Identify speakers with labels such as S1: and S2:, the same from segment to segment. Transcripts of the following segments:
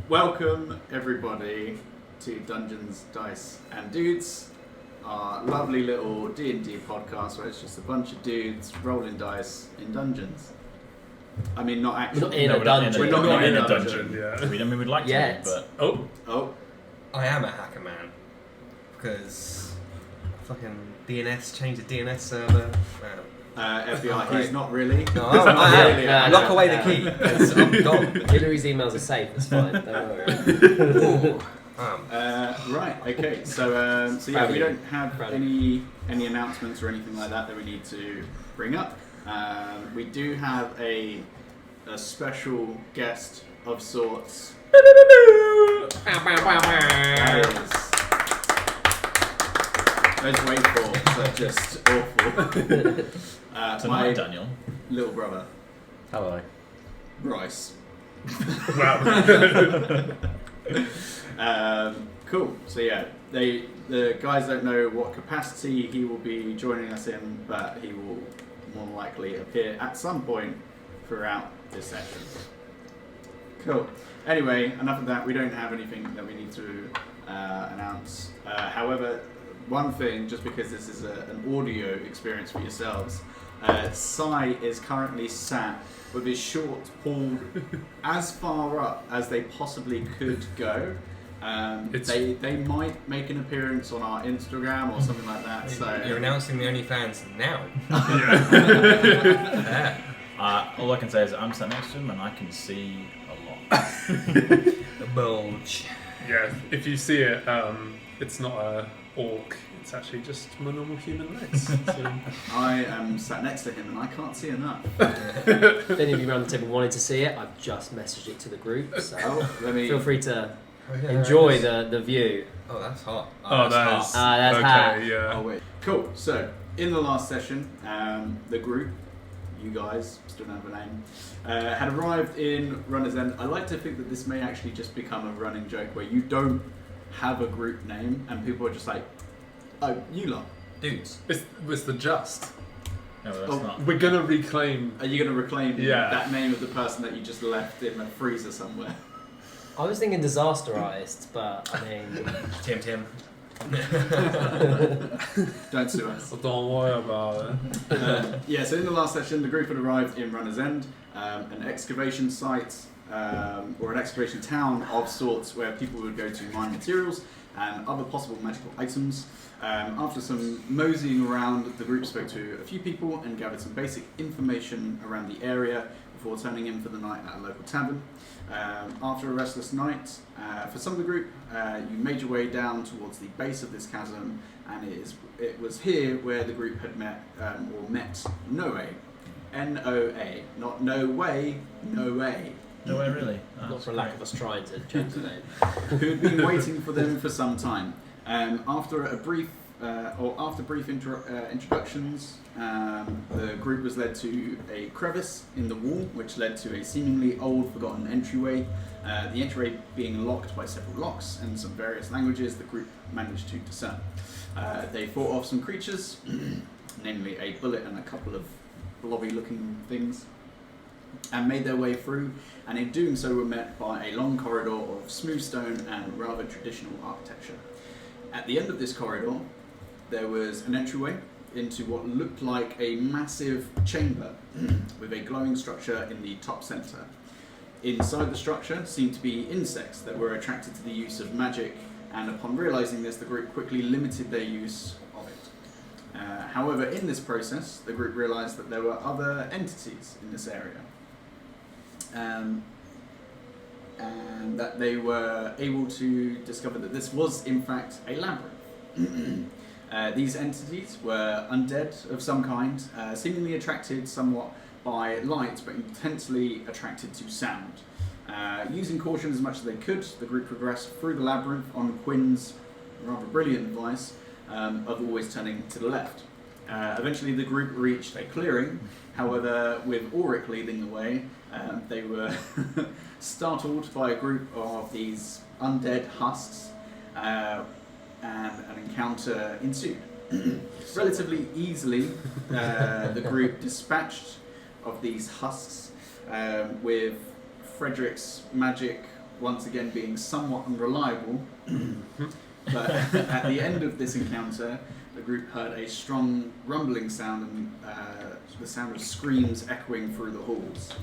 S1: Welcome everybody to Dungeons, Dice and Dudes, our lovely little D&D podcast where it's just a bunch of dudes rolling dice in dungeons. I mean, not actually.
S2: We're not in a dungeon.
S1: We're not in a dungeon.
S3: Yeah.
S2: We would like to, but
S1: Oh.
S4: I am a hacker man because fucking DNS changed the DNS server.
S1: FBI, he's not really.
S4: No, I am.
S1: Really
S4: Lock away the key. I'm gone.
S5: Hillary's emails are safe. It's fine. Don't worry.
S1: Right. Okay. So yeah, we don't have any announcements or anything like that we need to bring up. We do have a special guest of sorts. Those wait for are just awful.
S2: tonight, Daniel.
S1: Little brother,
S2: Hello.
S1: Bryce.
S3: Wow.
S1: Cool. So yeah, the guys don't know what capacity he will be joining us in, but he will more likely appear at some point throughout this session. Cool. Anyway, enough of that. We don't have anything that we need to announce. However, one thing, just because this is an audio experience for yourselves, Sai is currently sat with his shorts pulled as far up as they possibly could go. They might make an appearance on our Instagram or something like that. So
S4: You're announcing the OnlyFans now.
S2: All I can say is I'm sat next to him and I can see a lot.
S4: The bulge.
S3: Yeah, if you see it, it's not a orc. It's actually just my normal human legs. So.
S1: I am sat next to him and I can't see enough.
S5: If any of you around the table wanted to see it, I've just messaged it to the group, so feel free to enjoy the view.
S4: Oh, that's hot.
S3: That's
S4: hot.
S5: That's
S3: okay,
S5: hot.
S3: yeah.
S1: Oh wait. Cool. So in the last session, the group, you guys, still don't have a name, had arrived in Runner's End. I like to think that this may actually just become a running joke where you don't have a group name and people are just like, oh, you lot.
S4: Dudes.
S3: It's the just.
S2: No, that's not.
S3: We're gonna reclaim.
S1: Are you going to reclaim
S3: Yeah.
S1: that name of the person that you just left in a freezer somewhere?
S5: I was thinking disasterized, but I mean,
S4: Tim.
S1: Don't sue us.
S3: So don't worry about it.
S1: Yeah, so in the last session, the group had arrived in Runner's End, an excavation site, or an excavation town of sorts where people would go to mine materials and other possible magical items. After some moseying around, the group spoke to a few people and gathered some basic information around the area before turning in for the night at a local tavern. After a restless night, for some of the group, you made your way down towards the base of this chasm, and it was here where the group had met Noe. N-O-A, not no way, Noe.
S2: No way, really.
S5: not for lack of us trying to change the name.
S1: Who had been waiting for them for some time. After brief introductions, the group was led to a crevice in the wall, which led to a seemingly old, forgotten entryway. The entryway being locked by several locks and some various languages the group managed to discern. They fought off some creatures, namely a bullet and a couple of blobby-looking things, and made their way through, and in doing so were met by a long corridor of smooth stone and rather traditional architecture. At the end of this corridor, there was an entryway into what looked like a massive chamber with a glowing structure in the top centre. Inside the structure seemed to be insects that were attracted to the use of magic, and upon realising this, the group quickly limited their use of it. However, in this process, the group realised that there were other entities in this area. And that they were able to discover that this was in fact a labyrinth. These entities were undead of some kind, seemingly attracted somewhat by light but intensely attracted to sound. Using caution as much as they could, the group progressed through the labyrinth on Quinn's rather brilliant advice of always turning to the left. Eventually the group reached a clearing. However, with Ulrich leading the way, they were startled by a group of these undead husks, and an encounter ensued. Relatively easily, the group dispatched of these husks with Frederick's magic once again being somewhat unreliable. But at the end of this encounter, the group heard a strong rumbling sound and the sound of screams echoing through the halls.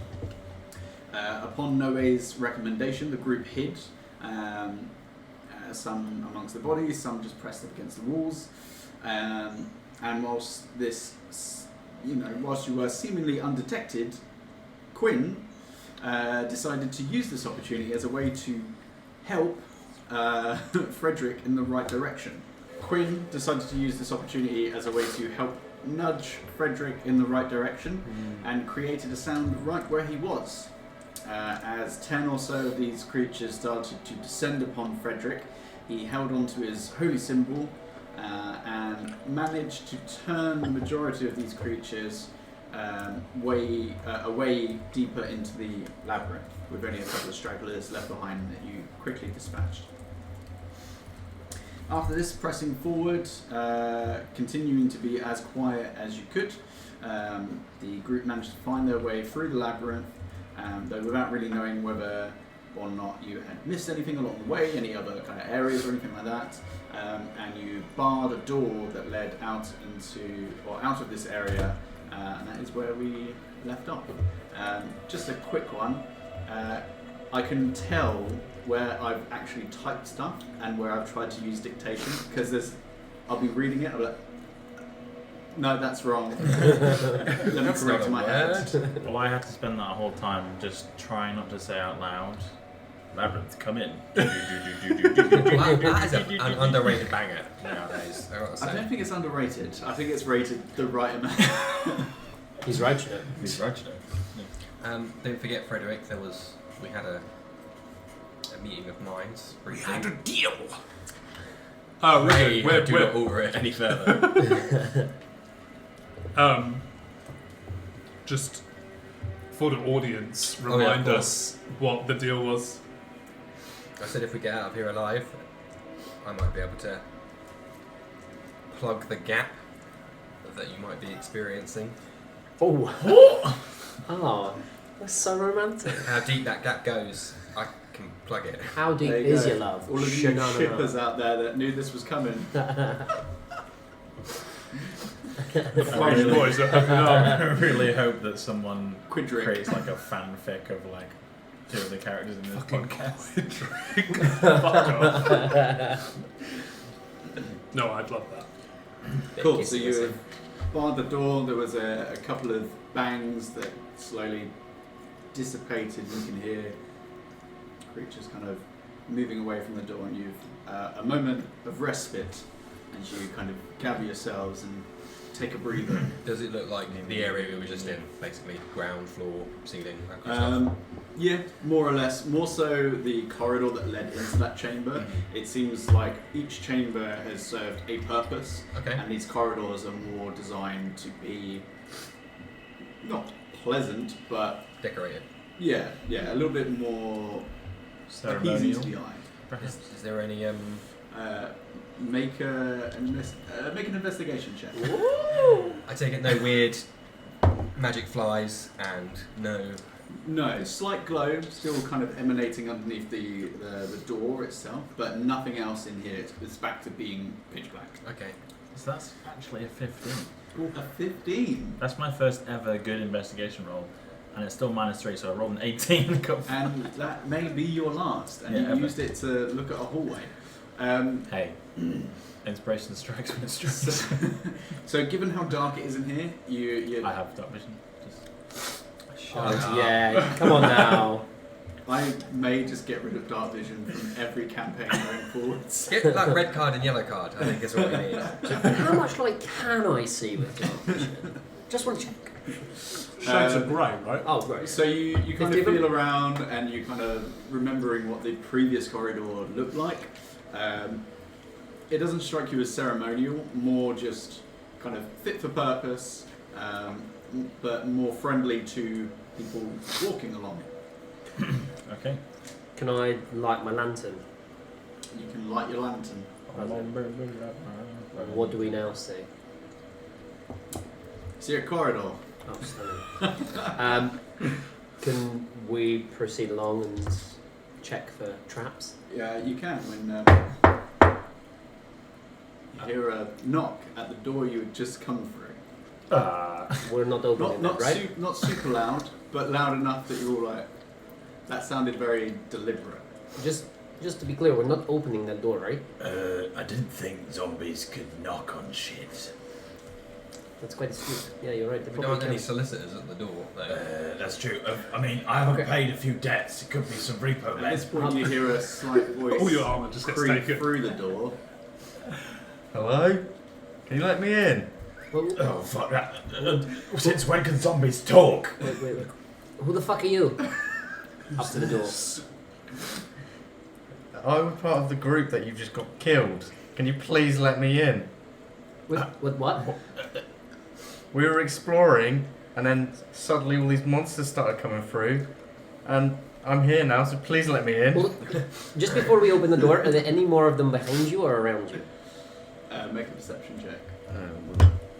S1: Upon Noe's recommendation, the group hid, some amongst the bodies, some just pressed up against the walls. And whilst you were seemingly undetected, Quinn decided to use this opportunity as a way to help Frederick in the right direction. Quinn decided to use this opportunity as a way to help nudge Frederick in the right direction and created a sound right where he was. As 10 or so of these creatures started to descend upon Frederick, he held on to his holy symbol and managed to turn the majority of these creatures away deeper into the labyrinth, with only a couple of stragglers left behind that you quickly dispatched. After this, pressing forward, continuing to be as quiet as you could, the group managed to find their way through the labyrinth, though without really knowing whether or not you had missed anything along the way, any other kind of areas or anything like that, and you barred a door that led out of this area, and that is where we left off. Just a quick one. I can tell where I've actually typed stuff and where I've tried to use dictation, because I'll be reading it, I'll be like, no, that's wrong. Let me correct my head.
S2: Well, I had to spend that whole time just trying not to say out loud, "Labyrinth, come in."
S4: That is an underrated banger nowadays.
S1: I don't think it's underrated. I think it's rated the right amount.
S5: He's writing it.
S2: He's writing it.
S4: Don't forget, Frederick. We had a meeting of minds.
S3: We had a deal.
S4: Oh,
S3: really?
S4: We're not over it any further.
S3: Just for the audience, remind us what the deal was.
S4: I said if we get out of here alive, I might be able to plug the gap that you might be experiencing.
S5: Oh, oh, that's so romantic.
S4: How deep that gap goes, I can plug it.
S5: How deep
S1: There you
S5: is
S1: go.
S5: your love?
S1: All of you shippers out there that knew this was coming.
S3: Flash boys are hooking up.
S2: I really hope that someone
S1: Quidrick.
S2: creates like a fanfic of like two of the characters in this podcast.
S3: Fuck off. No, I'd love that.
S1: Cool, so you have barred the door, there was a couple of bangs that slowly dissipated, you can hear creatures kind of moving away from the door, and you've a moment of respite as you kind of gather yourselves and take a breather.
S4: Does it look like the area we were just in, basically ground floor, ceiling, that kind of stuff?
S1: Yeah, more or less. More so the corridor that led into that chamber. It seems like each chamber has served a purpose,
S4: Okay.
S1: and these corridors are more designed to be not pleasant, but
S4: Decorated.
S1: yeah, a little bit more appeasing to the eye.
S4: Is there any
S1: Make an investigation check.
S4: I take it no weird magic flies and
S1: No, slight glow, still kind of emanating underneath the door itself, but nothing else in here. It's back to being pitch black.
S4: Okay.
S2: So that's actually a 15.
S1: A 15.
S2: That's my first ever good investigation roll, and it's still -3, so I rolled an 18.
S1: And that may be your last, and
S2: Yeah,
S1: you
S2: ever.
S1: used it to look at a hallway.
S2: Hey, inspiration strikes when it strikes.
S1: So given how dark it is in here, you
S2: I have dark vision. Just
S5: Oh, yeah, come on now.
S1: I may just get rid of dark vision from every campaign going forwards.
S4: Get that red card and yellow card, I think is what we need.
S5: How much light can I see with dark vision? Just want to check.
S3: Shades of grey, right?
S5: Oh, great.
S1: So you kind of
S5: 50 of
S1: feel
S5: them?
S1: around and you kind of remembering what the previous corridor looked like. It doesn't strike you as ceremonial, more just kind of fit for purpose, but more friendly to people walking along it.
S2: okay.
S5: Can I light my lantern?
S1: You can light your lantern.
S5: What do we now see?
S1: See a corridor.
S5: Oh, stunning. Can we proceed along and check for traps?
S1: Yeah, you can when you hear a knock at the door you had just come through.
S5: We're not opening
S1: Not
S5: it, right?
S1: not super loud, but loud enough that you're all like, that sounded very deliberate.
S5: Just to be clear, we're not opening that door, right?
S2: I didn't think zombies could knock on shit.
S5: That's quite astute. Yeah, you're right. They
S4: We
S5: probably
S4: don't have any
S5: can.
S4: solicitors at the door, though.
S2: That's true. I mean, I haven't
S5: Okay.
S2: paid a few debts. It could be some repo
S1: At this
S2: left.
S1: point, you hear a slight voice
S3: All your armour just gets
S1: creep
S3: taken.
S1: through the door.
S6: Hello? Can you let me in?
S5: Well,
S2: Oh, fuck that. Since when can zombies talk?
S5: wait. Who the fuck are you? Up to the door.
S6: I'm part of the group that you've just got killed. Can you please let me in?
S5: With what?
S6: We were exploring, and then suddenly all these monsters started coming through, and I'm here now, so please let me in.
S5: Well, just before we open the door, are there any more of them behind you or around you?
S1: Make a perception check.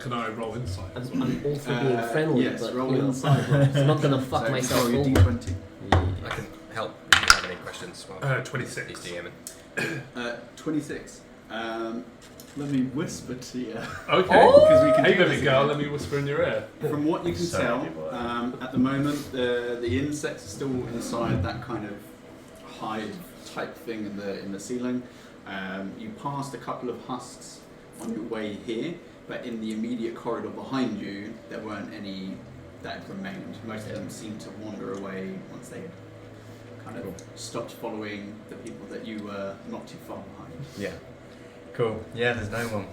S3: Can I roll insight?
S5: I'm all for being friendly,
S1: Yes,
S5: but
S1: roll
S5: you know,
S1: inside rolls.
S5: I'm not gonna fuck
S1: So
S5: myself
S1: roll your
S5: over.
S1: d20.
S4: I can help if you have any questions. Well,
S3: 26.
S4: He's DMing.
S1: 26. Let me whisper to you.
S3: Okay.
S1: Because we can
S3: Hey,
S1: do
S3: baby
S1: this
S3: girl,
S1: again.
S3: let me whisper in your ear.
S1: From what you can
S2: So
S1: tell,
S2: many words.
S1: at the moment, the insects are still inside that kind of hive type thing in the ceiling. You passed a couple of husks on your way here, but in the immediate corridor behind you, there weren't any that had remained. Most of them seemed to wander away once they had kind of stopped following the people that you were not too far behind.
S6: Yeah. Cool. Yeah, there's no one.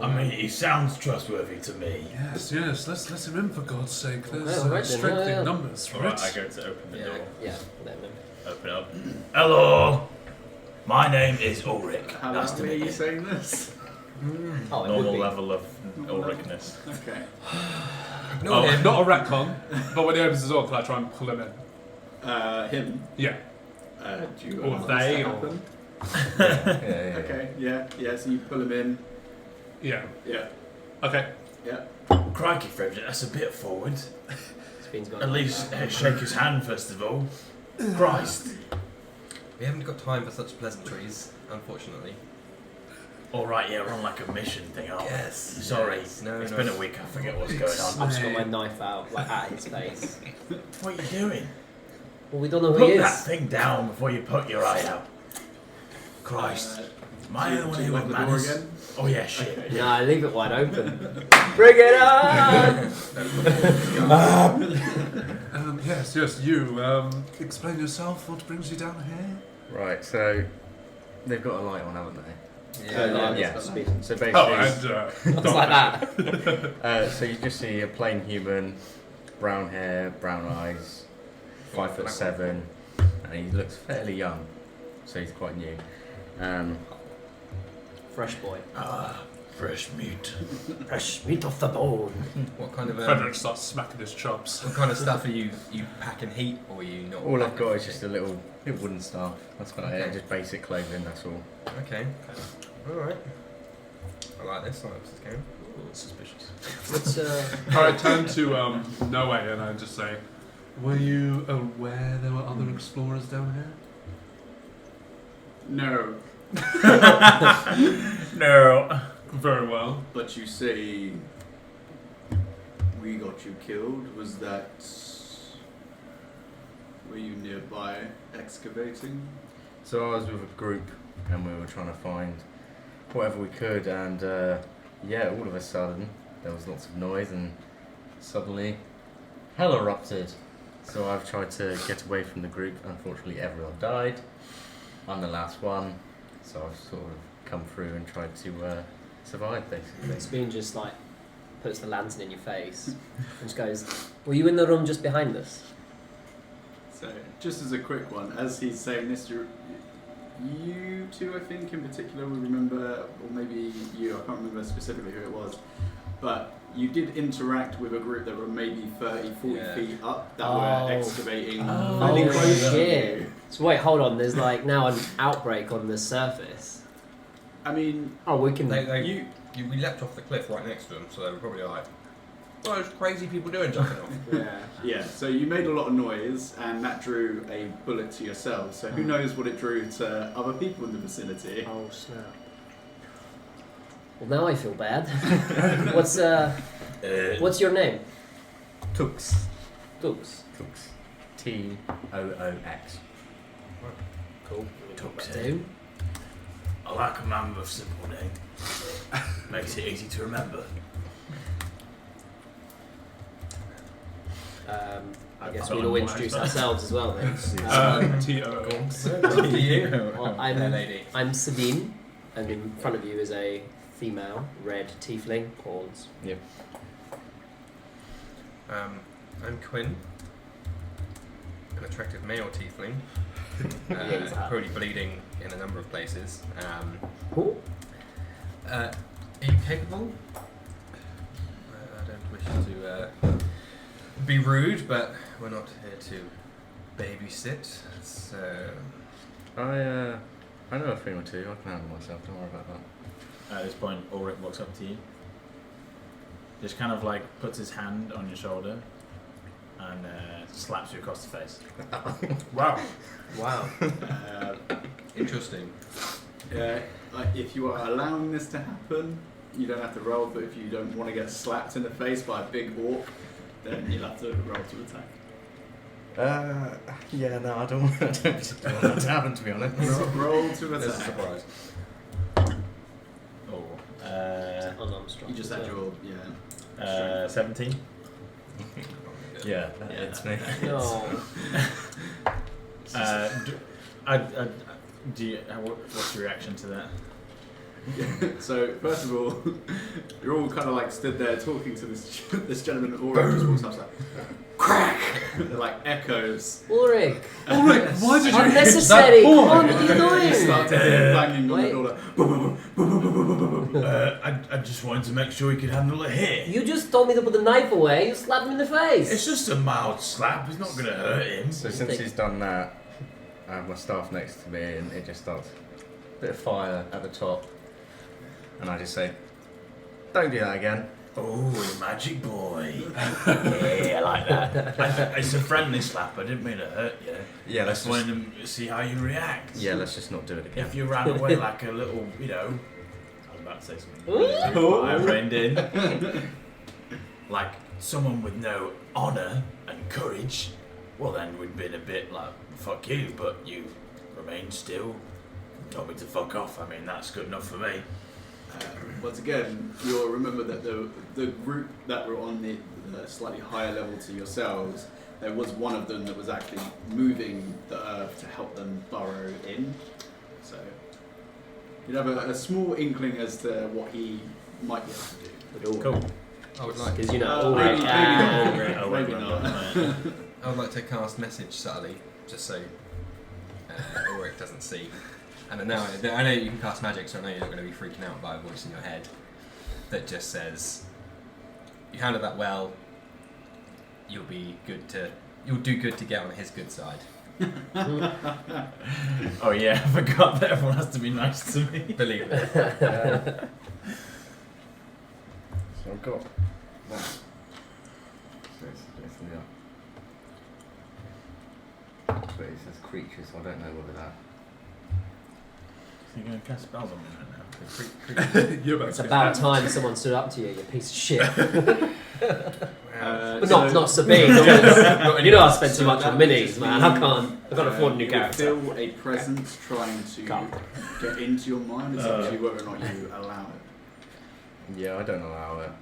S2: I mean, he sounds trustworthy to me.
S3: Yes, let's let him in for God's sake. There's
S5: Okay, alright then,
S3: strength
S5: yeah.
S3: in numbers, right?
S2: Alright, I go to open the
S4: Yeah.
S2: door.
S5: Yeah, let me.
S2: Open it up. Hello! My name is Ulrich.
S1: How
S2: Nice to
S1: loudly are
S2: meet
S1: you
S2: you.
S1: saying this?
S5: Oh, it would
S2: Normal
S5: be.
S2: level of Ulrichness.
S1: Okay.
S3: No, not a retcon, but when he opens his door, can I try and pull him in?
S1: Him.
S3: Yeah.
S1: Do you
S3: Or
S1: want
S3: they,
S1: this to
S3: or-
S1: happen?
S6: Yeah.
S1: Okay. Yeah. So you pull him in.
S3: Yeah.
S1: Yeah.
S3: Okay.
S1: Yeah.
S2: Crikey, Frederick, that's a bit forward.
S5: Spin's gone
S2: At
S5: like
S2: least
S5: that.
S2: shake his hand first of all. Christ.
S4: We haven't got time for such pleasantries, unfortunately.
S2: Alright, yeah, we're on like a mission thing, aren't we?
S4: Yes.
S2: Sorry.
S4: Yes, no,
S2: It's
S4: no.
S2: been a week, I forget what's going on.
S5: I've just got my knife out, like at his face.
S2: What are you doing?
S5: Well, we don't know who
S2: Put
S5: he
S2: that
S5: is.
S2: thing down before you poke your eye out. Christ. Am I the one
S1: do you
S2: here
S1: lock
S2: with
S1: the door
S2: manners?
S1: again?
S2: Oh yeah, shit.
S5: Nah, leave it wide open. Bring it on!
S3: Yes, you. Explain yourself. What brings you down here?
S6: Right, so they've got a light on, haven't they?
S5: Yeah.
S6: So
S5: Speed.
S6: basically,
S3: Oh, and
S5: It's like that.
S6: so you just see a plain human, brown hair, brown eyes, 5'7", and he looks fairly young, so he's quite new.
S5: Fresh boy.
S2: Fresh meat.
S5: Fresh meat off the bone.
S4: What kind of
S3: Frederick starts smacking his chops.
S4: what kind of stuff are you packing heat, or are you not?
S6: All I've
S4: packing
S6: got is
S4: heat?
S6: just a little wooden staff. That's about
S4: Okay.
S6: it. Just basic clothing. That's all.
S4: Okay. All right. I like this. I like this game.
S2: Suspicious.
S5: Let's,
S3: All right, turn to Noe and I just say, were you aware there were other explorers down here?
S1: No.
S2: No.
S3: Very well.
S1: But you say we got you killed. Was that? Were you nearby excavating?
S6: So I was with a group, and we were trying to find whatever we could, and yeah, all of a sudden there was lots of noise, and suddenly hell erupted. So I've tried to get away from the group. Unfortunately, everyone died. I'm the last one, so I've sort of come through and tried to survive, basically.
S5: Spoon just like puts the lantern in your face and just goes, "Were you in the room just behind us?"
S1: So, just as a quick one, as he's saying this, you two, I think, in particular, will remember, or maybe you, I can't remember specifically who it was, but you did interact with a group that were maybe 30, 40
S4: Yeah.
S1: feet up that
S5: Oh.
S1: were excavating
S2: Oh,
S1: really close to
S5: shit.
S1: you.
S5: So wait, hold on. There's like now an outbreak on the surface.
S1: I mean,
S5: Oh, we can.
S4: We leapt off the cliff right next to them, so they were probably like What are those crazy people doing jumping off?
S1: Yeah, so you made a lot of noise, and that drew a bullet to yourself. So who knows what it drew to other people in the vicinity?
S5: Oh snap! Well, now I feel bad. What's your name?
S6: Tooks.
S5: Tooks.
S6: Tooks. Toox.
S5: Cool.
S2: Tooks.
S5: Down.
S2: I like a man with a simple name. Makes it easy to remember.
S5: I guess we'll all introduce ourselves as well then.
S3: T-O-O.
S4: After you.
S5: Well, I'm Sabine, and in front of you is a female red tiefling called.
S6: Yep.
S4: I'm Quinn, an attractive male tiefling, probably bleeding in a number of places.
S5: Who?
S4: Are you capable? I don't wish to be rude, but we're not here to babysit. So
S6: I know a thing or two. I can handle myself. Don't worry about that.
S2: At this point, Ulrich walks up to you. Just kind of like puts his hand on your shoulder and slaps you across the face.
S3: Wow.
S4: interesting.
S1: If you are allowing this to happen, you don't have to roll, but if you don't want to get slapped in the face by a big orc, then you'll have to roll to attack.
S6: Yeah, no, I don't particularly want that to happen, to be honest.
S1: Roll to
S4: That's a
S1: attack.
S4: surprise.
S5: Unarmed strike.
S1: You just had your
S2: 17.
S6: Yeah, it's me.
S5: No.
S2: What's your reaction to that?
S1: So first of all, you're all kind of like stood there talking to this gentleman. Ulrich just walks up, like, crack, like echoes.
S5: Ulrich!
S3: Why did you
S5: Unnecessary! Come on, what are you
S1: You
S5: doing?
S1: start banging on the
S5: Wait.
S1: door.
S2: I just wanted to make sure you could handle it here.
S5: You just told me to put the knife away, you slapped him in the face!
S2: It's just a mild slap. It's not going to hurt him.
S6: So since he's done that, I have my staff next to me, and it just starts a bit of fire at the top, and I just say, "Don't do that again."
S2: Oh, magic boy. Yeah, I like that. It's a friendly slap. I didn't mean to hurt you.
S6: Yeah,
S2: I just wanted to see how you react.
S6: Yeah, let's just not do it again.
S2: If you ran away like a little, I was about to say something.
S5: Ooh.
S2: I reined in. Like someone with no honour and courage, well then we'd been a bit like, fuck you, but you remained still, told me to fuck off. I mean, that's good enough for me.
S1: Once again, you'll remember that the group that were on the slightly higher level to yourselves, there was one of them that was actually moving the earth to help them burrow in. So you'd have a small inkling as to what he might be able to do.
S2: Cool.
S4: I would like.
S5: Because you know,
S1: Maybe
S5: Ulrich.
S1: not. Maybe
S2: not.
S4: I would like to cast message subtly, just so Ulrich doesn't see. And I know you can cast magic, so I know you're not going to be freaking out by a voice in your head that just says, "You handled that well. You'll do good to get on his good side."
S2: Oh yeah, I forgot that everyone has to be nice to me.
S4: Believe it.
S6: So I've got that. So it's but it says creatures, so I don't know whether that.
S2: You're going to cast spells on me right now.
S3: You're about
S5: It's
S3: to
S5: about time someone stood up to you, you piece of shit. But
S1: So-
S5: not Sabine, because you know I spent too much on minis, man. I can't afford a new
S1: you would
S5: character.
S1: feel a presence trying to get into your mind. It's up to you whether or not you allow it.
S6: Yeah, I don't allow it.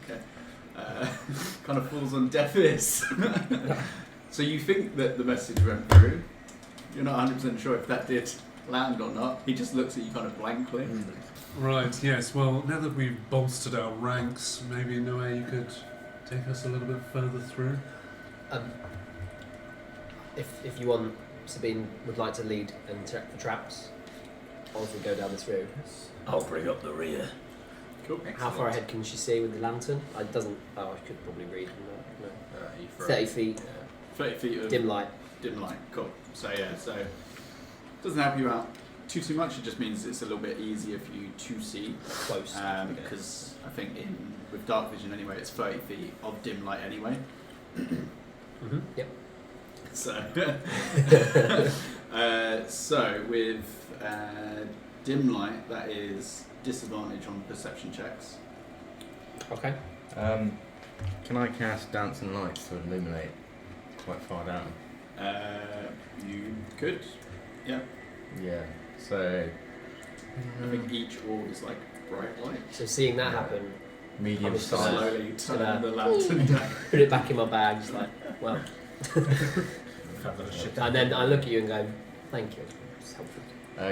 S1: Okay. Kind of falls on deaf ears. So you think that the message went through. You're not 100% sure if that did land or not. He just looks at you kind of blankly.
S3: Right, yes. Well, now that we've bolstered our ranks, maybe in a way you could take us a little bit further through.
S5: If you want, Sabine would like to lead and check for traps, or if we go down this road.
S2: I'll bring up the rear.
S1: Cool.
S5: How far ahead can she see with the lantern? I could probably read. No. 30 feet,
S1: 30 feet of
S5: dim light.
S1: dim light. Cool. So yeah, doesn't help you out too much. It just means it's a little bit easier for you to see.
S5: Close.
S1: Because I think with dark vision anyway, it's 30 feet of dim light anyway.
S5: Yep.
S1: So, so with dim light, that is disadvantage on perception checks.
S5: Okay.
S6: Can I cast Dancing Lights to illuminate quite far down?
S1: You could, yeah.
S6: Yeah. So
S1: I think each orb is like bright light.
S5: So seeing that happen,
S6: medium
S5: I'm just
S6: size.
S1: Slowly turn the lantern down.
S5: put it back in my bag, just like, well. And then I look at you and go, thank you. It's helpful.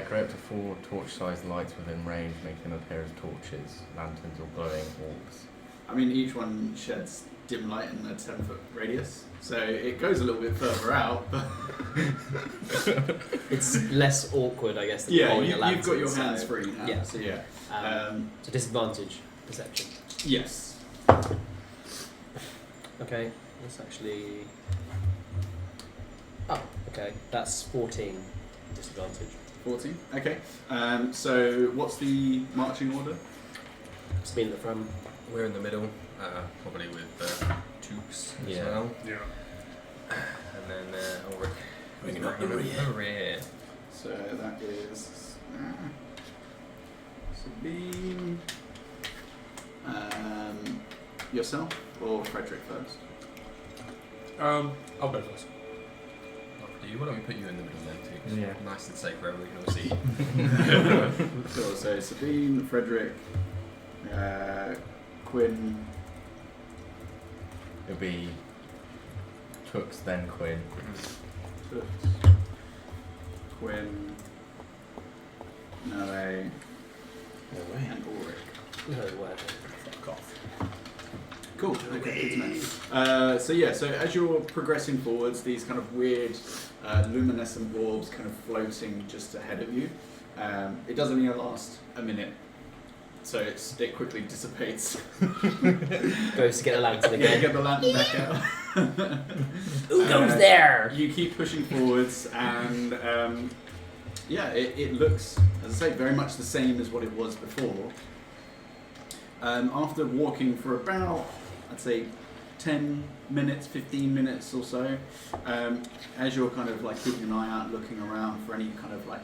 S6: Create up to 4 torch-sized lights within range, making them appear as torches, lanterns, or glowing orbs.
S1: I mean, each one sheds dim light in a 10-foot radius, so it goes a little bit further out. But
S5: It's less awkward, I guess, than
S1: yeah,
S5: holding a lantern.
S1: you've got your
S5: so-
S1: hands free now.
S5: Yeah.
S1: So yeah.
S5: So disadvantage perception.
S1: Yes.
S5: Okay, that's actually. Oh, okay. That's 14 disadvantage.
S1: 14. Okay. So what's the marching order?
S5: Spin at the front.
S4: We're in the middle, probably with Tukes as
S6: Yeah.
S4: well.
S3: Yeah.
S4: And then Ulrich.
S2: Bringing up the rear.
S4: Over here.
S1: So that is Sabine, yourself or Frederick first?
S3: I'll go first.
S4: After you. Why don't we put you in the middle then, Tukes?
S6: Yeah.
S4: Nice and safe wherever we can all see you.
S1: Sure. So Sabine, Frederick, Quinn.
S6: It'll be Tux, then Quinn.
S1: Toots, Quinn, Noe,
S2: No way.
S1: and Ulrich.
S5: No way.
S2: Fuck off.
S1: Cool. Okay, good to know. So as you're progressing forwards, these kind of weird luminescent orbs kind of floating just ahead of you. It does only last a minute, so it quickly dissipates.
S5: Goes to get the lantern
S1: Yeah,
S5: again.
S1: get the lantern back out.
S5: Who goes there?
S1: You keep pushing forwards, and it looks, as I say, very much the same as what it was before. After walking for about, I'd say, 10 minutes, 15 minutes or so, as you're kind of like keeping an eye out, looking around for any kind of like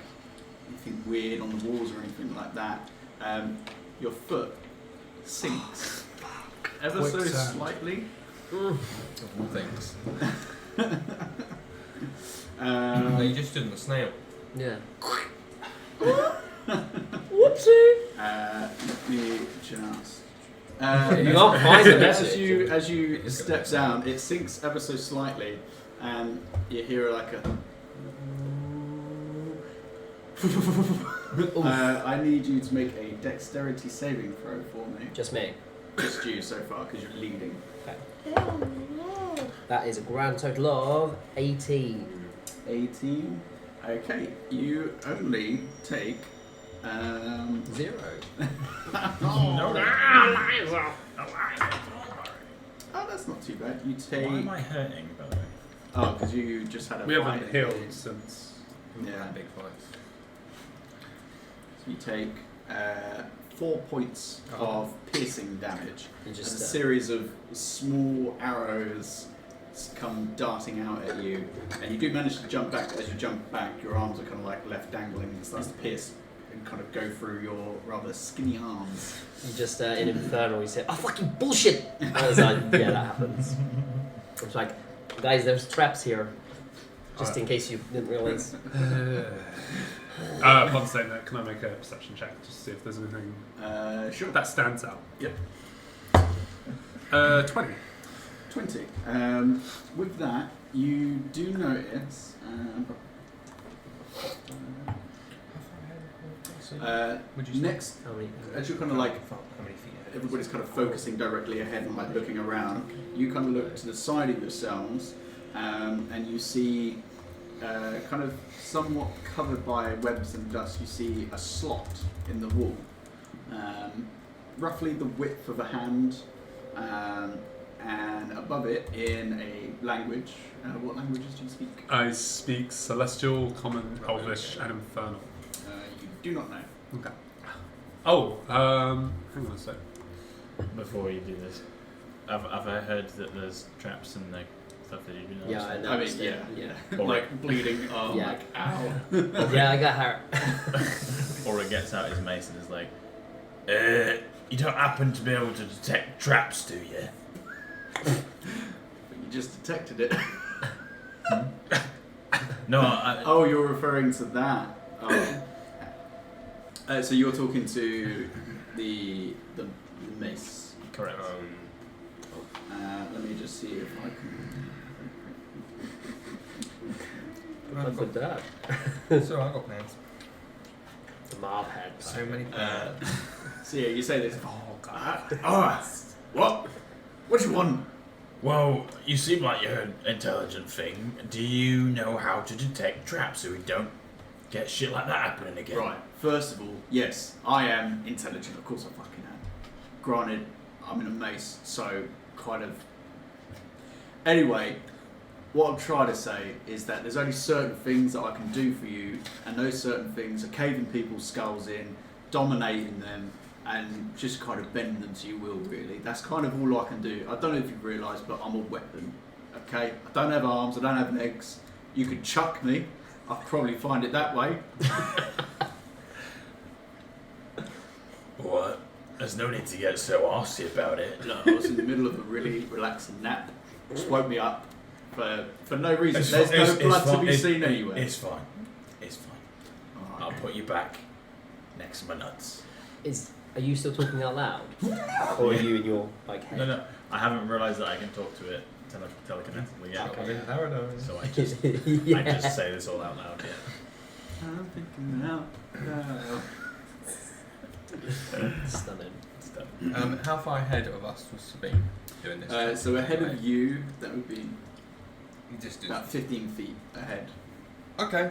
S1: anything weird on the walls or anything like that, your foot sinks ever so
S3: Quicksand.
S1: slightly.
S4: Of all things.
S1: Um,
S4: No, you just stood on the snail.
S5: Yeah. Whoopsie!
S1: Let me just.
S5: You can't find the message.
S1: As you step down, it sinks ever so slightly, and you hear like a. I need you to make a dexterity saving throw for me.
S5: Just me.
S1: Just you so far, because you're leading.
S5: That is a grand total of 18.
S1: 18. Okay, you only take.
S5: 0.
S1: Oh, that's not too bad. You take.
S2: Why am I hurting, by the way?
S1: Oh, because you just had a
S3: We haven't
S1: fight.
S3: healed since.
S1: Yeah.
S4: Big fights.
S1: So you take 4 points of piercing damage.
S5: You
S1: As
S5: just
S1: a series of small arrows come darting out at you, and you do manage to jump back. As you jump back, your arms are kind of like left dangling, and it starts to pierce and kind of go through your rather skinny arms.
S5: You just in Infernal, you say, "Oh fucking bullshit!" As yeah, that happens. It's like, guys, there's traps here, just in case you didn't realize.
S3: Upon saying that, can I make a perception check just to see if there's anything
S1: Sure.
S3: that stands out?
S1: Yep.
S3: 20.
S1: 20. With that, you do notice.
S4: Would you say?
S1: Next,
S5: How many?
S1: as you're kind of like
S4: How many feet ahead?
S1: everybody's kind of focusing directly ahead and like looking around, you kind of look to the side of yourselves, and you see kind of somewhat covered by webs and dust. You see a slot in the wall, roughly the width of a hand, and above it in a language. What languages do you speak?
S3: I speak Celestial, Common, Elvish, and Infernal.
S1: do not know.
S3: Okay. Oh, hang on a sec.
S2: Before you do this, have I heard that there's traps and like stuff that you do not?
S5: Yeah, I know.
S1: I mean, yeah. Like bleeding arm,
S5: Yeah.
S1: like ow.
S5: Yeah, I got hurt.
S2: Or it gets out his mace and is like, you don't happen to be able to detect traps, do you?
S1: But you just detected it.
S2: No,
S1: Oh, you're referring to that. Oh. So you're talking to the mace.
S2: correct.
S1: Let me just see if I can.
S5: What's with that?
S4: So I got plans.
S5: The mob head.
S4: So many plans.
S1: So yeah, you say this. Oh god. What? What do you want?
S2: Well, you seem like you're an intelligent thing. Do you know how to detect traps so we don't get shit like that happening again?
S1: Right. First of all, yes, I am intelligent. Of course, I fucking am. Granted, I'm in a mace, so kind of. Anyway, what I'm trying to say is that there's only certain things that I can do for you, and those certain things are caving people's skulls in, dominating them, and just kind of bending them to your will, really. That's kind of all I can do. I don't know if you've realised, but I'm a weapon, okay? I don't have arms, I don't have legs. You could chuck me, I'd probably find it that way.
S2: What? There's no need to get so arsey about it.
S1: No, I was in the middle of a really relaxing nap. Just woke me up for no reason.
S2: It's
S1: There's
S2: fi-
S1: no
S2: it's
S1: blood to
S2: fine.
S1: be seen anywhere.
S2: It's fine. It's fine.
S1: Alright.
S2: I'll put you back next to my nuts.
S5: Are you still talking out loud? Or are you in your like head?
S2: No, I haven't realised that I can talk to it telekinetically yet.
S5: Okay.
S2: So I just
S5: Yeah.
S2: I just say this all out loud. Yeah.
S1: I'm thinking out loud.
S5: Stunning.
S2: It's done.
S4: How far ahead of us was to be doing this?
S1: So ahead of you, that would be
S4: You just do.
S1: about 15 feet ahead.
S4: Okay.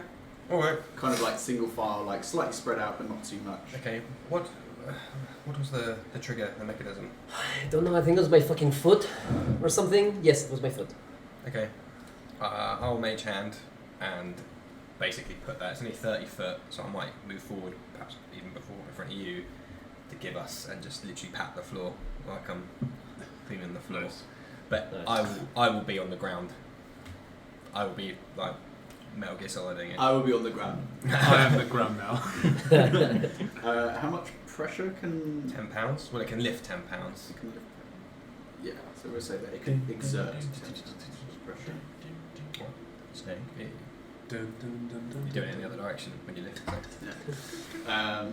S4: All right.
S1: Kind of like single file, like slightly spread out, but not too much.
S4: Okay. What was the trigger, the mechanism?
S5: I don't know, I think it was my fucking foot or something. Yes, it was my foot.
S4: Okay. I'll mage hand and basically put that. It's only 30 foot, so I might move forward, perhaps even before in front of you, to give us and just literally pat the floor like I'm cleaning the floor.
S1: Nice.
S4: But
S5: Nice.
S4: I will be on the ground. I will be like Metal Gear Soliding it.
S1: I will be on the ground.
S3: I am the ground now.
S1: How much pressure can...
S4: £10. Well, it can lift £10.
S1: it can lift? Yeah, so we'll say that it can exert pressure.
S2: Snake.
S3: Dun, dun, dun, dun,
S4: You do it in the other direction when you lift it.
S1: Yeah.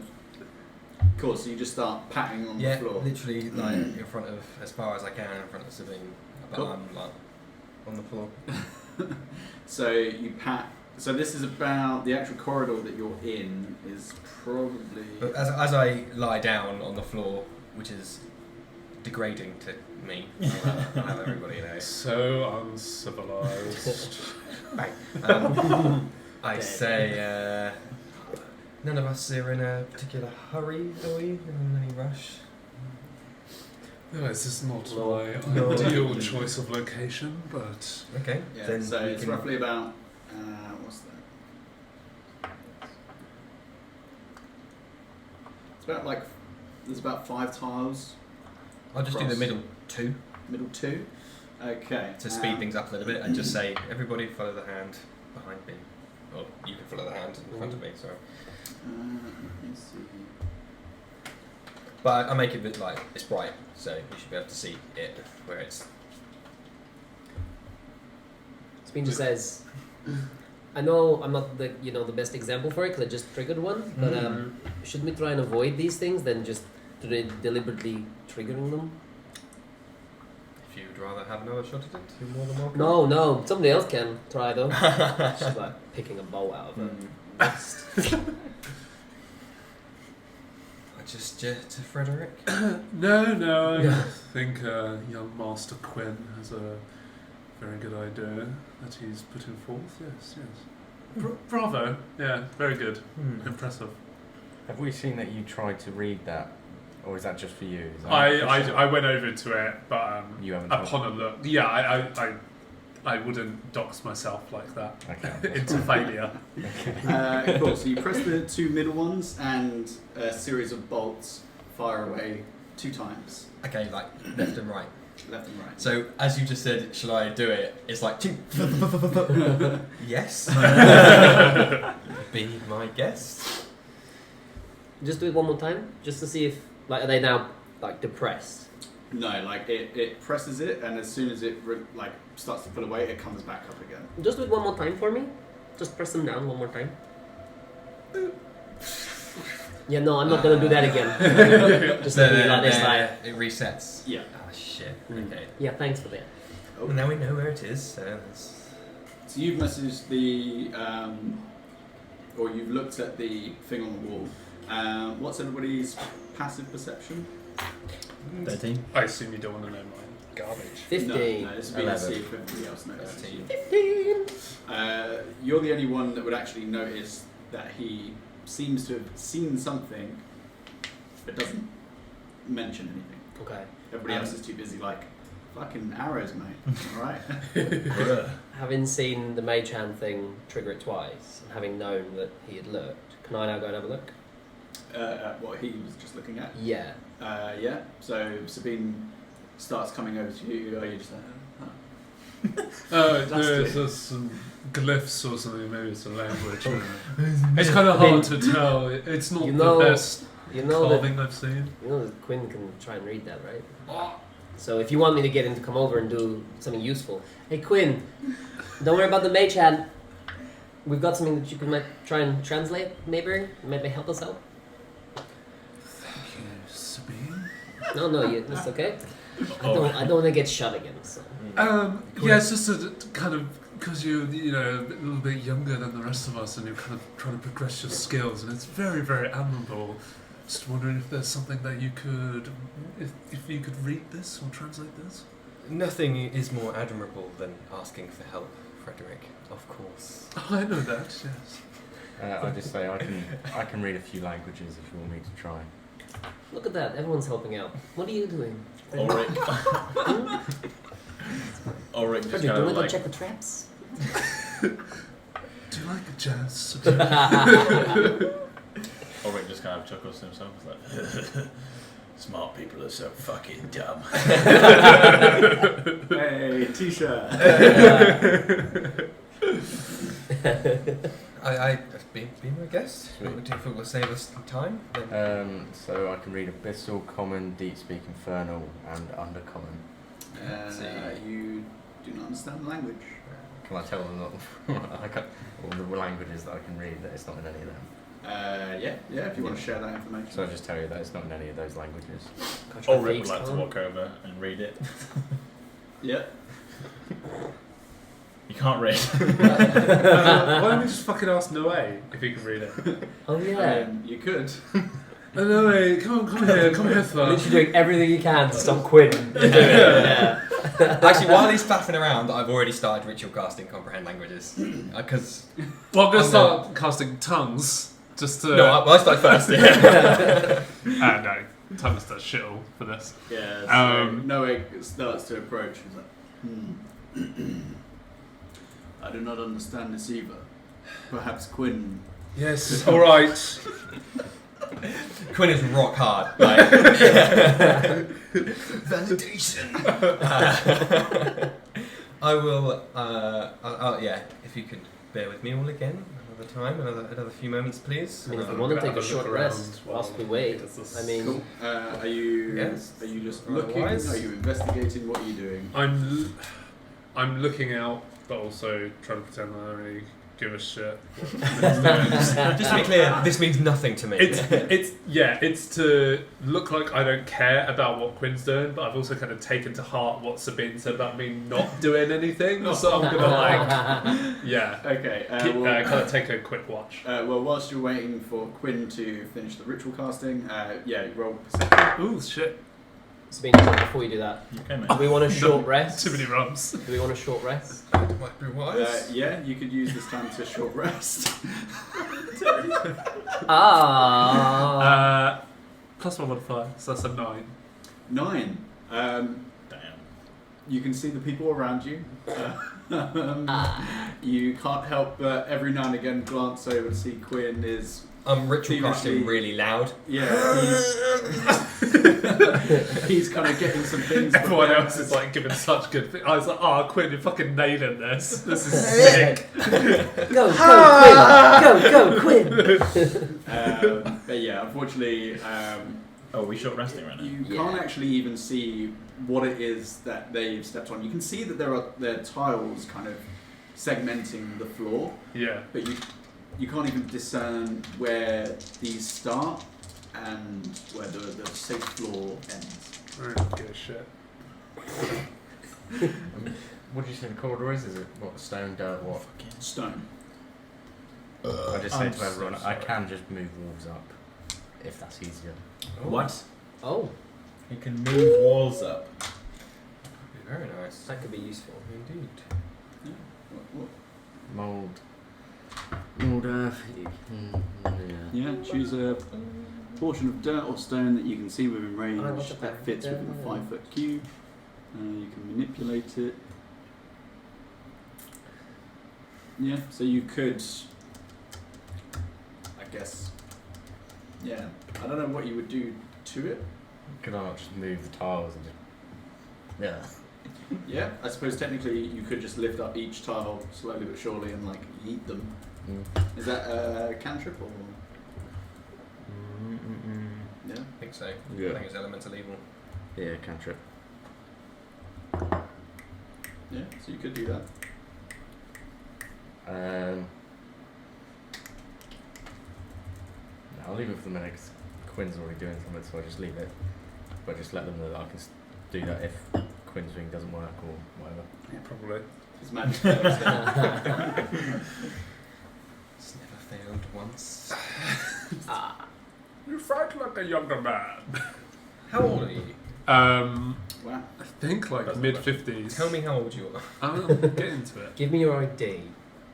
S1: Cool, so you just start patting on
S4: Yeah,
S1: the floor.
S4: literally like in front of, as far as I can, in front of Sabine. But
S1: Cool.
S4: I'm like on the floor.
S1: So you pat. So this is about the actual corridor that you're in is probably.
S4: But as I lie down on the floor, which is degrading to me, I'll have everybody know.
S3: So uncivilized.
S4: I
S5: Dead.
S4: say, none of us are in a particular hurry, are we? In any rush?
S3: No, this is not
S5: No.
S3: my
S4: No.
S3: ideal choice of location, but
S4: Okay,
S1: Yeah,
S4: then
S1: so
S4: we
S1: it's
S4: can.
S1: roughly about. What's that? It's about like. There's about 5 tiles.
S4: I'll just do the
S1: across.
S4: middle two
S1: Middle 2. Okay.
S4: to speed things up a little bit and just say, everybody follow the hand behind me. Or you can follow the hand in front of me, sorry.
S1: Let me see.
S4: But I make it a bit like it's bright, so you should be able to see it where it's.
S5: Spin just says, I know I'm not the the best example for it because I just triggered one, but shouldn't we try and avoid these things than just deliberately triggering them?
S4: If you'd rather have another shot at it, you're more than welcome.
S5: No, somebody else can try though. It's just like picking a bow out of a nest.
S4: I gesture to Frederick.
S3: no, I think young Master Quinn has a very good idea that he's putting forth. Yes. Bravo. Yeah, very good. Impressive.
S6: Have we seen that you tried to read that, or is that just for you? Is that
S3: I went over to it, but
S6: You haven't.
S3: upon a look, yeah, I wouldn't dox myself like that
S6: Okay.
S3: into failure.
S1: Cool. So you press the 2 middle ones, and a series of bolts fire away 2 times,
S4: Okay, like left and right.
S1: left and right.
S4: So as you just said, shall I do it? It's like yes. Be my guest.
S5: Just do it one more time, just to see if are they now depressed.
S1: No, like it presses it, and as soon as it starts to pull away, it comes back up again.
S5: Just do it one more time for me. Just press them down one more time. Yeah, no, I'm not gonna do that again. Just leave it like this.
S4: It resets.
S1: Yeah.
S4: Ah, shit.
S5: Mm.
S4: Okay.
S5: Yeah, thanks for that.
S1: Oh.
S4: Well, now we know where it is. So
S1: So you've messaged the, or you've looked at the thing on the wall. What's everybody's passive perception?
S2: 13.
S3: I assume you don't want to know mine. Garbage.
S5: 15.
S1: No, this would be to
S6: 11.
S1: see if everybody else notices.
S4: 13.
S5: 15.
S1: You're the only one that would actually notice that he seems to have seen something, but doesn't mention anything.
S5: Okay.
S1: Everybody else is too busy fucking arrows, mate. Alright?
S5: Having seen the mage hand thing trigger it twice, and having known that he had looked, can I now go and have a look?
S1: At what he was just looking at.
S5: Yeah.
S1: Yeah. So Sabine starts coming over to you. Are you just like,
S3: There's
S1: Dusty.
S3: some glyphs or something, maybe it's a language. It's kind of hard to tell. It's not the best
S5: You know that
S3: carving I've seen.
S5: Quinn can try and read that, right? So if you want me to get him to come over and do something useful, hey Quinn, don't worry about the mage hand. We've got something that you can try and translate, maybe help us out.
S3: Thank you, Sabine.
S5: No, it's okay. I don't want to get shot again. So.
S3: Yeah, it's just a kind of because you're a little bit younger than the rest of us, and you're kind of trying to progress your skills, and it's very, very admirable. Just wondering if there's something that you could, if you could read this or translate this.
S4: Nothing is more admirable than asking for help, Frederick. Of course.
S3: Oh, I know that. Yes.
S6: I just say I can read a few languages if you want me to try.
S5: Look at that, everyone's helping out. What are you doing?
S2: Ulrich. Ulrich just
S5: Do you
S2: kind
S5: want
S2: of
S5: to go
S2: like.
S5: check the traps?
S3: Do you like jazz?
S2: Ulrich just kind of chuckles to himself. He's like, smart people are so fucking dumb.
S1: hey, t-shirt.
S4: I be my guest.
S6: Sweet.
S4: If it will save us time, then
S6: So I can read Abyssal, Common, Deep Speak, Infernal, and Undercommon.
S1: You do not understand the language.
S6: Can I tell them all the languages that I can read that it's not in any of them?
S1: Yeah. If you want to share that information.
S6: So I just tell you that it's not in any of those languages.
S2: Ulrich would like to walk over and read it.
S1: Yeah.
S2: You can't read.
S3: Why don't we just fucking ask Noe if he can read it?
S5: Oh yeah.
S1: You could.
S3: Noe, come here, fella.
S5: Literally doing everything you can to stop Quinn. Yeah.
S4: actually, while he's faffing around, I've already started ritual casting comprehend languages because
S3: Well, I'm gonna start casting tongues just to.
S4: I started first. Yeah.
S3: No, tongues does shit all for this.
S1: Yeah. So Noah starts to approach. He's like, I do not understand this either. Perhaps Quinn.
S3: Yes. All right.
S4: Quinn is rock hard. Like, validation. I will. Yeah. If you could bear with me all again, another time, another few moments, please.
S5: I mean, if you
S3: I'm
S5: want to
S3: gonna
S5: take a
S3: have a
S5: short
S3: look
S5: rest
S3: around
S5: whilst we
S3: while
S5: wait,
S3: he does this.
S5: I mean,
S1: Cool. Are you?
S4: Yes.
S1: Are you just
S4: Otherwise-
S1: looking? Are you investigating? What are you doing?
S3: I'm looking out, but also trying to pretend that I don't really give a shit.
S4: Just to be clear, this means nothing to me.
S3: It's to look like I don't care about what Quinn's doing, but I've also kind of taken to heart what Sabine said about me not doing anything. So I'm gonna
S1: Okay.
S3: kind of take a quick watch.
S1: Well, whilst you're waiting for Quinn to finish the ritual casting, roll perception.
S3: Ooh, shit.
S5: Sabine, before we do that,
S2: Okay, mate.
S5: do we want a short rest?
S3: Too many rums.
S5: Do we want a short rest?
S4: Might be wise.
S1: You could use this time to short rest.
S5: Ah.
S3: Plus 1 modifier, so that's a 9.
S1: 9.
S2: Damn.
S1: You can see the people around you. You can't help but every now and again glance over to see Quinn is.
S4: Ritual casting really loud.
S1: Yeah, he's kind of getting some things.
S3: Everyone else is like giving such good. I was like, "Oh, Quinn, you're fucking nailing this. This is sick."
S5: Go, Quinn!
S1: But yeah, unfortunately,
S2: Oh, we short resting right now.
S1: you can't actually even see what it is that they've stepped on. You can see that there are tiles kind of segmenting the floor,
S3: Yeah.
S1: but you can't even discern where these start and where the safe floor ends.
S3: I don't give a shit.
S6: What do you say the corridor is? Is it what, stone, dirt, what?
S1: Stone.
S6: I just say
S2: I'm
S6: to
S2: so
S6: everyone, I
S2: sorry.
S6: can just move walls up, if that's easier.
S2: What?
S5: Oh,
S2: You can move walls up.
S4: Very nice.
S5: that could be useful.
S4: Indeed.
S1: What?
S6: Mould earth.
S1: Yeah, choose a portion of dirt or stone that you can see within range
S5: I want to
S1: that
S5: put
S1: fits
S5: dirt.
S1: within a 5 foot cube. You can manipulate it. Yeah, so you could, I guess, yeah, I don't know what you would do to it.
S6: Could I not just move the tiles and just... Yeah.
S1: Yeah, I suppose technically you could just lift up each tile slowly but surely and like yeet them. Is that a cantrip or? Yeah.
S4: I think so.
S6: Yeah.
S4: I think it's elemental evil.
S6: Yeah, cantrip.
S1: Yeah, so you could do that.
S6: I'll leave it for the minute because Quinn's already doing something, so I just leave it. But just let them know that I can do that if Quinn's thing doesn't work or whatever.
S1: Yeah.
S3: Probably.
S1: It's magic. spells,
S4: It's never failed once.
S3: You fight like a younger man.
S4: How old are you?
S1: Wow.
S3: I think like mid-50s.
S4: Tell me how old you are.
S3: I'll get into it.
S5: Give me your ID.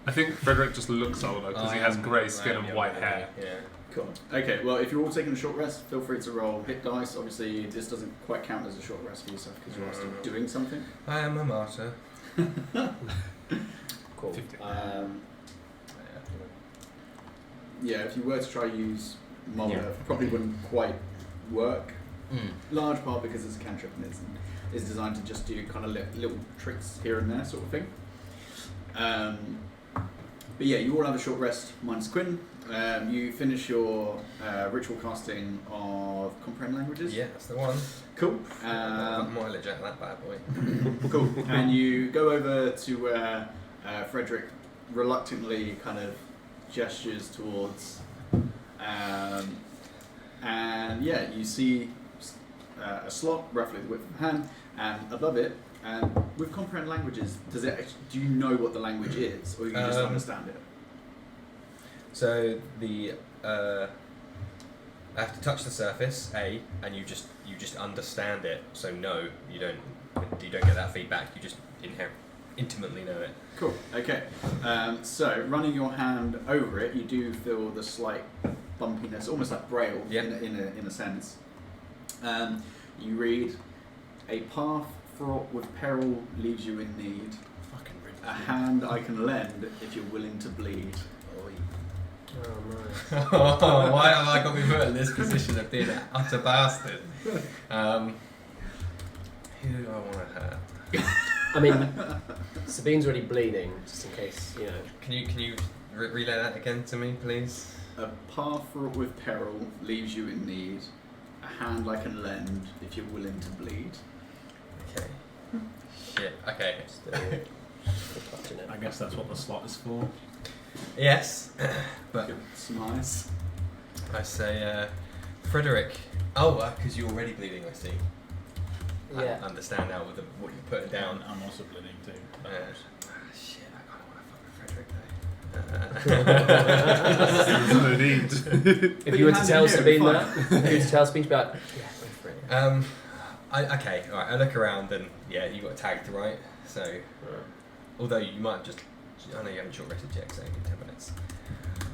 S3: I think Frederick just looks older because he has grey skin and white hair.
S4: Yeah.
S1: Cool. Okay, well, if you're all taking a short rest, feel free to roll hit dice. Obviously, this doesn't quite count as a short rest for yourself because you are still doing something.
S4: I am a martyr.
S5: Cool.
S3: 50.
S1: Yeah, if you were to try use Molotov,
S6: Yeah.
S1: probably wouldn't quite work. Large part because it's a cantrip and is designed to just do kind of little tricks here and there, sort of thing. But yeah, you all have a short rest, minus Quinn. You finish your ritual casting of comprehend languages.
S4: Yeah, that's the one.
S1: Cool.
S4: Got mileage out of that bad boy.
S1: Cool. And you go over to where Frederick reluctantly kind of gestures towards, and yeah, you see a slot roughly the width of a hand, and above it, and with comprehend languages, do you know what the language is, or you just understand it?
S4: So the I have to touch the surface, A, and you just understand it. So no, you don't get that feedback. You just intimately know it.
S1: Cool. Okay. So running your hand over it, you do feel the slight bumpiness, almost like braille
S4: Yep.
S1: in a sense. You read, "A path fraught with peril leaves you in need.
S2: Fucking
S1: A hand I can lend if you're willing to bleed."
S5: Oh no.
S4: Why have I got me put in this position of being an utter bastard? Who do I want to hurt?
S5: I mean, Sabine's already bleeding, just in case, you know.
S4: Can you relay that again to me, please?
S1: A path fraught with peril leaves you in need. A hand I can lend if you're willing to bleed.
S4: Okay. Shit. Okay.
S5: Still touching it.
S2: I guess that's what the slot is for.
S4: Yes, but
S1: Good surmise.
S4: I say, Frederick. Oh, because you're already bleeding. I see.
S5: Yeah.
S4: I understand now with what you're putting down.
S2: I'm also bleeding too.
S4: Shit, I kind of want to fuck with Frederick though.
S3: There's no need.
S5: If you were to
S1: hand
S5: tell
S1: in here,
S5: Sabine
S1: fine.
S5: that, if you were to tell Sabine, she'd be like, yeah, go for it.
S4: Okay, alright, I look around and yeah, you got tagged, right? So, although you might just, I know you haven't short rested yet, so only 10 minutes.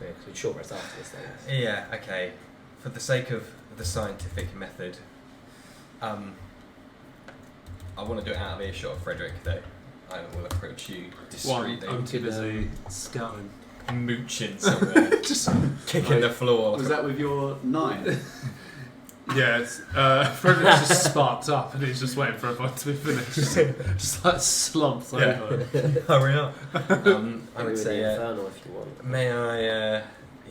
S5: Yeah, 'cause we'd short rest after this thing.
S4: Yeah, okay. For the sake of the scientific method, I want to do it out of earshot of Frederick, though. I will approach you discreetly.
S3: I'm too busy scouting.
S4: Mooching somewhere, just kicking the floor.
S1: Was that with your 9?
S3: Yes, Frederick just sparked up and he's just waiting for everyone to be finished. Just like slumped over.
S4: Hurry up. I would
S5: Maybe
S4: say,
S5: the Inferno if you want.
S4: may I,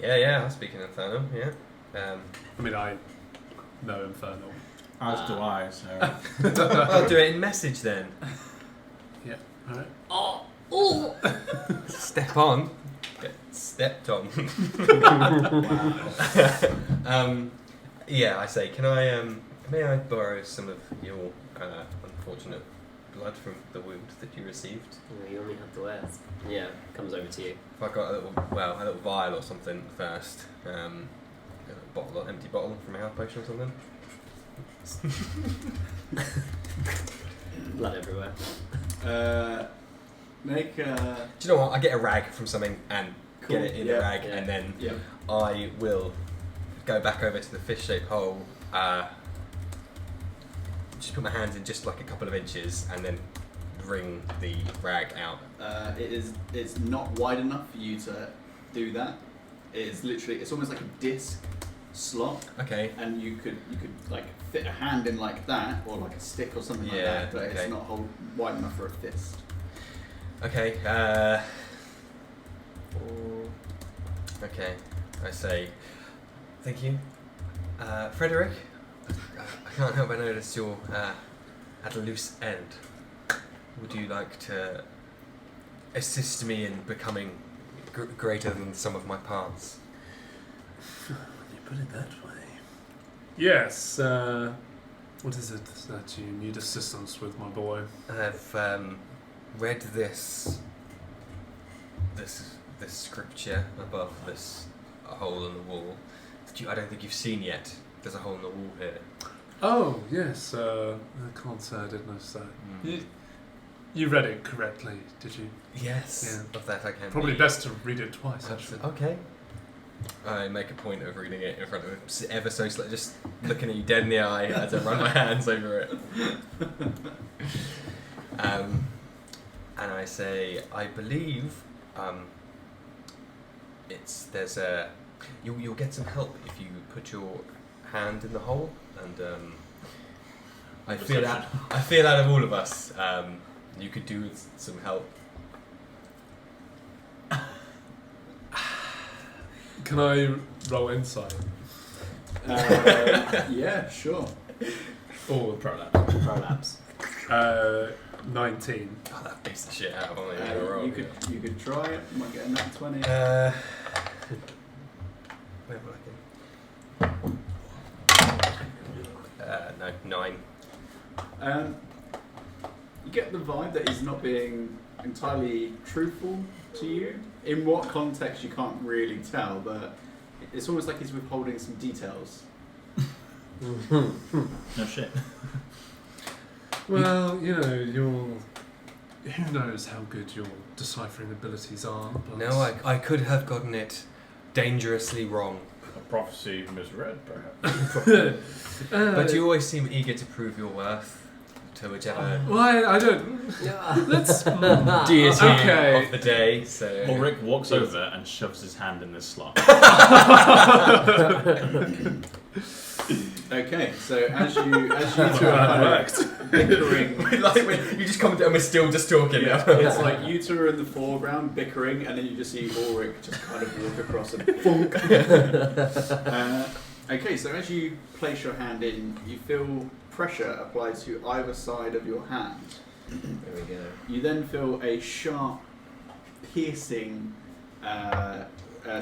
S4: yeah, I'll speak in Infernal, yeah.
S3: I mean, I know Infernal.
S2: As do I, so.
S4: I'll do it in message then.
S3: Yeah, alright.
S5: Oh!
S4: Step on. Get stepped on. Yeah, I say, can I, may I borrow some of your unfortunate blood from the wound that you received?
S5: You only have to ask. Yeah, comes over to you.
S4: If I got a little vial or something first, a bottle, an empty bottle from a health potion or something.
S5: Blood everywhere.
S1: Make a...
S4: Do you know what? I get a rag from something and
S1: Cool.
S4: get it in
S1: Yeah.
S4: the rag,
S5: Yeah.
S4: and then
S1: Yeah.
S4: I will go back over to the fish-shaped hole. Just put my hands in just like a couple of inches, and then wring the rag out.
S1: It's not wide enough for you to do that. It's literally, it's almost like a disc slot,
S4: Okay.
S1: and you could like fit a hand in like that, or like a stick or something like
S4: Yeah,
S1: that, but
S4: okay.
S1: it's not wide enough for a fist.
S4: Okay. Okay. I say, thank you, Frederick. I can't help but notice you're at a loose end. Would you like to assist me in becoming greater than some of my parts?
S3: When you put it that way. Yes, what is it that you need assistance with, my boy?
S4: I've read this scripture above this hole in the wall that I don't think you've seen yet. There's a hole in the wall here.
S3: Oh, yes, I can't say I did notice that. You read it correctly, did you?
S4: Yes,
S3: Yeah.
S4: of that I can.
S3: Probably
S4: be
S3: best to read it twice, actually.
S4: absolutely. Okay. I make a point of reading it in front of him, ever so slightly, just looking at you dead in the eye as I run my hands over it. And I say, I believe you'll get some help if you put your hand in the hole, and I feel out of all of us, you could do with some help.
S3: Can I roll insight?
S1: Yeah, sure.
S3: Or
S5: Prolapse.
S3: 19.
S4: Oh, that beats the shit out of me.
S1: You could try it. You might get a nat 20.
S4: Where will I go? No, 9.
S1: You get the vibe that he's not being entirely truthful to you. In what context you can't really tell, but it's almost like he's withholding some details.
S2: No shit.
S3: Well, you know, who knows how good your deciphering abilities are, but...
S4: No, I could have gotten it dangerously wrong.
S2: A prophecy misread, perhaps.
S4: But you always seem eager to prove your worth to whichever
S3: Well, I don't... Let's...
S4: deity
S3: Okay.
S4: of the day. So
S2: Ulrich walks over and shoves his hand in this slot.
S1: Okay, so as you two are kind of bickering,
S4: like when you just come and we're still just talking.
S1: yeah, it's like you two are in the foreground bickering, and then you just see Ulrich just kind of walk across and funk. Okay, so as you place your hand in, you feel pressure applied to either side of your hand.
S5: There we go.
S1: You then feel a sharp, piercing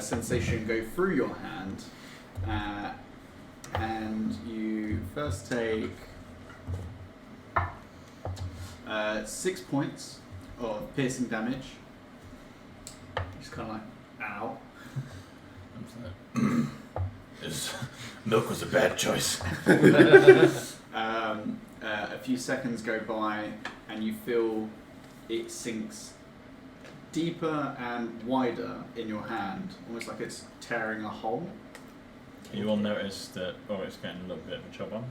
S1: sensation go through your hand, and you first take 6 points of piercing damage. Just kind of like, ow.
S2: This milk was a bad choice.
S1: A few seconds go by, and you feel it sinks deeper and wider in your hand, almost like it's tearing a hole.
S2: You all notice that Ulrich's getting a little bit of a chub on.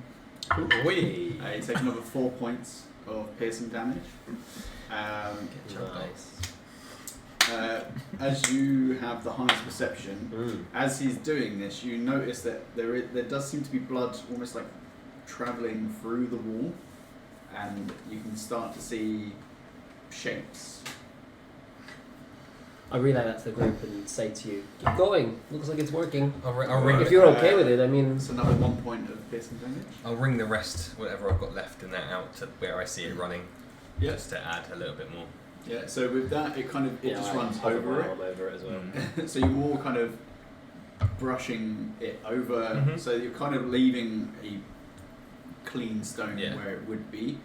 S4: Wee.
S1: You take another 4 points of piercing damage.
S5: Nice.
S1: As you have the highest perception, as he's doing this, you notice that there does seem to be blood almost like travelling through the wall, and you can start to see shapes.
S5: I relay that to the group and say to you, keep going. Looks like it's working.
S4: I'll ring.
S5: If you're okay with it, I mean.
S1: It's another 1 point of piercing damage.
S4: I'll ring the rest, whatever I've got left in that, out to where I see it running, just to add a little bit more.
S1: Yeah. So with that, it kind of just runs over it.
S5: Over it as well.
S1: So you're more kind of brushing it over.
S4: Mhm.
S1: So you're kind of leaving a clean stone
S4: Yeah.
S1: where it would be.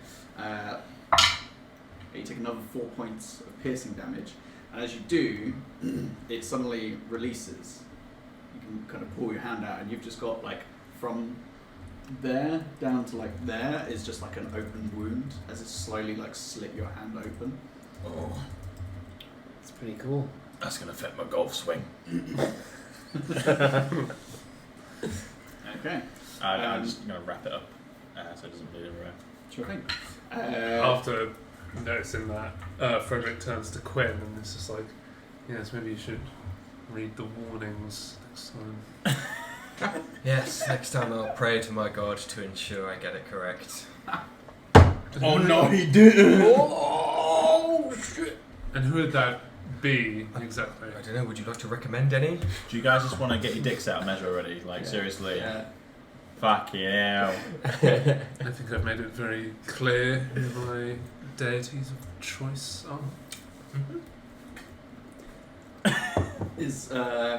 S1: You take another 4 points of piercing damage, and as you do, it suddenly releases. You can kind of pull your hand out, and you've just got like from there down to like there is just like an open wound as it slowly like slit your hand open.
S2: Oh,
S5: It's pretty cool.
S2: that's gonna affect my golf swing.
S1: Okay.
S7: I'm just gonna wrap it up so it doesn't bleed everywhere.
S1: Sure thing.
S3: After noticing that, Frederick turns to Quinn and it's just like, yes, maybe you should read the warnings next time.
S4: Yes, next time I'll pray to my God to ensure I get it correct.
S7: Oh no, he didn't!
S5: Oh, shit!
S3: And who would that be exactly?
S4: I don't know, would you like to recommend any?
S7: Do you guys just want to get your dicks out of measure already? Like,
S1: Yeah.
S7: seriously?
S1: Yeah.
S7: Fuck yeah.
S3: I think I've made it very clear who my deities of choice are.
S1: Is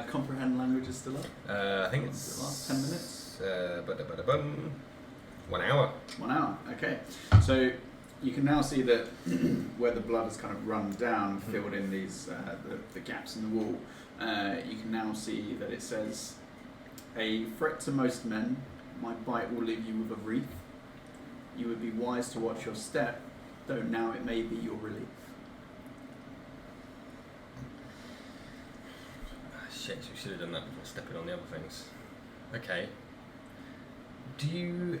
S1: comprehend languages still up?
S4: I think
S1: What's
S4: it's
S1: the last 10 minutes?
S4: 1 hour.
S1: 1 hour. Okay. So you can now see that where the blood has kind of run down, filled in these the gaps in the wall. You can now see that it says, "A threat to most men. My bite will leave you with a wreath. You would be wise to watch your step, though now it may be your relief."
S4: Shit, we should have done that before stepping on the other things. Okay. Do you...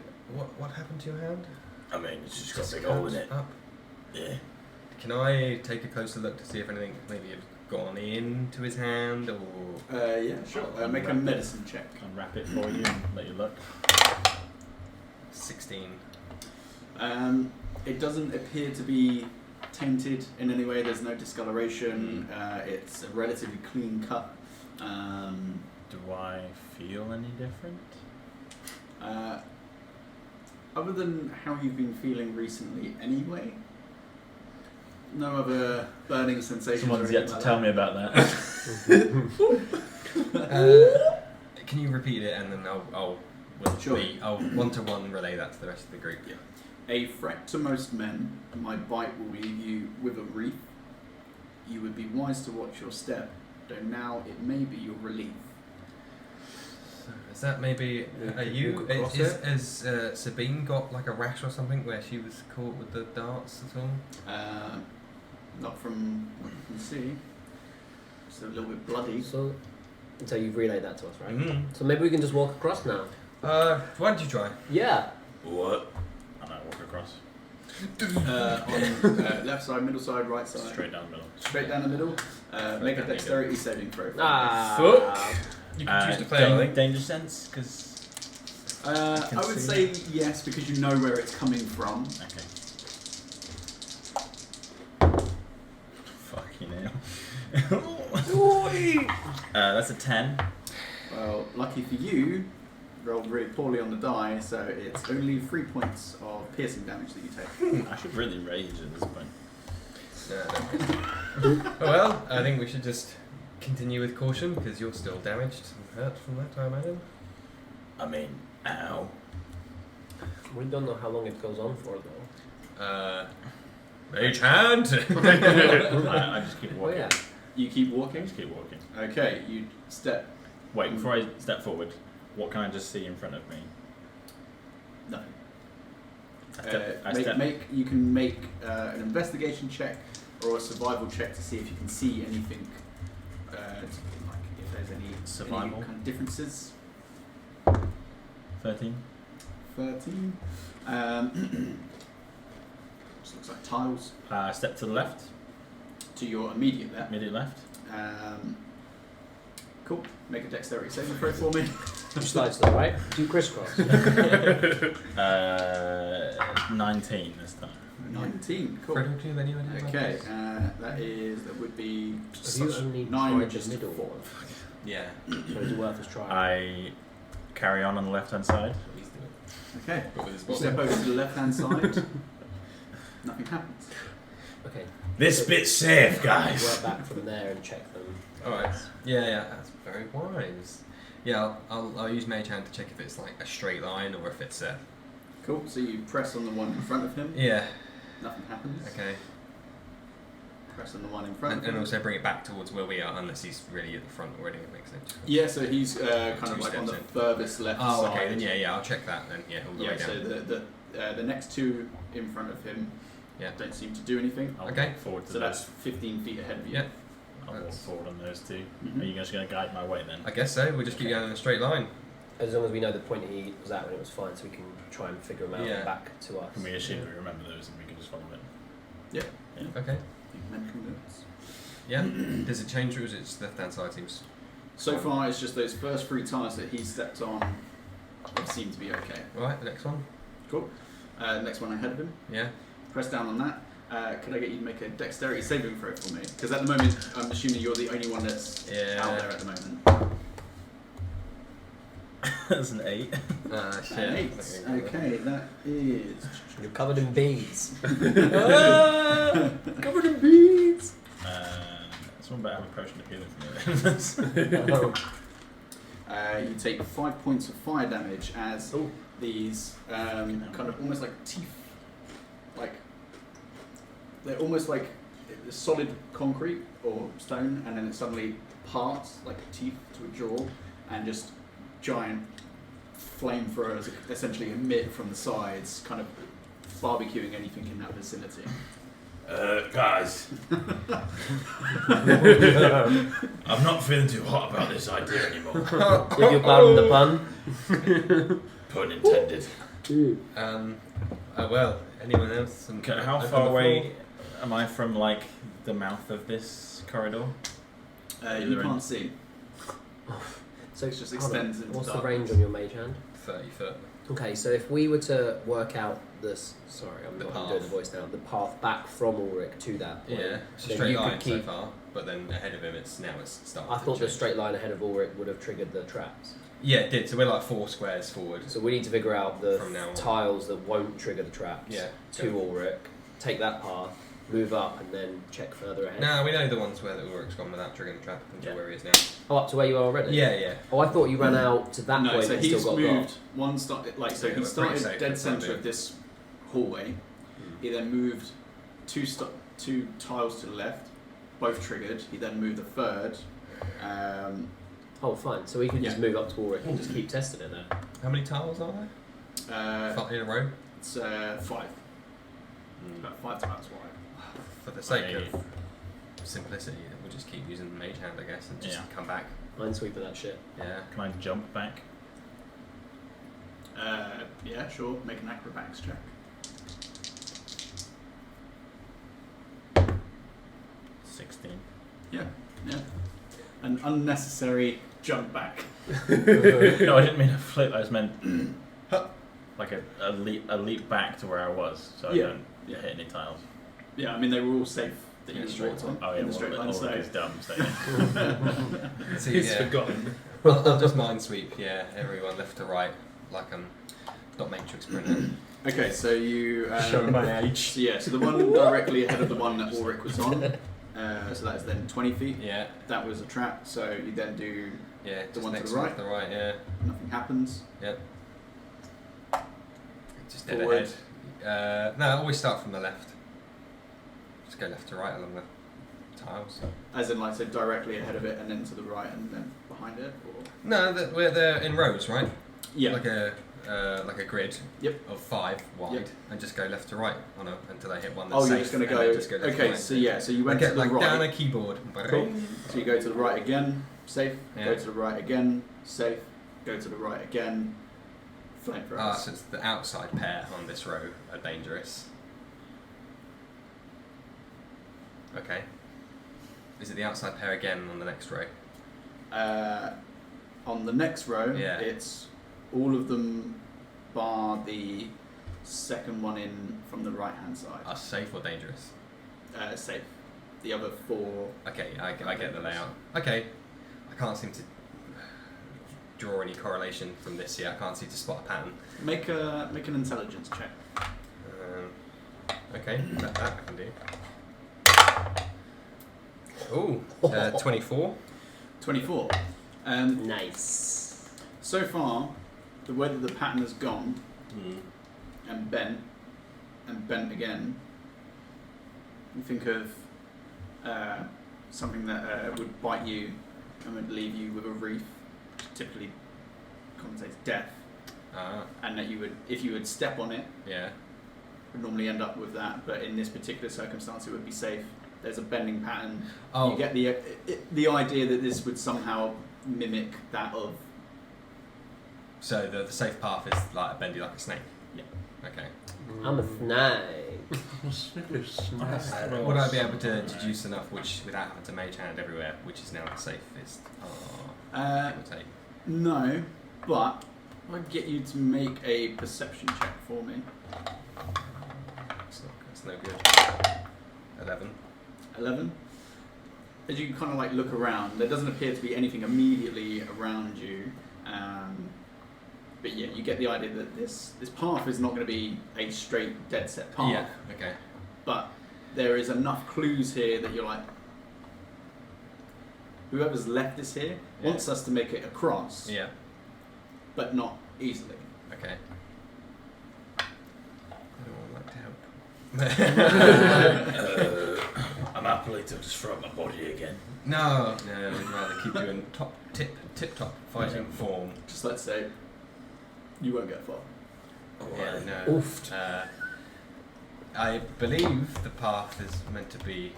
S4: What happened to your hand?
S2: I mean, it's just got a big hole in it.
S4: Up.
S2: Yeah.
S4: Can I take a closer look to see if anything maybe had gone into his hand, or...
S1: Yeah, sure. Make a medicine check.
S7: Unwrap it for you and let you look.
S4: 16.
S1: It doesn't appear to be tainted in any way. There's no discoloration. It's a relatively clean cut.
S7: Do I feel any different?
S1: Other than how you've been feeling recently anyway, no other burning sensations.
S7: Someone's
S1: or
S7: yet
S1: anything
S7: to
S1: like
S7: tell me about that.
S4: Can you repeat it, and then I'll
S1: Sure.
S4: I'll one-to-one relay that to the rest of the group.
S1: Yeah. A threat to most men, my bite will leave you with a wreath. You would be wise to watch your step, though now it may be your relief.
S4: So is that maybe...
S1: Yeah,
S4: Are you...
S1: walk across
S4: Has Sabine got like a rash or something where she was caught with the darts at all?
S1: Not from what you can see. Just a little bit bloody.
S5: So you've relayed that to us, right?
S4: Mm-hmm.
S5: So maybe we can just walk across now.
S4: Why don't you try?
S5: Yeah.
S2: What?
S7: I know, walk across.
S1: On left side, middle side, right side.
S7: Straight down the middle.
S1: Straight down the middle. Make a dexterity saving throw.
S5: Ah.
S4: You can choose to play, I think.
S7: Danger sense, because...
S1: I would say yes, because you know where it's coming from.
S7: Okay. Fucking hell. That's a 10.
S1: Well, lucky for you, rolled really poorly on the die, so it's only 3 points of piercing damage that you take.
S7: I should really rage at this point.
S4: Well, I think we should just continue with caution, because you're still damaged and hurt from that, I imagine.
S2: I mean, ow.
S5: We don't know how long it goes on for, though.
S4: Mage hand!
S7: I just keep
S5: Oh,
S7: walking.
S5: yeah.
S1: You keep
S7: I
S1: walking.
S7: just keep walking.
S1: Okay, you step.
S7: Wait, before I step forward, what can I just see in front of me?
S1: Nothing.
S7: I step.
S1: You can make an investigation check or a survival check to see if you can see anything, like if there's any
S7: Survival?
S1: kind of differences.
S7: 13.
S1: 13. Just looks like tiles.
S7: Step to the left.
S1: To your immediate left.
S7: Immediate left.
S1: Cool. Make a dexterity saving throw for me.
S5: You slide to the right. Do crisscross.
S7: 19 this time.
S1: 19. Cool.
S4: Critical with anyone?
S1: Okay. That would be
S5: Have you only
S1: 9,
S5: tried
S1: which
S5: the
S1: is
S5: middle
S1: 4.
S5: one?
S4: Yeah.
S5: So it's worth a try.
S7: I carry on the left hand side.
S4: He's doing it.
S1: Okay.
S4: But with his
S1: You step over to the left hand side. Nothing happens.
S5: Okay.
S2: This bit's safe, guys.
S5: Work back from there and check them.
S4: Alright. Yeah, that's very wise. Yeah, I'll use Mage Hand to check if it's like a straight line or if it's a...
S1: Cool. So you press on the one in front of him.
S4: Yeah.
S1: Nothing happens.
S4: Okay.
S1: Press on the one in front of
S4: And
S1: him.
S4: also bring it back towards where we are, unless he's really at the front already. It makes sense.
S1: Yeah, so he's kind of
S4: Two
S1: like on the
S4: steps in.
S1: furthest left
S4: Oh,
S1: side.
S4: okay. Then yeah, I'll check that. Then yeah, all the way
S1: Yeah,
S4: down.
S1: so the next two in front of him
S4: Yeah.
S1: don't seem to do anything.
S7: I'll
S4: Okay.
S7: walk forward to
S1: So
S7: those.
S1: that's 15 feet ahead of you.
S4: Yeah.
S7: I'll walk forward on those two.
S1: Mhm.
S7: Are you guys going to guide my way then?
S4: I guess so. We'll just keep going in a straight line.
S5: As long as we know the point he was at when it was fine, so we can try and figure him out
S4: Yeah.
S5: back to us.
S7: Can we assume we remember those and we can just follow it?
S4: Okay.
S1: Mental notes.
S4: Yeah. Does it change or is it just left-hand side seems?
S1: So far, it's just those first 3 tiles that he stepped on seem to be okay.
S4: Right. The next one.
S1: Cool. Next one ahead of him.
S4: Yeah.
S1: Press down on that. Could I get you to make a dexterity saving throw for me? Because at the moment, I'm assuming you're the only one that's
S4: Yeah.
S1: out there at the moment.
S7: That's an 8.
S4: Shit.
S1: An 8. Okay, that is.
S5: You're covered in beads.
S1: Covered in beads.
S7: Someone better have a potion of healing for me.
S1: You take 5 points of fire damage as these kind of almost like teeth, like they're almost like solid concrete or stone, and then it suddenly parts like teeth to a jaw, and just giant flamethrowers essentially emit from the sides, kind of barbecuing anything in that vicinity.
S2: Guys, I'm not feeling too hot about this idea anymore.
S5: If you pardon the pun.
S2: Pun intended.
S4: Well, anyone else?
S7: Okay, how far away am I from like the mouth of this corridor?
S1: You can't see.
S5: So
S1: It just
S5: hold on.
S1: extends into
S5: What's the
S1: darkness.
S5: range on your mage hand?
S4: 30 foot.
S5: Okay, so if we were to work out this, sorry, I'm
S4: The
S5: not
S4: path.
S5: doing the voice now. The path back from Ulrich to that point.
S4: Yeah. It's a
S5: Then
S4: straight
S5: you could
S4: line so
S5: keep-
S4: far, but then ahead of him it's starting.
S5: I
S4: to
S5: thought the
S4: change.
S5: straight line ahead of Ulrich would have triggered the traps.
S4: Yeah, it did. So we're like 4 squares forward.
S5: So we need to figure out the
S4: From now on.
S5: tiles that won't trigger the traps
S4: Yeah.
S5: to Ulrich, take that path, move up, and then check further ahead.
S4: No, we know the ones where the Ulrich's gone without triggering the trap until
S7: Yeah.
S4: where he is now.
S5: Oh, up to where you are already?
S4: Yeah.
S5: Oh, I thought you ran out to that
S1: No,
S5: point
S1: so
S5: and
S1: he's
S5: still got
S1: moved
S5: got.
S1: one start like so
S4: Yeah,
S1: he
S4: we're pretty
S1: started
S4: safe
S1: dead
S4: for the time
S1: center
S4: being.
S1: of this hallway. He then moved two tiles to the left, both triggered. He then moved the third.
S5: Oh, fine. So we can just
S1: Yeah.
S5: move up to Ulrich and just keep testing it then.
S4: How many tiles are there? 5 in a row?
S1: It's 5. About 5 tiles wide.
S4: For the sake
S7: Okay.
S4: of simplicity, we'll just keep using the mage hand, I guess, and just
S7: Yeah.
S4: come back.
S5: Minesweeper that shit.
S4: Yeah.
S7: Can I jump back?
S1: Yeah, sure. Make an acrobatics check.
S7: 16.
S1: Yeah. An unnecessary jump back.
S7: No, I didn't mean a flip. I just meant like a leap back to where I was, so
S1: Yeah.
S7: I don't hit any tiles.
S1: Yeah, I mean they were all safe that
S4: Yeah,
S1: you
S4: straight
S1: walked on
S7: Oh yeah,
S1: in the straight line.
S7: Ulrich
S1: So
S7: is dumb. So yeah.
S4: So,
S3: He's
S4: yeah.
S3: forgotten.
S4: I'll just mind sweep, yeah, everyone left to right, like dot matrix printer.
S1: okay, so you
S7: Showing my age.
S1: So yeah, so the one directly ahead of the one that Ulrich was on. So that is then 20 feet.
S4: Yeah,
S1: That was a trap. So you then do
S4: yeah,
S1: The
S4: just
S1: one to
S4: next
S1: the
S4: one
S1: right?
S4: to the right, yeah.
S1: nothing happens.
S4: Yep. Just dead
S1: Forward.
S4: ahead. No, always start from the left. Just go left to right along the tiles.
S1: As in like so directly ahead of it and then to the right and then behind it. Or
S4: No, they're in rows, right?
S1: yeah.
S4: Like a grid.
S1: Yep.
S4: Of 5 wide,
S1: Yep.
S4: and just go left to right until I hit one that's
S1: Oh,
S4: safe.
S1: you're just gonna
S4: and
S1: go.
S4: then just go left to
S1: Okay,
S4: right.
S1: so yeah, so you went
S4: Like,
S1: to the
S4: like
S1: right.
S4: down a keyboard.
S1: Cool. So you go to the right again, safe.
S4: Yeah.
S1: Go to the right again, safe. Go to the right again, flamethrowers.
S4: So it's the outside pair on this row are dangerous. Okay. Is it the outside pair again on the next row?
S1: On the next row,
S4: Yeah.
S1: it's all of them bar the second one in from the right hand side.
S4: Are safe or dangerous?
S1: Safe. The other 4.
S4: Okay, I get the layout. Okay. I can't seem to draw any correlation from this yet. I can't seem to spot a pattern.
S1: Make an intelligence check.
S4: Okay, that I can do. Ooh, 24.
S1: 24.
S5: Nice.
S1: So far, the way that the pattern has gone
S4: Hmm.
S1: and bent again, you think of something that would bite you and would leave you with a reef, which typically connotates death, and that you would, if you would step on it,
S4: Yeah.
S1: would normally end up with that. But in this particular circumstance, it would be safe. There's a bending pattern.
S4: Oh.
S1: You get the idea that this would somehow mimic that of.
S4: So the safe path is like a bendy like a snake.
S1: Yeah.
S4: Okay.
S5: I'm a snake.
S4: Would I be able to deduce enough without having to mage hand everywhere, which is now the safest? Give or take.
S1: No, but I'd get you to make a perception check for me.
S4: That's no good. 11.
S1: 11. As you kind of like look around, there doesn't appear to be anything immediately around you. But yeah, you get the idea that this path is not going to be a straight, dead set path.
S4: Yeah. Okay.
S1: But there is enough clues here that you're like, whoever's left this here wants us to make it across,
S4: Yeah.
S1: but not easily.
S4: Okay. Anyone like to help?
S2: I'm happily to just throw up my body again.
S4: No, we'd rather keep you in tip-top fighting form.
S1: Just let's say you won't get far.
S4: Yeah, no.
S5: Oofed.
S4: I believe the path is meant to be.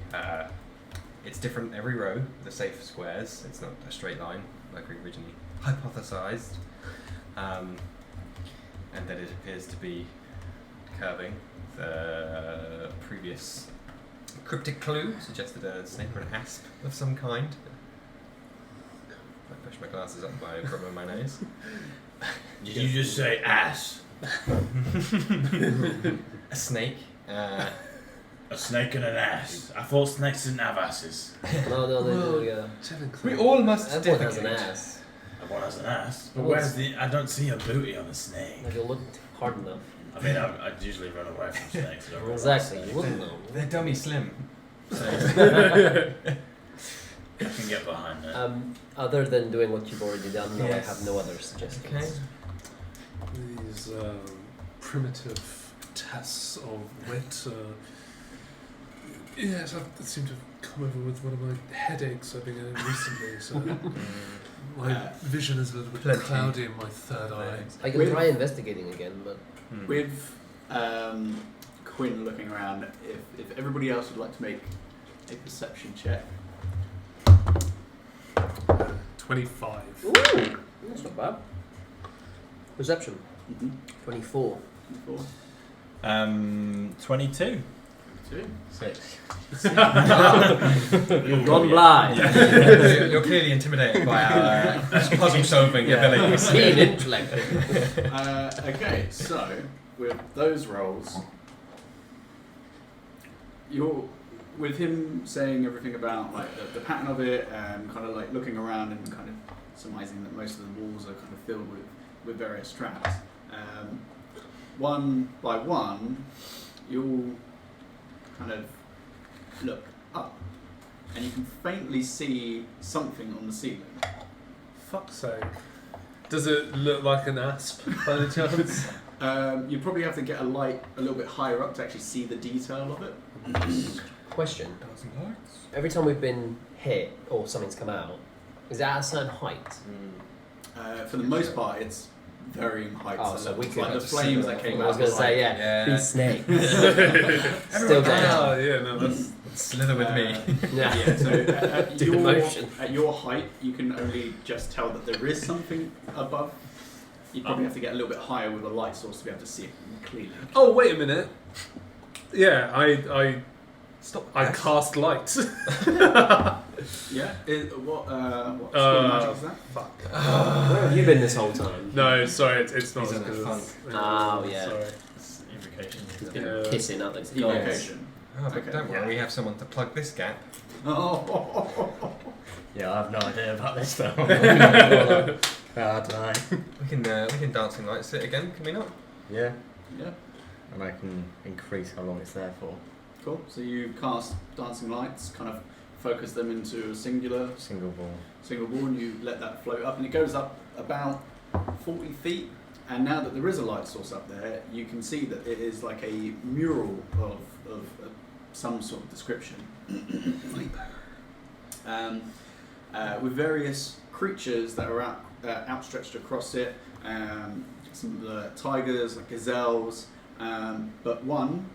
S4: It's different every row. The safe squares. It's not a straight line like we originally hypothesized, and that it appears to be curving. The previous cryptic clue suggested a snake or an asp of some kind. I push my glasses up by rubbing my nose.
S2: Did you just say ass?
S4: A snake.
S2: A snake and an ass. I thought snakes didn't have asses.
S5: No, they do, yeah.
S4: We all must
S5: Everyone has an
S4: defecate.
S5: ass.
S2: Everyone has an ass. But
S5: Well,
S2: where's the? I don't see a booty on a snake.
S5: Like you looked hard enough.
S2: I mean, I'd usually run away from snakes. I don't run
S5: Exactly,
S2: from
S5: you
S2: snakes.
S5: wouldn't know.
S4: They're dummy slim. So
S2: I can get behind that.
S5: Other than doing what you've already done, no,
S4: Yes.
S5: I have no other suggestions.
S4: okay.
S3: These primitive tests of wit. Yes, I seem to have come over with one of my headaches I've been getting recently, so my vision is a little bit
S4: Plenty.
S3: cloudy in my third eye.
S5: I can try investigating again, but
S1: With Quinn looking around, if everybody else would like to make a perception check.
S3: 25.
S5: ooh, that's not bad. Perception, 24.
S1: 4,
S2: 22.
S1: 2.
S4: 6.
S5: You've gone blind.
S4: You're clearly intimidated by our puzzle-solving abilities.
S5: Keen intellect.
S1: Okay, so with those rolls, you're with him saying everything about like the pattern of it, and kind of like looking around and kind of surmising that most of the walls are kind of filled with various traps. One by one, you'll kind of look up, and you can faintly see something on the ceiling.
S3: Fuck's sake. Does it look like an asp by any chance?
S1: You probably have to get a light a little bit higher up to actually see the detail of it.
S5: Question. Every time we've been hit or something's come out, is it at a certain height?
S1: For the most part, it's varying heights.
S5: Oh,
S1: and
S5: so we
S1: levels.
S5: could
S1: like the
S5: just
S1: flames
S5: see
S1: that came
S5: I
S1: out.
S5: was going to
S1: were
S5: say,
S1: like-
S5: yeah,
S4: Yeah.
S5: these snakes. Still going.
S3: Oh, yeah, no, that's...
S4: Slither with me.
S5: Yeah.
S1: Yeah, so at
S5: Do the motion.
S1: your height, you can only just tell that there is something above You probably have to get a little bit higher with a light source to be able to see it clearly.
S3: Oh, wait a minute. Yeah, I
S4: Stop.
S3: cast light.
S1: Yeah. What skill magic is that?
S3: Fuck.
S5: Where have you been this whole time?
S3: No, sorry, it's not
S4: He's
S3: as
S4: in a
S3: good.
S4: funk.
S5: Oh, yeah.
S3: Sorry.
S7: It's evocation.
S5: He's been
S3: Yeah.
S5: kissing other gods.
S1: Evocation.
S4: Oh, but
S1: Okay.
S4: don't worry, we have someone to plug this gap.
S1: Oh.
S6: Yeah, I have no idea about this though. I don't know.
S4: We can dancing lights it again, can we not?
S6: Yeah,
S1: Yeah.
S6: and I can increase how long it's there for.
S1: Cool. So you cast dancing lights, kind of focus them into a single
S6: Single ball.
S1: and you let that float up, and it goes up about 40 feet. And now that there is a light source up there, you can see that it is like a mural of some sort of description. With various creatures that are outstretched across it. Some of the tigers, like gazelles, but one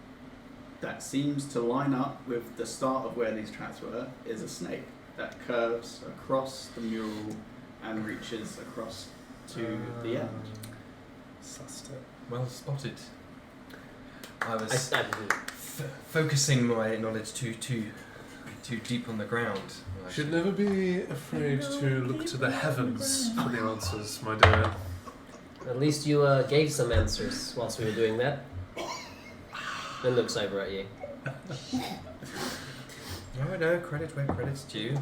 S1: that seems to line up with the start of where these tracks were is a snake that curves across the mural and reaches across to the end.
S3: Sussed it.
S4: Well spotted. I was
S5: I stabbed you.
S4: focusing my knowledge too deep on the ground. I
S3: Should never be afraid to look to the heavens for the answers, my dear.
S5: At least you gave some answers whilst we were doing that. And looks over at you.
S4: No, credit where credit's due.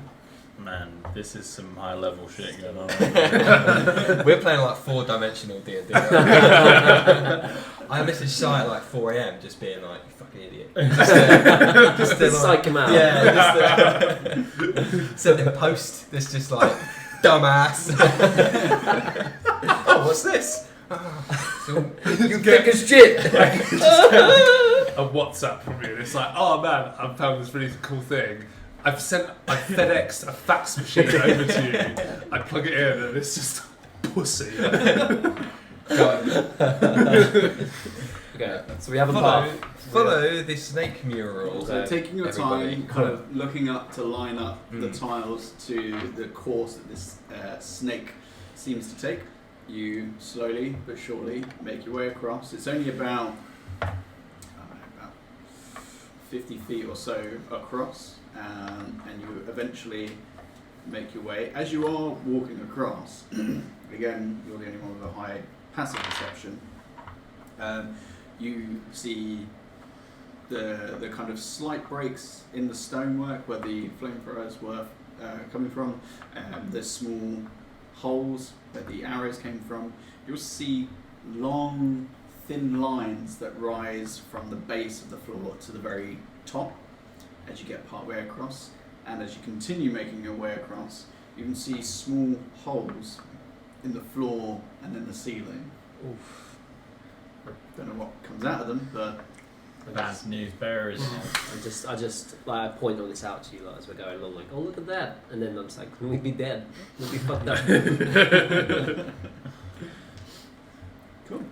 S7: Man, this is some high level shit going on.
S4: We're playing like 4-dimensional D&D. I messaged Sai at like 4 AM just being like, you fucking idiot. Just to,
S5: Psych him out.
S4: Yeah, just sent in post, this just like, dumbass. Oh, what's this?
S5: You thick as shit!
S3: A WhatsApp from you, and it's like, oh man, I've found this really cool thing. I've FedExed a fax machine over to you. I plug it in, and it's just pussy.
S5: Okay, so we have a path.
S4: Follow the snake mural.
S1: So taking your
S4: Everybody.
S1: time, kind of looking up to line up the tiles to the course that this snake seems to take, you slowly but surely make your way across. It's only about 50 feet or so across, and you eventually make your way. As you are walking across, again, you're the only one with a high passive perception. You see the kind of slight breaks in the stonework where the flamethrowers were coming from. There's small holes where the arrows came from. You'll see long, thin lines that rise from the base of the floor to the very top as you get part way across. And as you continue making your way across, you can see small holes in the floor and in the ceiling.
S5: Oof.
S1: Don't know what comes out of them, but
S7: Bad news bearers.
S5: I just like point all this out to you like, as we're going along, like, oh look at that, and then I'm just like, we'd be dead, we'd be fucked up.
S1: cool.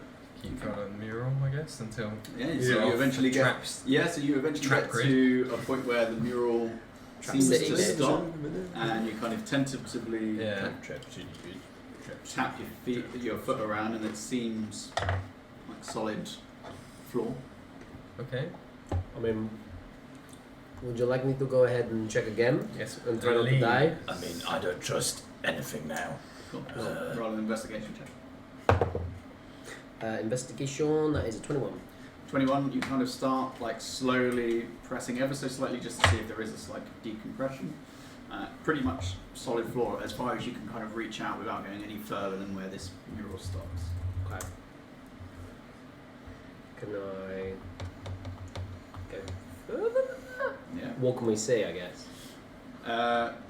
S4: Keep going on the mural, I guess, until
S1: Yeah, so you eventually get
S4: traps.
S1: Yeah, so you eventually
S4: Trap
S1: get
S4: grid.
S1: to a point where the mural seems
S5: city
S1: to
S5: bit.
S1: stop, and you kind of tentatively
S4: Yeah.
S1: tap your foot around, and it seems like solid floor.
S4: Okay.
S5: I mean, would you like me to go ahead and check again
S4: Yes.
S5: and try not to die?
S7: I mean, I don't trust anything now.
S1: Cool. Roll an investigation check.
S5: Investigation, that is a 21.
S1: 21. You kind of start like slowly pressing ever so slightly just to see if there is a slight decompression. Pretty much solid floor as far as you can kind of reach out without going any further than where this mural stops.
S5: Okay. Can I go further than that?
S1: Yeah.
S5: What can we see, I guess?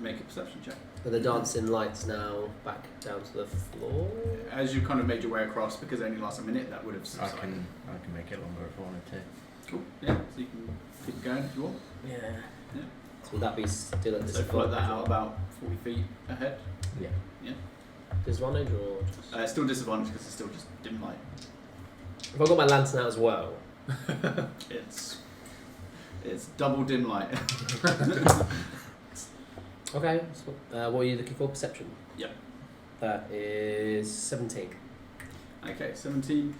S1: Make a perception check.
S5: Are the dancing lights now back down to the floor?
S1: As you kind of made your way across, because it only lasts a minute, that would have
S6: I
S1: subsided.
S6: can make it longer if I wanted to.
S1: Cool. Yeah. So you can keep going if you want.
S5: Yeah.
S1: Yeah.
S5: So would that be still at
S1: So
S5: disadvantage?
S1: float that out about 40 feet ahead.
S6: Yeah.
S5: Disadvantage or just...
S1: Still disadvantage because it's still just dim light.
S5: If I got my lantern out as well,
S1: It's double dim light.
S5: okay. So, what are you looking for? Perception?
S1: Yep.
S5: That is 17.
S1: Okay, 17.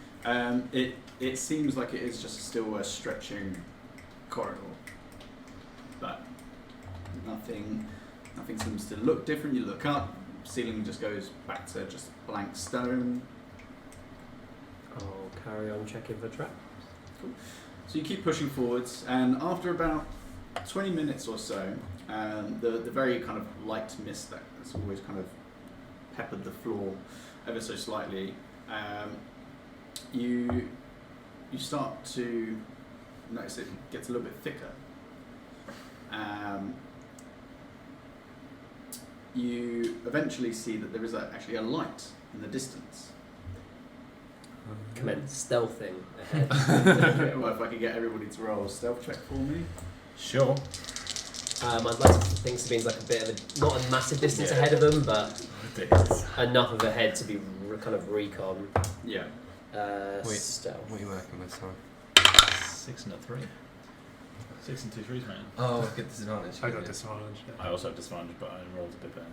S1: It seems like it is just still a stretching corridor, but nothing seems to look different. You look up, ceiling just goes back to just blank stone.
S5: I'll carry on checking for traps.
S1: Cool. So you keep pushing forwards, and after about 20 minutes or so, the very kind of light mist that's always kind of peppered the floor ever so slightly, you start to notice it gets a little bit thicker. You eventually see that there is actually a light in the distance.
S5: Commence stealthing ahead.
S1: Okay, well, if I could get everybody to roll a stealth check for me.
S7: Sure.
S5: I'd like to think Sabine's like a bit of a, not a massive distance ahead of them, but enough of ahead to be kind of recon.
S1: Yeah.
S5: Stealth.
S4: What are you working with, sorry?
S7: 6 and a 3. 6 and 2 3s, man.
S4: Oh, good disadvantage.
S3: I got disadvantage.
S7: I also have disadvantage, but I rolled a bit better.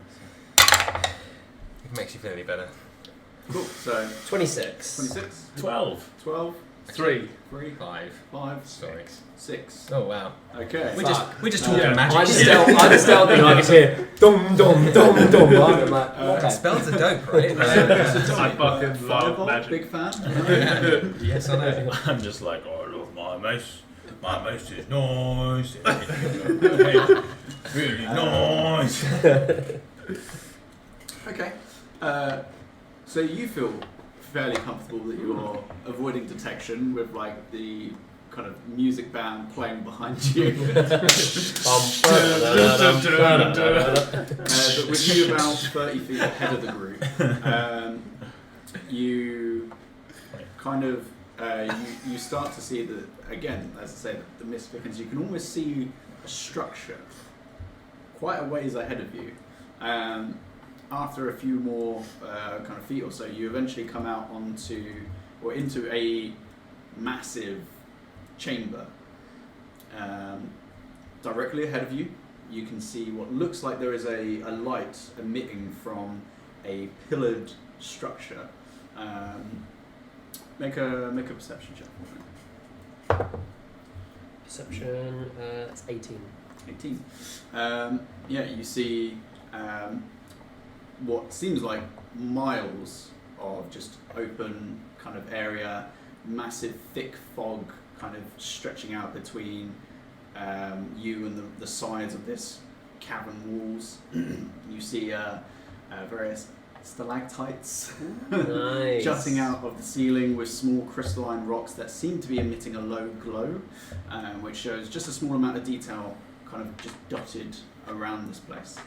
S4: It makes you feel any better.
S1: Cool. So
S5: 26.
S1: 26,
S7: 12.
S1: 12,
S3: 3.
S1: 3,
S4: 5.
S1: 5,
S4: Sorry.
S1: 6.
S4: Oh wow.
S1: Okay.
S4: We're just talking
S3: Yeah.
S4: magic.
S5: I'm stealthing, I can hear dum dum dum dum. I'm like, okay.
S4: Spells are dope, right?
S3: I fucking love
S1: Fireball,
S3: magic.
S1: big fan.
S4: Yes, I know.
S7: I'm just like, oh, I love my mace. My mace is nice. Really nice.
S1: Okay. So you feel fairly comfortable that you're avoiding detection with like the kind of music band playing behind you. But with you about 30 feet ahead of the group, you kind of you start to see that again, as I said, the mist thickens. You can almost see a structure quite a ways ahead of you. After a few more kind of feet or so, you eventually come out into a massive chamber. Directly ahead of you, you can see what looks like there is a light emitting from a pillared structure. Make a perception check for me.
S5: Perception, it's 18.
S1: 18. Yeah, you see what seems like miles of just open kind of area, massive thick fog kind of stretching out between you and the sides of this cavern walls. You see various stalactites
S5: Nice.
S1: jutting out of the ceiling with small crystalline rocks that seem to be emitting a low glow, which shows just a small amount of detail kind of just dotted around this place.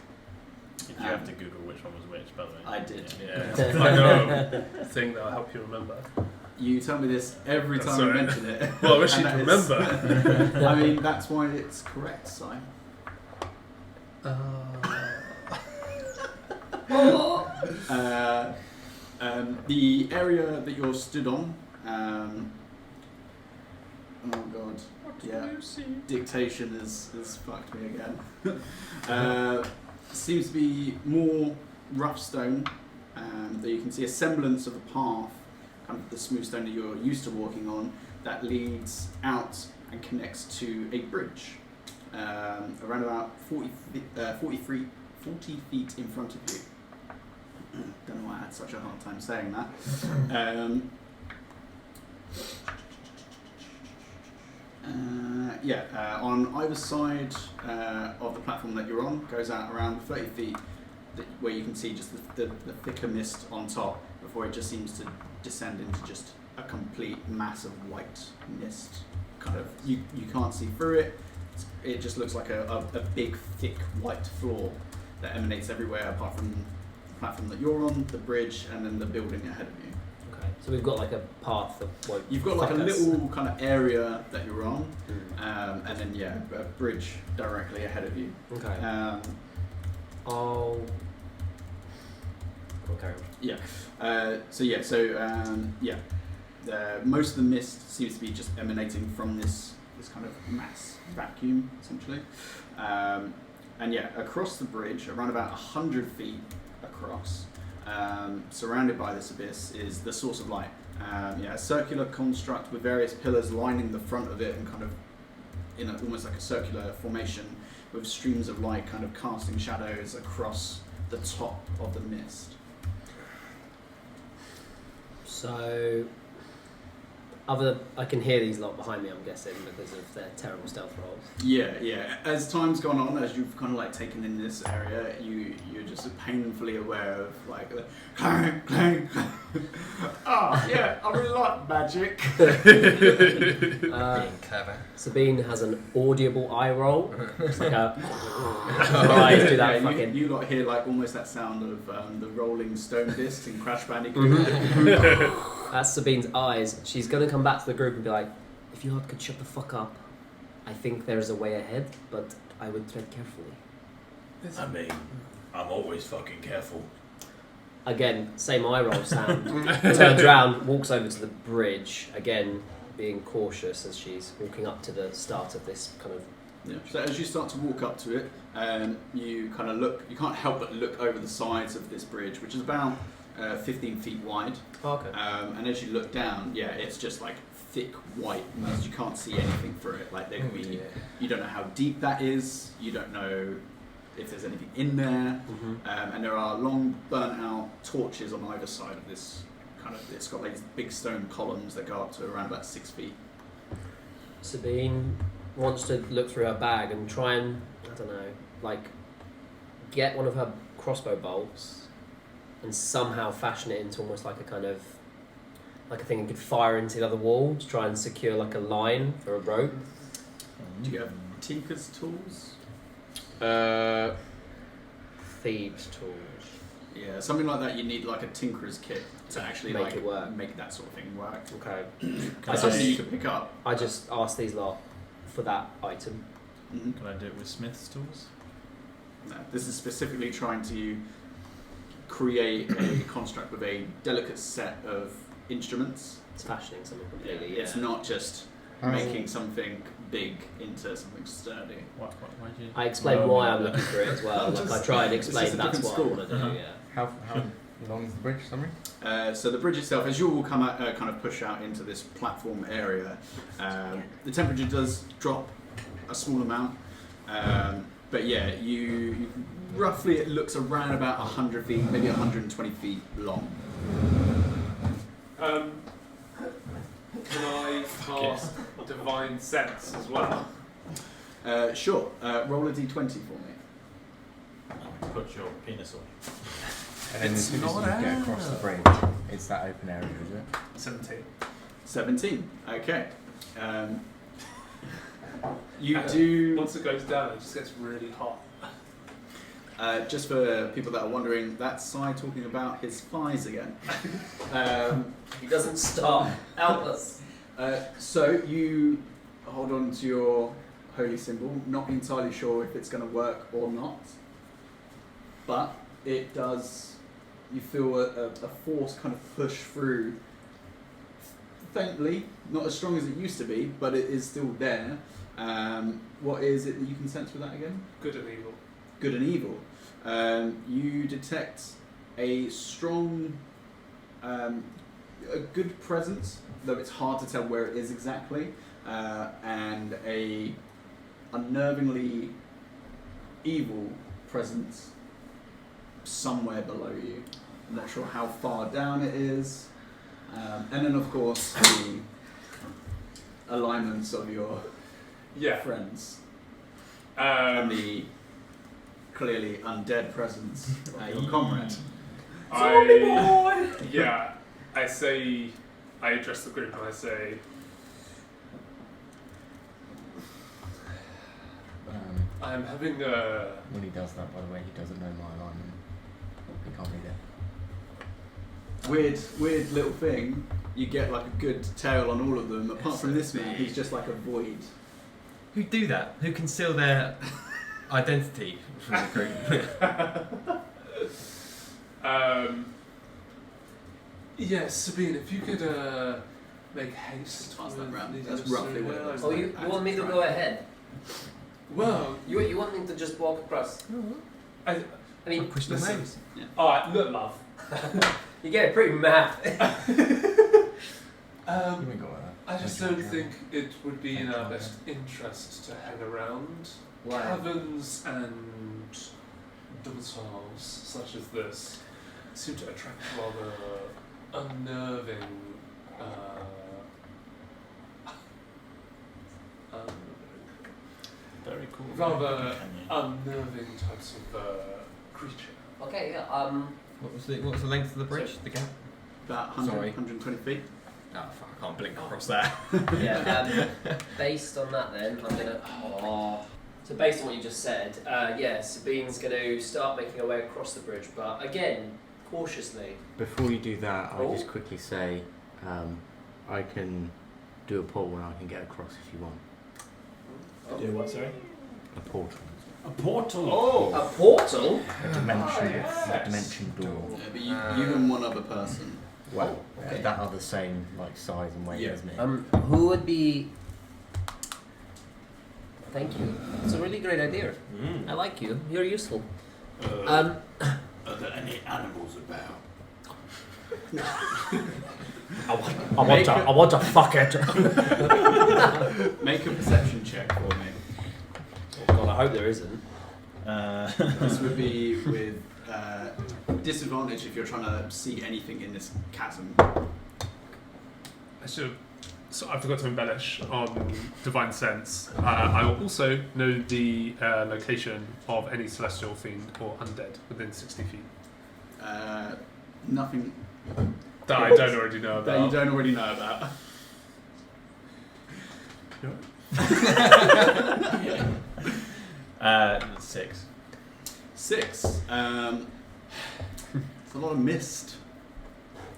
S7: Did you have to Google which one was which, by the way?
S1: I did.
S7: Yeah.
S3: I know a thing that'll help you remember.
S1: You tell me this every time
S3: Sorry.
S1: you mention it.
S3: Well, I wish
S1: And
S3: you'd
S1: that is-
S3: remember.
S1: I mean, that's why it's correct, Si. The area that you're stood on, oh god, yeah, dictation has fucked me again. Seems to be more rough stone, that you can see a semblance of a path, kind of the smooth stone that you're used to walking on, that leads out and connects to a bridge, around about 40 feet in front of you. Don't know why I had such a hard time saying that. On either side of the platform that you're on goes out around 30 feet, where you can see just the thicker mist on top before it just seems to descend into just a complete mass of white mist. Kind of, you can't see through it. It just looks like a big, thick white floor that emanates everywhere apart from the platform that you're on, the bridge, and then the building ahead of you.
S5: Okay, so we've got like a path that won't
S1: You've got like a
S5: fuck us.
S1: little kind of area that you're on, and then a bridge directly ahead of you.
S5: Okay.
S1: Most of the mist seems to be just emanating from this kind of mass vacuum, essentially. Across the bridge, around about 100 feet across, surrounded by this abyss is the source of light. A circular construct with various pillars lining the front of it and kind of in almost like a circular formation with streams of light kind of casting shadows across the top of the mist.
S5: So, I can hear these lot behind me, I'm guessing, because of their terrible stealth rolls.
S1: Yeah. As time's gone on, as you've kind of like taken in this area, you're just painfully aware of like the clang, clang. Oh yeah, I really like magic.
S4: Being clever.
S5: Sabine has an audible eye roll. It's like a eyes do that fucking.
S1: You lot hear like almost that sound of the rolling stone discs in Crash Bandicoot.
S5: That's Sabine's eyes. She's gonna come back to the group and be like, "If you lot could shut the fuck up, I think there's a way ahead, but I would tread carefully."
S2: I mean, I'm always fucking careful.
S5: Again, same eye roll sound. Turns around, walks over to the bridge, again being cautious as she's walking up to the start of this kind of.
S1: Yeah. So as you start to walk up to it, you kind of look. You can't help but look over the sides of this bridge, which is about 15 feet wide.
S5: Oh, okay.
S1: And as you look down, it's just like thick white mist. You can't see anything through it. Like there could be, you don't know how deep that is. You don't know if there's anything in there. And there are long burnt out torches on either side of this kind of. It's got like these big stone columns that go up to around about 6 feet.
S5: Sabine wants to look through her bag and try and, I don't know, like get one of her crossbow bolts and somehow fashion it into almost like a kind of, like a thing you could fire into the other wall to try and secure like a line for a rope.
S1: Do you have tinker's tools?
S5: Thieves' tools.
S1: Yeah, something like that. You need like a tinker's kit to actually
S5: make
S1: like
S5: it work.
S1: make that sort of thing work.
S5: Okay.
S1: That's something you could pick up.
S5: I just asked these lot for that item.
S1: Mm-hmm.
S7: Can I do it with Smith's tools?
S1: No, this is specifically trying to create a construct with a delicate set of instruments.
S5: It's fashioning something completely.
S1: It's not just making something big into something sturdy.
S7: Why do you...
S5: I explain why I'm looking for it as well. Like I try and
S1: This is
S5: explain
S1: a
S5: that's
S1: different
S5: what I
S1: school.
S5: want to do. Yeah.
S6: How long is the bridge, summary?
S1: So the bridge itself, as you all come out, kind of push out into this platform area, the temperature does drop a small amount. But yeah, you roughly it looks around about 100 feet, maybe 120 feet long.
S3: Can I cast Divine Sense as well?
S1: Sure. Roll a d20 for me.
S7: Put your penis on.
S6: And then as soon as
S3: not
S6: you get
S3: out.
S6: across the bridge, it's that open area, is it?
S3: 17.
S1: 17. Okay. You do.
S3: Once it goes down, it just gets really hot.
S1: Just for people that are wondering, that's Sai talking about his thighs again.
S5: He doesn't stop. Help us.
S1: So you hold on to your holy symbol, not entirely sure if it's going to work or not, but it does. You feel a force kind of push through faintly, not as strong as it used to be, but it is still there. What is it that you can sense with that again?
S3: Good and evil.
S1: Good and evil. You detect a strong, a good presence, though it's hard to tell where it is exactly, and a unnervingly evil presence somewhere below you. I'm not sure how far down it is. And then, of course, the alignments of your friends and the clearly undead presence, your comrade.
S3: Yeah, I say, I address the group and I say, I'm having a...
S6: When he does that, by the way, he doesn't know my alignment. He can't read it.
S1: Weird little thing. You get like a good tail on all of them. Apart from this man, he's just like a void.
S4: Who do that? Who conceal their identity from the group?
S3: Yes, Sabine, if you could make haste.
S1: Pass that
S3: with
S1: round.
S3: these
S1: That's
S3: other
S1: roughly what it
S3: scenarios.
S1: looks
S5: Oh,
S1: like.
S5: you want me to go ahead?
S3: Well,
S5: You want me to just walk across? I mean,
S4: Push the
S1: Listen.
S4: nose.
S3: alright, look, love.
S5: You get it pretty mad.
S3: I just don't think it would be in our best interest to hang around caverns and domiciles such as this. Seem to attract rather unnerving.
S7: Very cool.
S3: Rather unnerving types of creature.
S5: Okay, yeah.
S4: What was the length of the bridge? The gap?
S1: About
S4: Sorry.
S1: 120 feet.
S4: Oh fuck! I can't blink across that.
S5: Yeah, based on that then, I'm gonna... So based on what you just said, Sabine's gonna start making her way across the bridge, but again, cautiously.
S6: Before you do that, I'll
S5: Oh.
S6: just quickly say I can do a portal and I can get across if you want.
S7: Do what, sorry?
S6: A portal.
S7: A portal.
S5: Oh, a portal?
S6: A dimension,
S5: yes.
S6: a dimension door.
S1: Yeah, but you and one other person.
S6: Well,
S5: okay.
S6: that are the same like size and weight
S1: Yeah.
S6: as me.
S5: Who would be... Thank you. It's a really great idea. I like you. You're useful.
S2: Are there any animals about?
S5: I want to fuck it.
S1: Make a perception check for me.
S5: Oh God, I hope there isn't.
S1: This would be with disadvantage if you're trying to see anything in this chasm.
S3: So I forgot to embellish on Divine Sense. I will also know the location of any celestial fiend or undead within 60 feet.
S1: Nothing
S3: That I don't already know about.
S1: that you don't already know about.
S3: Yeah.
S7: 6.
S1: 6. It's a lot of mist.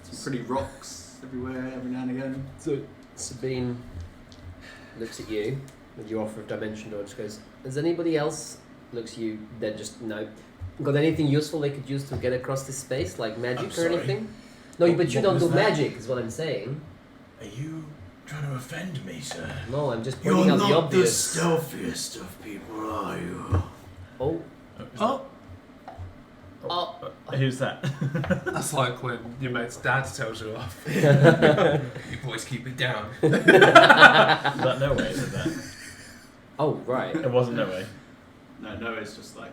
S1: Some pretty rocks everywhere, every now and again.
S5: So Sabine looks at you with your offer of dimension door and just goes, "Does anybody else?" Looks at you, then just no. Got anything useful they could use to get across this space, like magic
S2: I'm
S5: or
S2: sorry.
S5: anything? No, but you
S2: What
S5: don't
S2: was
S5: do
S2: that?
S5: magic, is what I'm saying.
S2: Are you trying to offend me, sir?
S5: No, I'm just pointing
S2: You're
S5: out the
S2: not the
S5: obvious.
S2: stealthiest of people, are you?
S5: Oh,
S7: Who's that?
S3: That's like when your mate's dad tells you off.
S4: You boys keep it down.
S7: Was that no way? Was that?
S5: oh, right.
S7: It wasn't no way.
S1: No, it's just like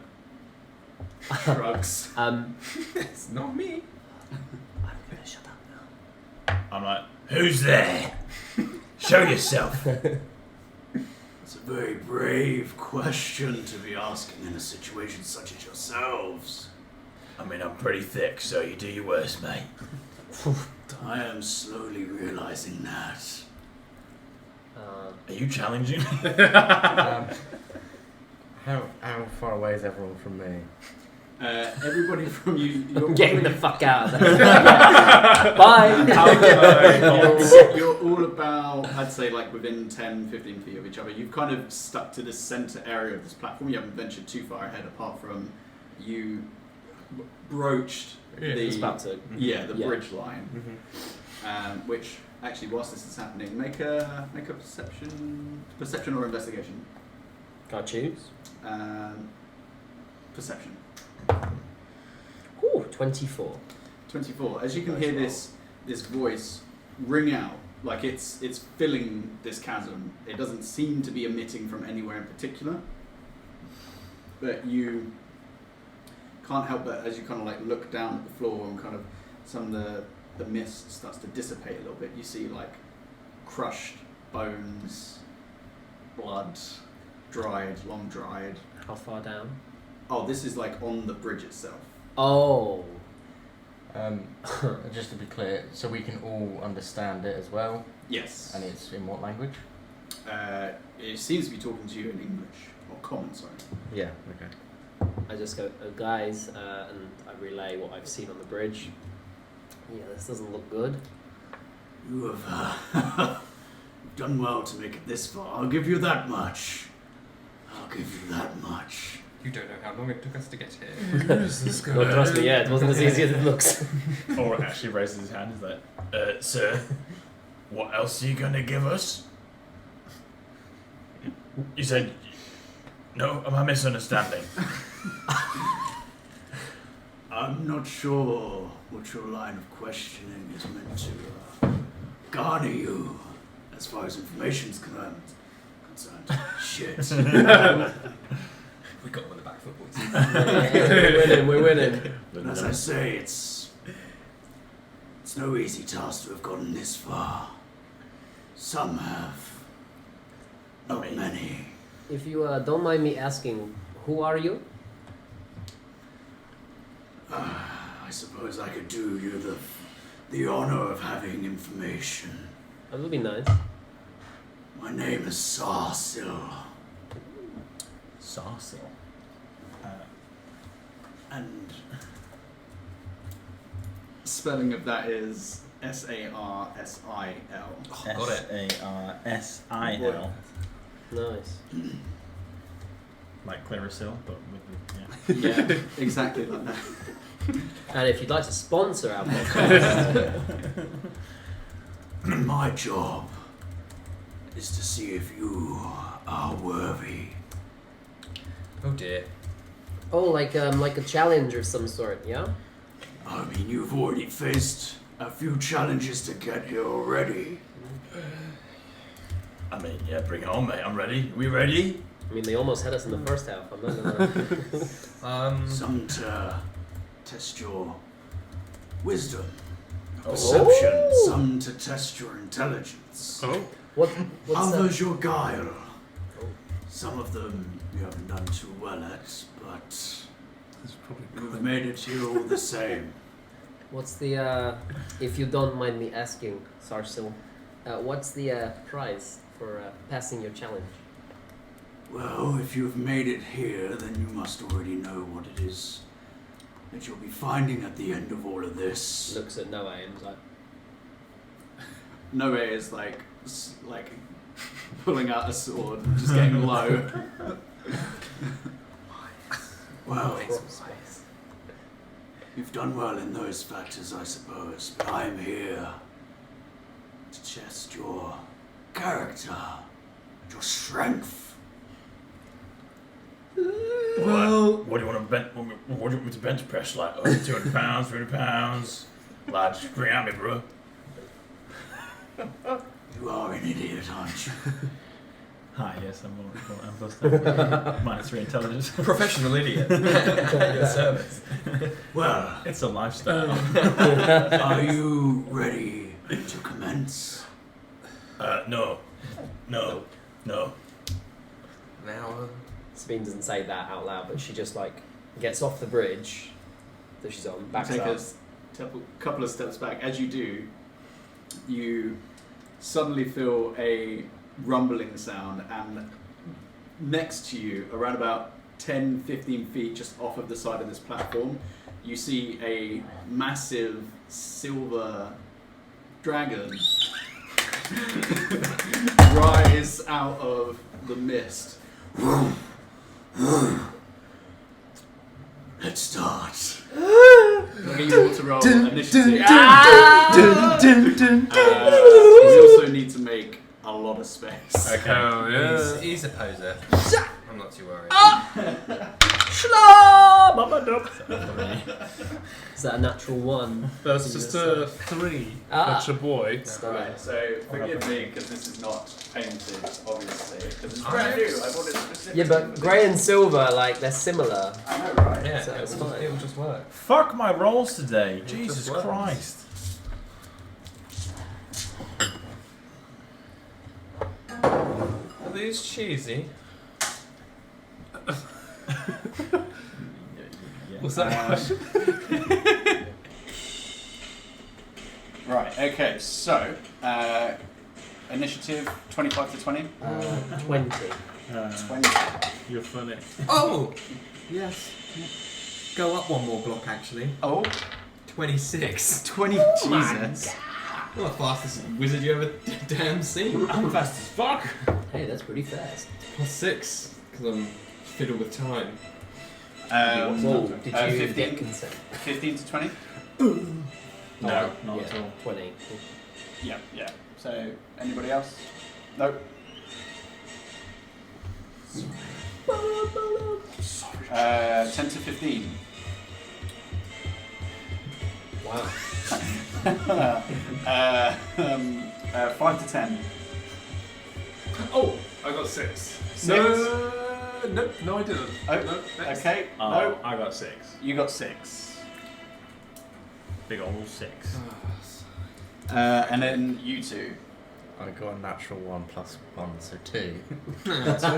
S1: shrugs.
S4: It's not me.
S5: I'm gonna shut up now.
S2: I'm like, who's there? Show yourself. It's a very brave question to be asking in a situation such as yourselves. I mean, I'm pretty thick, so you do your worst, mate. I am slowly realizing that. Are you challenging me?
S6: How far away is everyone from me?
S1: Everybody from you.
S5: I'm getting the fuck out of there. Bye.
S1: You're all about, I'd say, like within 10, 15 feet of each other. You've kind of stuck to the centre area of this platform. You haven't ventured too far ahead, apart from you broached
S5: It's about to.
S1: the
S5: Yeah.
S1: bridge line. Which actually, whilst this is happening, make a perception or investigation.
S5: Can't choose.
S1: Perception.
S5: Ooh, 24.
S1: 24. As you can hear this voice ring out, like it's filling this chasm. It doesn't seem to be emitting from anywhere in particular, but you can't help but, as you kind of like look down at the floor and kind of some of the mist starts to dissipate a little bit, you see like crushed bones, blood, long dried.
S5: How far down?
S1: Oh, this is like on the bridge itself.
S5: Oh.
S6: Just to be clear, so we can all understand it as well,
S1: Yes.
S6: and it's in what language?
S1: It seems to be talking to you in English, or common, sorry.
S6: Yeah, okay.
S5: I just go, guys, and I relay what I've seen on the bridge. Yeah, this doesn't look good.
S2: You have done well to make it this far. I'll give you that much.
S4: You don't know how long it took us to get here.
S3: Who's this guy?
S5: No, trust me, yeah, it wasn't as easy as it looks.
S7: Or actually raises his hand. He's like,
S2: Sir, what else are you going to give us? You said... No, am I misunderstanding?
S1: I'm not sure what your line of questioning is meant to garner you as far as information's concerned. Shit.
S4: We got him on the back football team.
S5: We're winning.
S1: But as I say, it's no easy task to have gotten this far. Some have. Not many.
S5: If you don't mind me asking, who are you?
S1: I suppose I could do you the honor of having information.
S5: That would be nice.
S1: My name is Sarsil.
S7: Sarsil.
S1: And spelling of that is Sarsil.
S4: Oh, got it.
S7: Sarsil.
S5: Nice.
S7: Like Clarisil, but with the,
S1: Yeah, exactly like that.
S5: And if you'd like to sponsor our podcast,
S1: My job is to see if you are worthy.
S4: Oh dear.
S5: like a challenge of some sort, yeah?
S1: I mean, you've already faced a few challenges to get here already.
S2: I mean, yeah, bring it on, mate. I'm ready. We ready?
S5: I mean, they almost had us in the first half. I'm not gonna.
S1: Some to test your wisdom, your
S5: Oh.
S1: perception. Some to test your intelligence.
S3: Oh,
S5: What's
S1: Others your guile.
S5: Oh.
S1: Some of them you haven't done too well at, but
S3: it's probably
S1: you've made it here all the same.
S5: What's the if you don't mind me asking, Sarsil, what's the prize for passing your challenge?
S1: Well, if you've made it here, then you must already know what it is that you'll be finding at the end of all of this.
S5: Looks at Noah and is like,
S1: Noe is like pulling out a sword, just getting low. Well, you've done well in those factors, I suppose, but I'm here to test your character, your strength.
S2: Well, what do you want to bench? What do you want me to bench press? Like 200 pounds, 300 pounds? Lad, just bring it at me, bro.
S1: You are an idiot, aren't you?
S7: Hi, yes, I'm plus -3 intelligence.
S4: Professional idiot. At your service.
S1: Well,
S7: It's a lifestyle.
S1: are you ready to commence?
S2: No.
S4: Now,
S5: Sabine doesn't say that out loud, but she just like gets off the bridge that she's on, backs
S1: Take
S5: up.
S1: a couple of steps back. As you do, you suddenly feel a rumbling sound, and next to you, around about 10-15 feet just off of the side of this platform, you see a massive silver dragon rise out of the mist. Let's start. I'll get you all to roll initiative. We also need to make a lot of space.
S7: Okay.
S3: oh yeah.
S4: he's a poser. I'm not too worried.
S5: Is that a natural one?
S3: That's just a 3.
S5: Ah.
S3: That's a boy.
S1: Right, so forgive me because this is not painted, obviously, because it's brand new. I bought it specifically.
S5: Yeah, but grey and silver, like they're similar.
S1: I know, right?
S4: Yeah,
S5: So it's fine.
S4: it'll just work.
S7: Fuck my rolls today.
S4: It
S7: Jesus
S4: just works.
S7: Christ.
S4: Are these cheesy?
S3: What's that?
S1: Right, okay, so initiative 25 to 20.
S5: 20.
S1: 20.
S7: You're funny.
S4: Oh! Yes. Go up one more block, actually.
S1: Oh,
S4: 26.
S1: 20. Jesus.
S4: Well, the fastest wizard you ever damn seen.
S7: I'm fast as fuck.
S5: Hey, that's pretty fast.
S4: +6, because I'm fiddle with time.
S5: Whoa, did you
S1: 15.
S5: get consent?
S1: 15 to 20?
S7: No, not
S5: yeah,
S7: at all.
S5: 20.
S1: Yeah, yeah. So, anybody else? Nope. 10 to 15.
S5: Wow.
S1: 5 to 10.
S3: Oh, I got 6.
S1: 6.
S3: No, I didn't.
S1: Oh,
S3: No, next.
S1: okay.
S7: Oh,
S1: No,
S7: I got 6.
S1: you got 6.
S7: Big old 6.
S1: And then you two.
S6: I got a natural 1 plus 1, so 2.
S3: I got 3.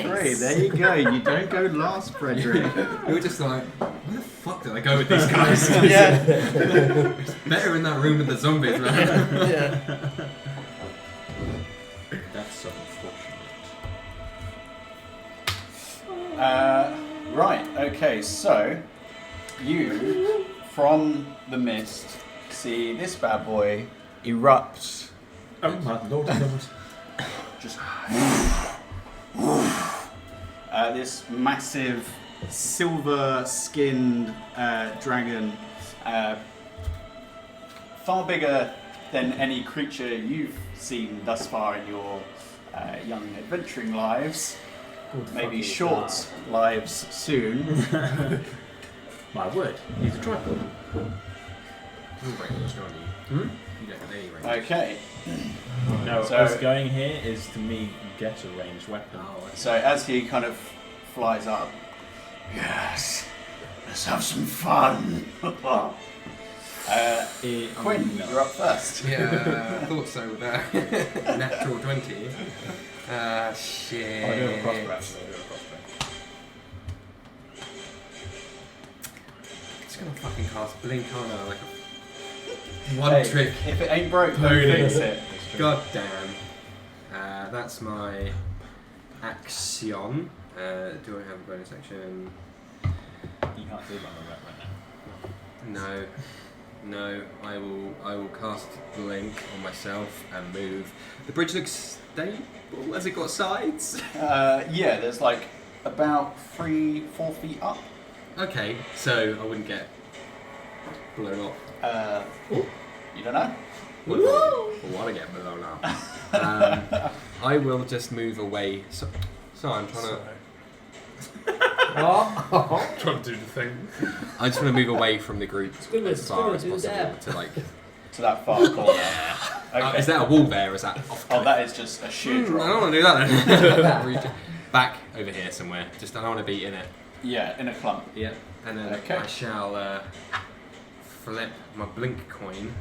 S1: 3. There you go. You don't go last, Frederick.
S4: You were just like, where the fuck did I go with these guys?
S1: Yeah.
S4: It's better in that room with the zombies, man.
S5: Yeah.
S7: That's so unfortunate.
S1: Right. Okay. So you, from the mist, see this bad boy erupt.
S7: Oh my lord, lord.
S1: Just this massive silver-skinned dragon, far bigger than any creature you've seen thus far in your young adventuring lives. Maybe short lives soon.
S7: My word, he's a tripod.
S4: You range, don't you? You don't have any range.
S1: Okay.
S7: No,
S1: So-
S7: us going here is to me get a ranged weapon.
S1: So as he kind of flies up, yes, let's have some fun. Quinn,
S7: No.
S1: you're up first.
S4: Yeah, I thought so with that. Natural 20. Shit.
S7: I'll do a crossbow actually. I'll do a crossbow.
S4: Just gonna fucking cast Blink on her like a one
S1: Hey,
S4: trick.
S1: If it ain't broke, don't
S4: Pony.
S1: fix it.
S4: God damn. That's my action. Do I have a bonus action?
S7: You can't do that right now.
S4: No. I will cast Blink on myself and move. The bridge looks stable. Has it got sides?
S1: Yeah, there's like about 3-4 feet up.
S4: Okay, so I wouldn't get blown off.
S1: You don't know.
S4: Want to get blown up. I will just move away. So I'm trying to.
S3: Trying to do the thing.
S4: I just want to move away from the group
S5: Squidward,
S4: as far as
S5: Squidward, do
S4: possible
S5: that.
S4: to like.
S1: To that far corner. Okay.
S4: Is there a wall there? Or is that off?
S1: Oh, that is just a sheer
S4: I
S1: drop.
S4: don't want to do that then. Back over here somewhere. Just I don't want to be in it.
S1: Yeah, in a clump.
S4: Yeah. And then
S1: Okay.
S4: I shall flip my blink coin.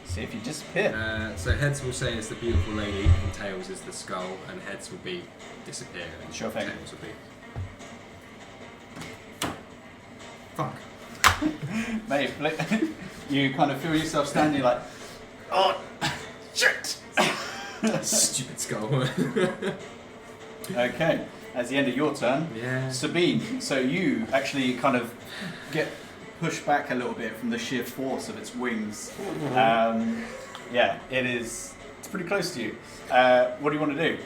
S1: See if you disappear.
S4: So heads will say it's the beautiful lady, and tails is the skull, and heads will be disappear, and
S1: Sure thing.
S4: tails will be. Fuck.
S1: Mate, you kind of feel yourself standing like, oh, shit!
S4: Stupid skull.
S1: Okay, as the end of your turn,
S4: Yeah.
S1: Sabine, so you actually kind of get pushed back a little bit from the sheer force of its wings. Yeah, it's pretty close to you. What do you want to do?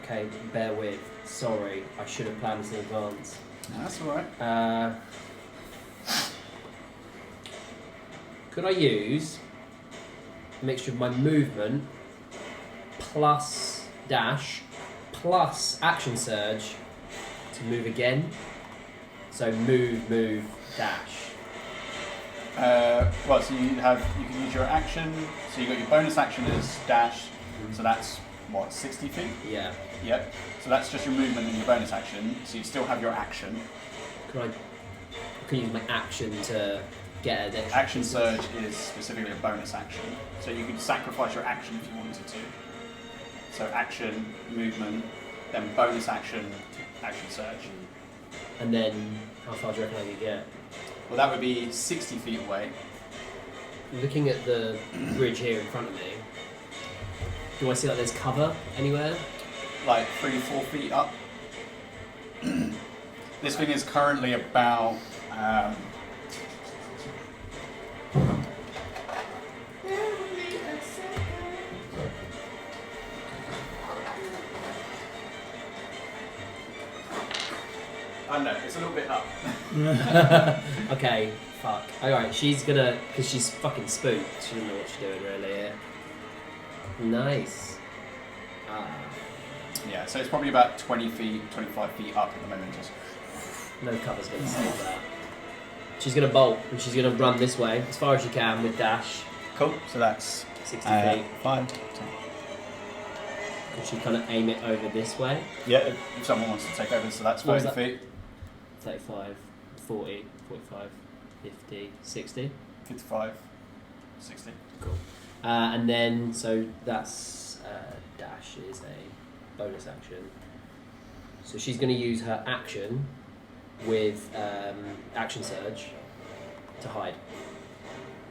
S5: Okay, bear with. Sorry, I should have planned this in advance.
S1: No, that's alright.
S5: Could I use a mixture of my movement plus dash plus action surge to move again? So move, dash.
S1: Well, so you can use your action. So you got your bonus action is dash. So that's what, 60 feet?
S5: Yeah.
S1: Yep. So that's just your movement and your bonus action. So you still have your action.
S5: Could I use my action to get a dexterity?
S1: Action surge is specifically a bonus action. So you could sacrifice your action if you wanted to. So action, movement, then bonus action, action surge.
S5: And then how far do you reckon I could get?
S1: Well, that would be 60 feet away.
S5: Looking at the bridge here in front of me, do I see like there's cover anywhere?
S1: Like 3-4 feet up. This thing is currently about I don't know, it's a little bit up.
S5: Okay, fuck. Alright, she's gonna, because she's fucking spooked. She doesn't know what she's doing really. Nice.
S1: Yeah, so it's probably about 20 feet, 25 feet up at the moment. Just
S5: No cover's going to save that. She's going to bolt and she's going to run this way as far as she can with dash.
S1: cool. So that's
S5: 60 feet.
S1: 5.
S5: And she kind of aim it over this way.
S1: Yeah, if someone wants to take over, so that's
S5: What was
S1: 30
S5: that?
S1: feet.
S5: 35, 40, 45, 50, 60.
S1: 55, 60.
S5: Cool. And then, so that's dash is a bonus action. So she's going to use her action with action surge to hide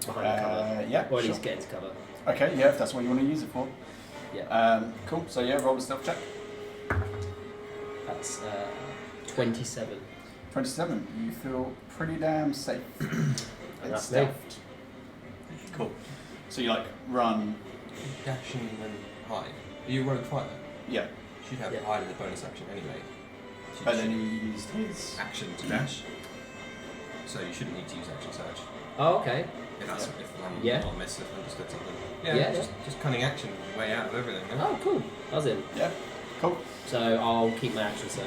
S5: behind the cover.
S1: Yeah,
S5: Or at
S1: sure.
S5: least get into cover.
S1: Okay, yeah, if that's what you want to use it for.
S5: Yeah.
S1: Cool. So yeah, roll a stealth check.
S5: That's 27.
S1: 27. You feel pretty damn safe.
S5: And that's
S1: stealth.
S5: me.
S1: Cool. So you like run.
S4: Dashing and hide. Are you a rogue fighter?
S1: Yeah.
S4: She'd have
S5: Yeah.
S4: hide as a bonus action anyway. She
S1: But then
S4: should-
S1: he used his.
S4: action to dash. So you shouldn't need to use action surge.
S5: Oh, okay.
S4: If that's if I'm
S5: Yeah.
S4: not misunderstood something.
S5: Yeah,
S4: just cunning action way out of everything. No?
S5: Oh, cool. That's it.
S1: Yeah. Cool.
S5: So I'll keep my action surge.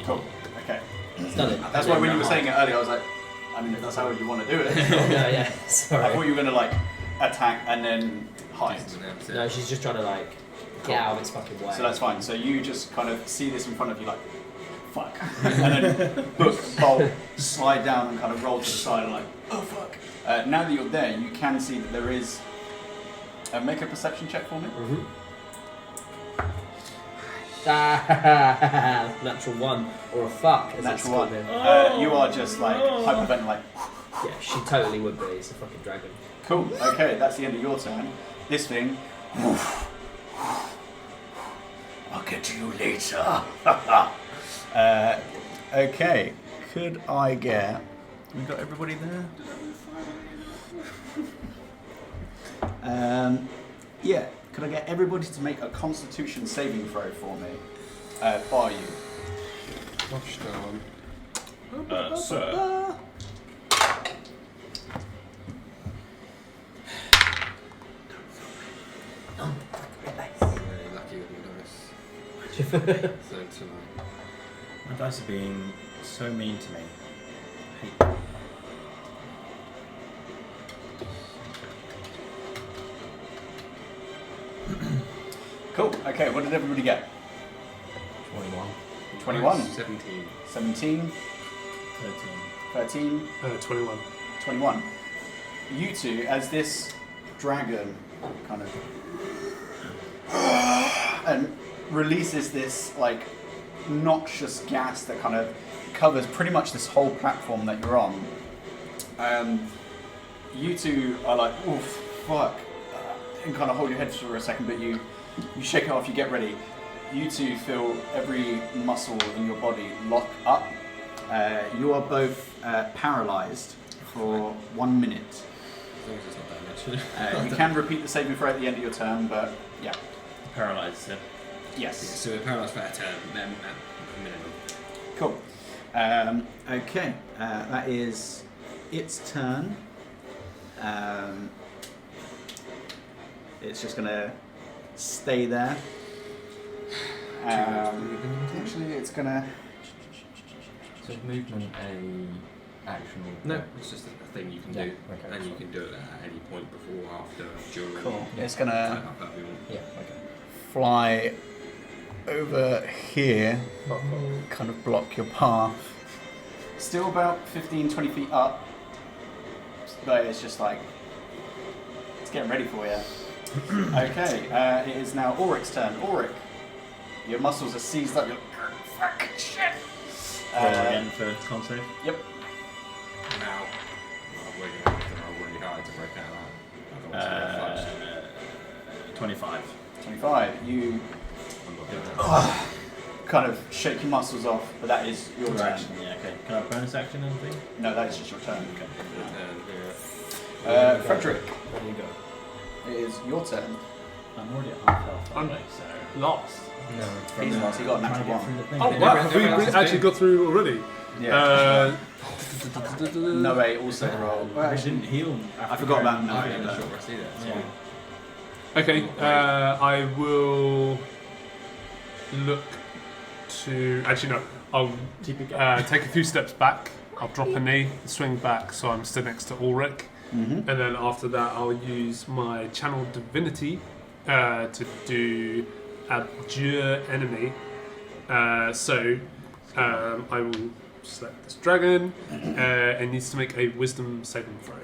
S1: Cool. Okay.
S5: It's done it.
S1: That's why when you were saying it earlier, I was like, I mean, if that's how you want to do it.
S5: No, yeah.
S1: I
S5: Sorry.
S1: thought you were gonna like attack and then hide.
S5: No, she's just trying to like get out of its fucking way.
S1: So that's fine. So you just kind of see this in front of you, like, fuck, and then book, bolt, slide down, and kind of roll to the side, and like, oh fuck. Now that you're there, you can see that there is. Make a perception check for me.
S5: Mm-hmm. Natural 1 or a fuck, as it's
S1: Natural
S5: called
S1: one.
S5: then.
S1: You are just like hyperventilating, like.
S5: Yeah, she totally would be. It's a fucking dragon.
S1: Cool. Okay, that's the end of your turn. This thing. I'll get to you later. Okay. Could I get? We got everybody there. Yeah. Could I get everybody to make a Constitution saving throw for me? Bar you.
S4: Gosh darn.
S7: Sir.
S4: Very lucky with my dice. So tonight.
S7: My dice are being so mean to me. I hate them.
S1: Cool. Okay. What did everybody get?
S6: 21.
S1: 21.
S4: 17.
S1: 17.
S7: 13.
S1: 13.
S3: 21.
S1: 21. You two, as this dragon kind of and releases this like noxious gas that kind of covers pretty much this whole platform that you're on. You two are like, oof, fuck, and kind of hold your head for a second, but you shake it off, you get ready. You two feel every muscle in your body lock up. You are both paralyzed for 1 minute.
S4: As long as it's not that much.
S1: You can repeat the saving throw at the end of your turn, but yeah.
S7: Paralyzed, yeah.
S1: Yes.
S4: So we're paralysed for a turn, then at a minimum.
S1: Cool. Okay, that is its turn. It's just gonna stay there. Actually, it's gonna.
S6: So is movement a actionable?
S4: No, it's just a thing you can
S6: Yeah,
S4: do,
S6: okay,
S4: and you
S6: cool.
S4: can do it at any point before, after, during.
S1: Cool. It's
S4: Type
S1: gonna
S4: up however you want.
S6: Yeah, okay.
S1: fly over here, kind of block your path. Still about 15, 20 feet up, but it's just like, it's getting ready for you. Okay, it is now Auric's turn. Auric, your muscles are seized up, you're like, fuck, shit.
S7: Roll again for con save.
S1: Yep.
S4: Now, we're going to have to roll really hard to break out of that. Otherwise, we're fudged.
S7: 25.
S1: 25, you
S4: I'm not doing that.
S1: kind of shake your muscles off, but that is your
S7: Your
S1: turn.
S7: action, yeah, okay. Can I have bonus action and anything?
S1: No, that is just your turn.
S4: Yeah.
S1: Frederick,
S5: There you go.
S1: it is your turn.
S7: I'm already at half health, by the way, so.
S3: Lost.
S6: No.
S1: He's lost, he got a
S7: Trying to
S1: natural
S7: get through
S1: one.
S7: the thing.
S3: Oh,
S4: Yeah,
S3: wow.
S4: everyone
S3: We
S4: else is
S3: actually
S4: big.
S3: got through already.
S1: Yeah.
S3: No.
S1: Also roll. Well,
S7: I
S1: actually,
S7: didn't heal.
S1: I forgot about
S4: Oh,
S1: Noe.
S4: yeah,
S1: but-
S4: short rest either. That's
S7: Yeah.
S4: fine.
S3: Okay, I will look to... Actually, no. I'll take a few steps back. I'll drop a knee, swing back so I'm stood next to Ulrich.
S1: Mm-hmm.
S3: And then after that, I'll use my Channel Divinity to do Abjure Enemy. So I will select this dragon. It needs to make a Wisdom saving throw.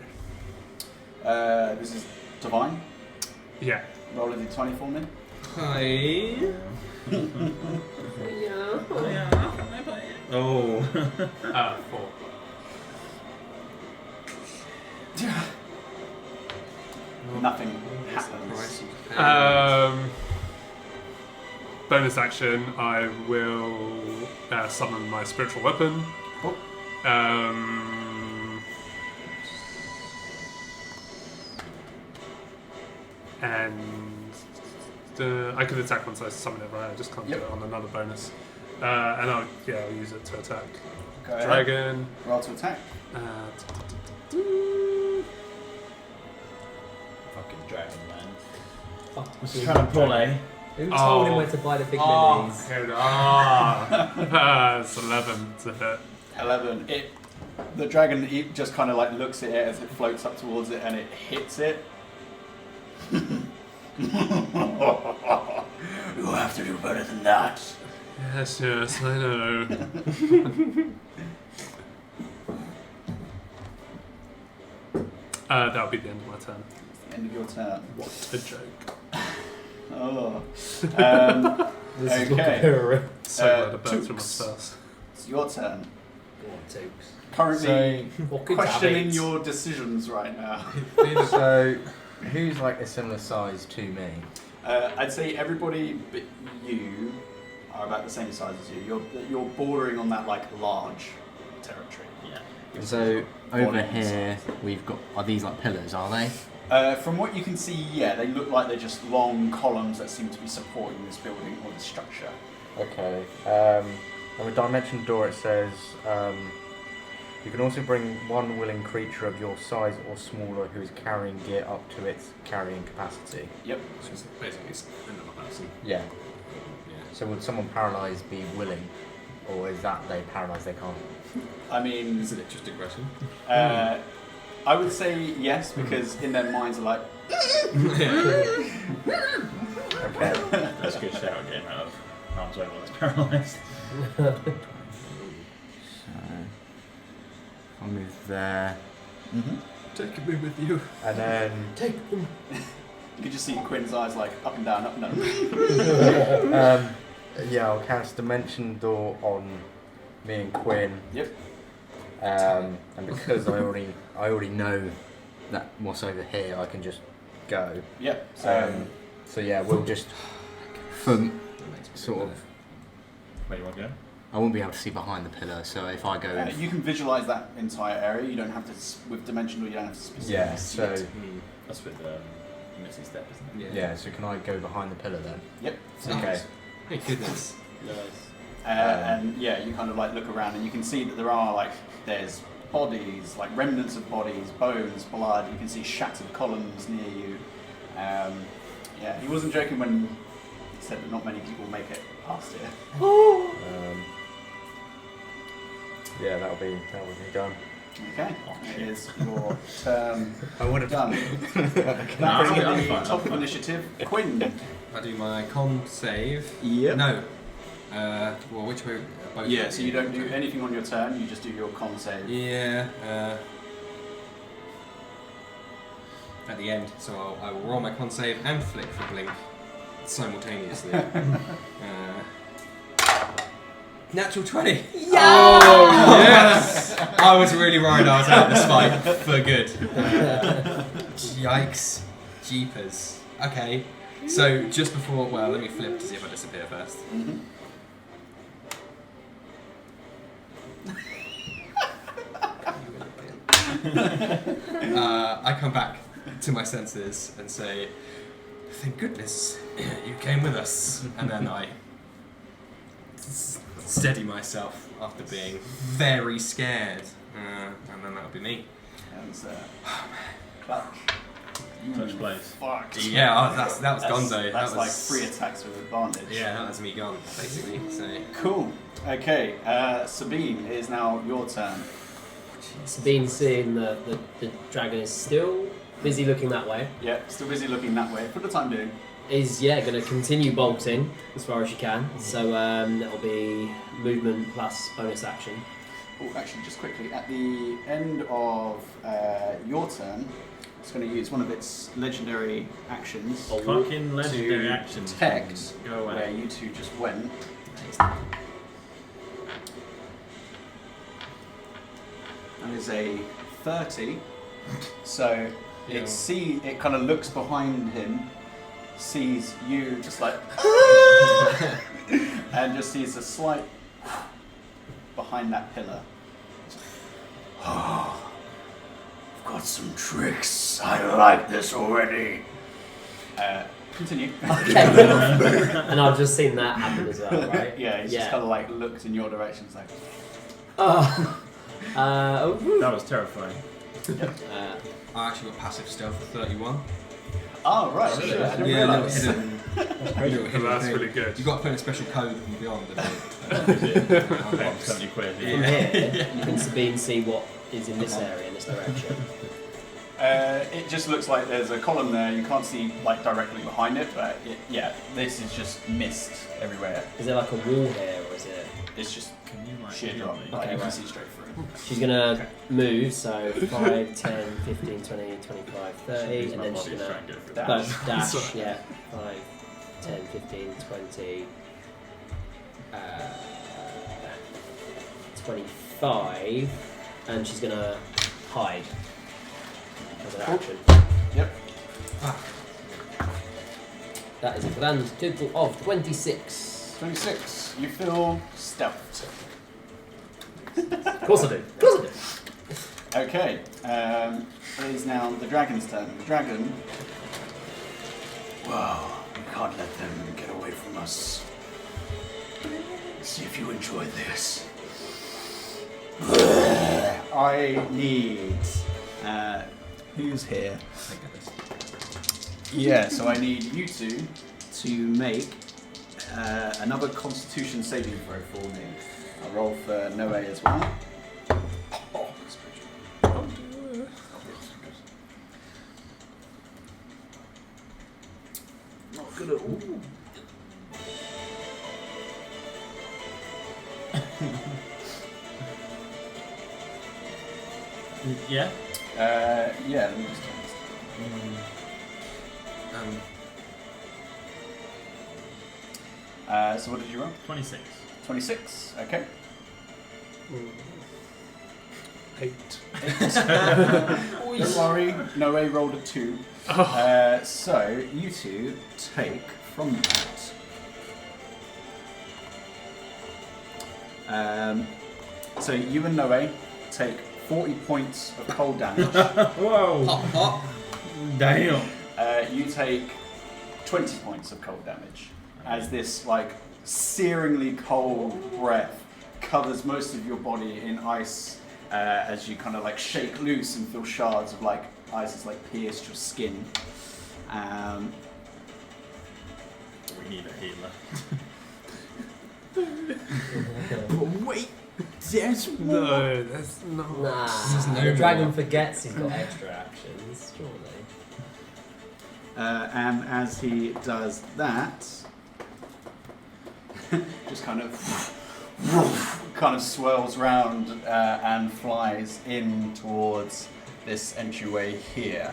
S1: This is Divine.
S3: Yeah.
S1: Roll a d20 for me.
S4: Hi.
S7: Oh.
S3: 4.
S1: Nothing happens.
S3: Bonus action, I will summon my spiritual weapon.
S1: Cool.
S3: And I could attack once I summon it, right? I just can't do
S1: Yep.
S3: it on another bonus. And I'll use it to attack.
S1: Go ahead.
S3: Dragon.
S1: Roll to attack.
S7: Fucking dragon, man.
S5: Fuck.
S7: Was he trying to pull a?
S5: Who told him where to buy the big minis?
S3: Here it is. It's 11 to hit.
S1: 11. The dragon just kind of like looks at it as it floats up towards it and it hits it. You have to do better than that.
S3: Yes, I know. That'll be the end of my turn.
S1: End of your turn.
S3: What a joke.
S1: Oh.
S5: This is
S1: Okay.
S5: looking
S3: So glad I burnt through my
S1: Tooks.
S3: spells.
S1: It's your turn.
S5: Tokes.
S1: Currently
S5: Fucking
S1: questioning
S5: habits.
S1: your decisions right now.
S6: So, who's like a similar size to me?
S1: I'd say everybody but you are about the same size as you. You're bordering on that like large territory.
S7: Yeah.
S6: So, over
S1: Volumes.
S6: here, we've got... Are these like pillars, are they?
S1: From what you can see, yeah, they look like they're just long columns that seem to be supporting this building or this structure.
S6: Okay. On the dimension door it says, you can also bring one willing creature of your size or smaller who is carrying gear up to its carrying capacity.
S1: Yep.
S3: So it's basically another person.
S6: Yeah. So would someone paralysed be willing? Or is that they paralysed, they can't?
S1: I mean,
S3: It's an interesting question.
S1: I would say yes, because in their minds are like,
S6: Okay.
S7: That's a good shout again out of harm's way while it's paralysed.
S6: So, I'll move there.
S3: Take me with you.
S6: And then...
S5: Take them.
S1: you can just see Quinn's eyes like up and down, up and down.
S6: Yeah, I'll cast Dimension Door on me and Quinn.
S1: Yep.
S6: And because I already know that what's over here, I can just go.
S1: Yep.
S6: So yeah, we'll just sort of.
S7: Where do you want to go?
S6: I won't be able to see behind the pillar, so if I go.
S1: You can visualize that entire area. You don't have to with dimensional. You don't have to specifically
S6: Yeah.
S1: see
S6: So
S1: it.
S7: That's with Missy Step, isn't it?
S6: yeah. So can I go behind the pillar then?
S1: Yep.
S6: Okay.
S4: Thank goodness.
S1: And yeah, you kind of like look around and you can see that there are like there's bodies, like remnants of bodies, bones, blood. You can see shattered columns near you. Yeah, he wasn't joking when he said that not many people make it past here.
S6: Yeah, that'll be done.
S1: Okay, it is your turn.
S6: I would have
S1: Done.
S7: No,
S1: That brings
S7: I'm
S1: you
S7: fine,
S1: top
S7: I'm
S1: of
S7: fine.
S1: initiative. Quinn.
S4: I do my con save.
S1: Yep.
S4: No. Well, which way? Both
S1: Yeah,
S4: ways.
S1: so you don't do anything on your turn. You just do your con save.
S4: Yeah. At the end, so I will roll my con save and flick for blink simultaneously. Natural 20.
S5: Yeah!
S4: Yes! I was really worried I was out of this fight for good. Yikes. Jeepers. Okay. So just before, well, let me flip to see if I disappear first.
S1: Mm-hmm.
S4: I come back to my senses and say, thank goodness you came with us. And then I steady myself after being very scared. And then that'll be me.
S1: And clutch.
S7: Touch place.
S1: Fucked.
S4: Yeah, that was Gonzo.
S1: That's
S4: That
S1: like
S4: was
S1: 3 attacks with advantage.
S4: Yeah, that was me gone basically. So
S1: Cool. Okay, Sabine, it is now your turn.
S5: Sabine, seeing the dragon is still busy looking that way,
S1: Yeah, still busy looking that way for the time being.
S5: is going to continue bolting as far as she can. So that'll be movement plus bonus action.
S1: Oh, actually, just quickly, at the end of your turn, it's going to use one of its legendary actions
S7: Fucking legendary
S1: to
S7: actions.
S1: detect
S7: Go away.
S1: where you two just went. That is a 30. So it kind of looks behind him, sees you just like, and just sees a slight behind that pillar. Oh, I've got some tricks. I like this already. Continue.
S5: Okay. And I've just seen that happen as well, right?
S1: Yeah, he's just kind of like looked in your direction. It's like,
S7: That was terrifying.
S4: I actually got passive stealth for 31.
S1: oh right,
S5: Oh,
S1: shit,
S5: yeah.
S1: I didn't
S4: Yeah, little
S1: realise.
S4: hidden.
S3: That's really good.
S4: You got to put in a special code from beyond.
S7: About 70 quid.
S5: From here, you can Sabine see what is in this area, in this direction.
S1: It just looks like there's a column there. You can't see like directly behind it, but this is just mist everywhere.
S5: Is there like a wall here, or is it?
S1: It's just
S7: Can you like
S1: sheer
S7: heal
S1: drop.
S7: me?
S1: Like
S5: Okay,
S1: you can
S5: right.
S1: see straight through.
S5: She's gonna move, so 5, 10, 15, 20, 25, 30, and then she's gonna dash, 5, 10, 15, 20, 25, and she's gonna hide as an action.
S1: Yep.
S5: That is a grand total of 26.
S1: 26. You feel stealthed.
S5: Of course I do. Of course I do.
S1: Okay. It is now the dragon's turn. The dragon. Wow, we can't let them get away from us. See if you enjoy this. I need. Who's here? Yeah, so I need you two to make another Constitution saving throw for me. I'll roll for Noe as well. Not good at all.
S7: Yeah?
S1: Yeah, let me just turn this. So what did you roll?
S7: 26.
S1: 26, okay.
S3: 8.
S1: Don't worry, Noe rolled a 2. So you two take from that. So you and Noe take 40 points of cold damage.
S7: Whoa! Damn!
S1: You take 20 points of cold damage as this like searingly cold breath covers most of your body in ice as you kind of like shake loose and feel shards of like ice has like pierced your skin.
S7: We need a healer.
S1: But wait, there's more.
S3: No, that's not.
S5: Nah,
S4: no
S5: the dragon
S4: more.
S5: forgets he's got extra actions, surely.
S1: And as he does that, just kind of swirls round and flies in towards this entryway here.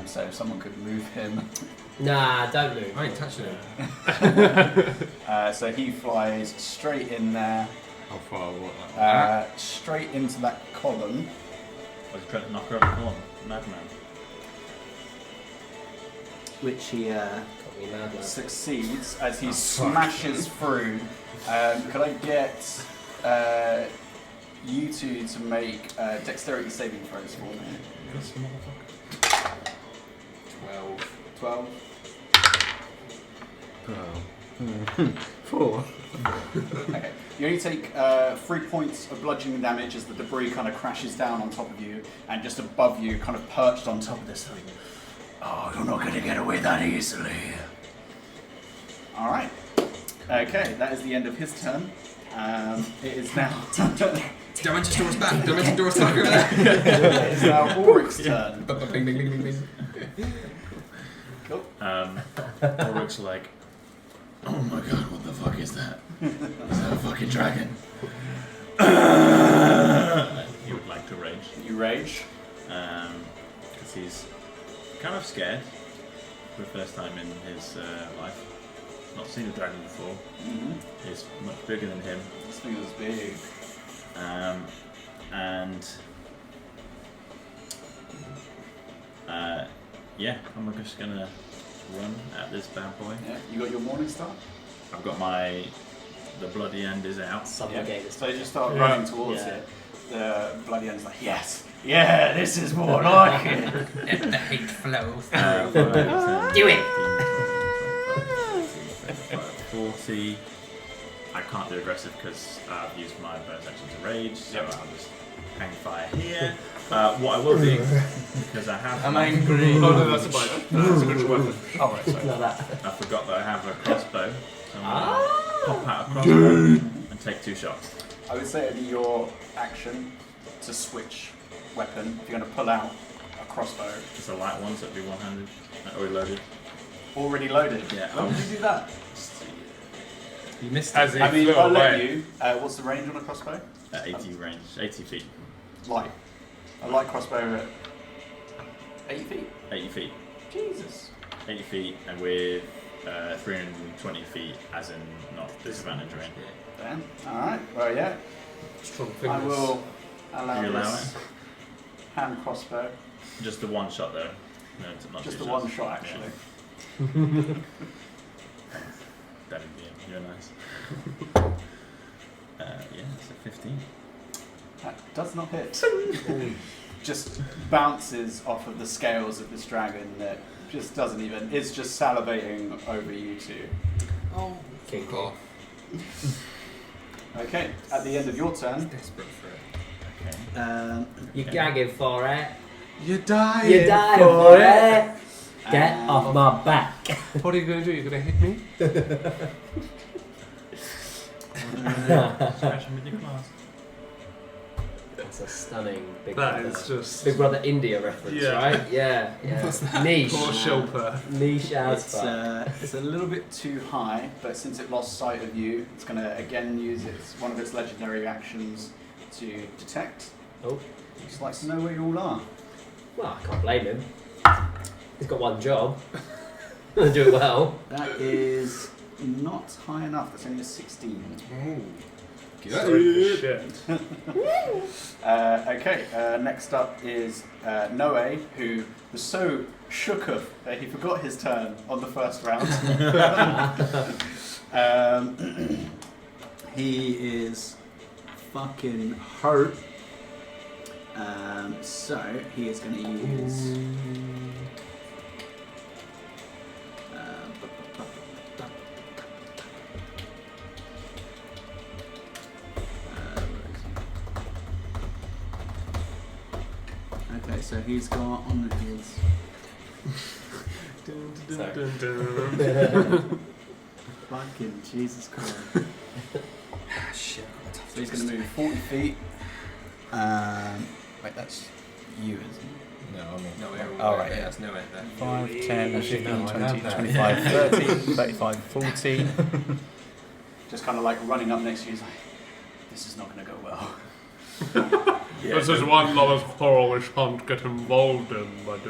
S1: So if someone could move him.
S5: Nah, don't move.
S4: I ain't touching it.
S1: So he flies straight in there,
S3: How far? What?
S1: straight into that column.
S7: I was trying to knock her over the corner. Madman.
S1: Which he
S5: Got me mad, lad.
S1: succeeds as he smashes through. Could I get you two to make dexterity saving throws for me?
S7: This motherfucker.
S1: 12.
S6: 4.
S1: Okay. You only take 3 points of bludgeoning damage as the debris kind of crashes down on top of you, and just above you, kind of perched on top of this thing. Oh, you're not going to get away that easily. All right. Okay, that is the end of his turn. It is now.
S4: Dimension door's back. Dimension door's back over there.
S1: It is now Ulrich's turn.
S4: Bing, bing, bing, bing, bing.
S1: Cool.
S2: Ulrich's like, oh my god, what the fuck is that? Is that a fucking dragon? He would like to rage.
S1: You rage.
S2: Because he's kind of scared for the first time in his life. Not seen a dragon before.
S1: Mm-hmm.
S2: He's much bigger than him.
S1: This thing is big.
S2: And yeah, I'm just gonna run at this bad boy.
S1: Yeah. You got your morning star.
S2: I've got the bloody end is out.
S5: Subjugate.
S1: So you just start
S3: Yeah.
S1: running towards
S5: Yeah.
S1: it. The bloody end's like, yes, yeah, this is more like it.
S4: Let the hate flow through.
S2: 5,
S5: Do it.
S2: 40. I can't do aggressive because I've used my bonus action to rage, so
S1: Yep.
S2: I'll just hang fire here. What I will do, because I have.
S6: I'm angry.
S3: Oh no, that's a bite. That's a good weapon.
S1: Oh, right, sorry.
S5: Not that.
S2: I forgot that I have a crossbow, so I'm gonna pop out a crossbow and take 2 shots.
S1: I would say it'd be your action to switch weapon. If you're going to pull out a crossbow,
S2: It's a light one, so it'd be 100. Already loaded.
S1: already loaded.
S2: Yeah.
S1: How would you do that?
S4: You missed
S3: As
S4: it.
S3: he
S1: I mean,
S3: flew
S1: I'll let
S3: away.
S1: you. What's the range on a crossbow?
S2: 80 range, 80 feet.
S1: Light. A light crossbow at 8 feet.
S2: 80 feet.
S1: Jesus.
S2: 80 feet, and with 320 feet, as in not disadvantage range.
S1: Damn. All right. Well, yeah.
S3: Strong
S1: I
S3: fingers.
S1: will allow
S2: You allow
S1: this hand crossbow.
S2: Just the one shot though. No, it's not
S1: Just
S2: 2
S1: the
S2: shots.
S1: one shot, actually.
S2: That'd be you're nice. Yeah, it's a 15.
S1: That does not hit. Just bounces off of the scales of this dragon that just doesn't even. It's just salivating over you two.
S4: Oh,
S5: King
S4: fuck off.
S1: Okay. At the end of your turn.
S4: Desperate for it.
S2: Okay.
S5: You gagging for it.
S1: You die.
S5: You die for it. Get off my back.
S3: What are you going to do? You're going to hit me?
S2: Scratch him with your claws.
S5: That's a stunning Big
S3: That
S5: Brother.
S3: is just
S5: Big Brother India reference,
S3: Yeah.
S5: right? Yeah, yeah.
S4: What's that?
S5: Niche.
S3: poor Shilpa.
S5: Niche as
S1: It's a little bit too high, but since it lost sight of you, it's going to again use one of its legendary actions to detect.
S5: Oh.
S1: Just likes to know where you all are.
S5: Well, I can't blame him. He's got one job. Do it well.
S1: That is not high enough. That's only a 16.
S3: Good. Shit.
S1: Okay, next up is Noe, who was so shooketh that he forgot his turn on the first round. He is fucking hurt. So he is going to use. Okay, so he's got on his. Fucking Jesus Christ.
S4: Shit.
S1: So he's going to move 40 feet. Wait, that's you, isn't it?
S6: No, I mean.
S4: No, we're
S1: Oh, right,
S4: yeah,
S1: yeah.
S4: that's no way there.
S6: 5, 10,
S4: Actually,
S6: 15,
S4: no, I
S6: 20,
S4: have that.
S6: 25, 30, 35, 40.
S1: Just kind of like running up next to you. He's like, this is not going to go well.
S3: This is one lover's quarrel which can't get involved in, but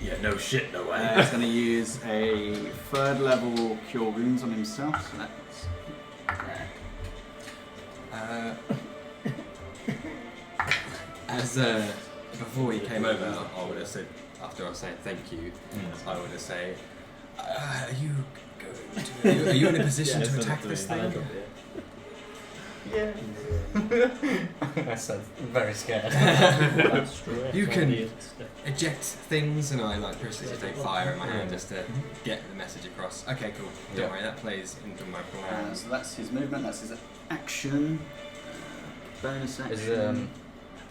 S2: Yeah, no shit, no way.
S1: He's going to use a 3rd level Cure Wounds on himself. So that's
S4: As before he came over, I would have said, after I was saying thank you, I would have said, are you going to? Are you in a position to attack this thing?
S1: yeah.
S6: I said, very scared.
S4: You can eject things, and I like prestidigitate fire in my hand just to get the message across. Okay, cool. Don't worry, that plays into my plans.
S1: So that's his movement. That's his action. Bonus action.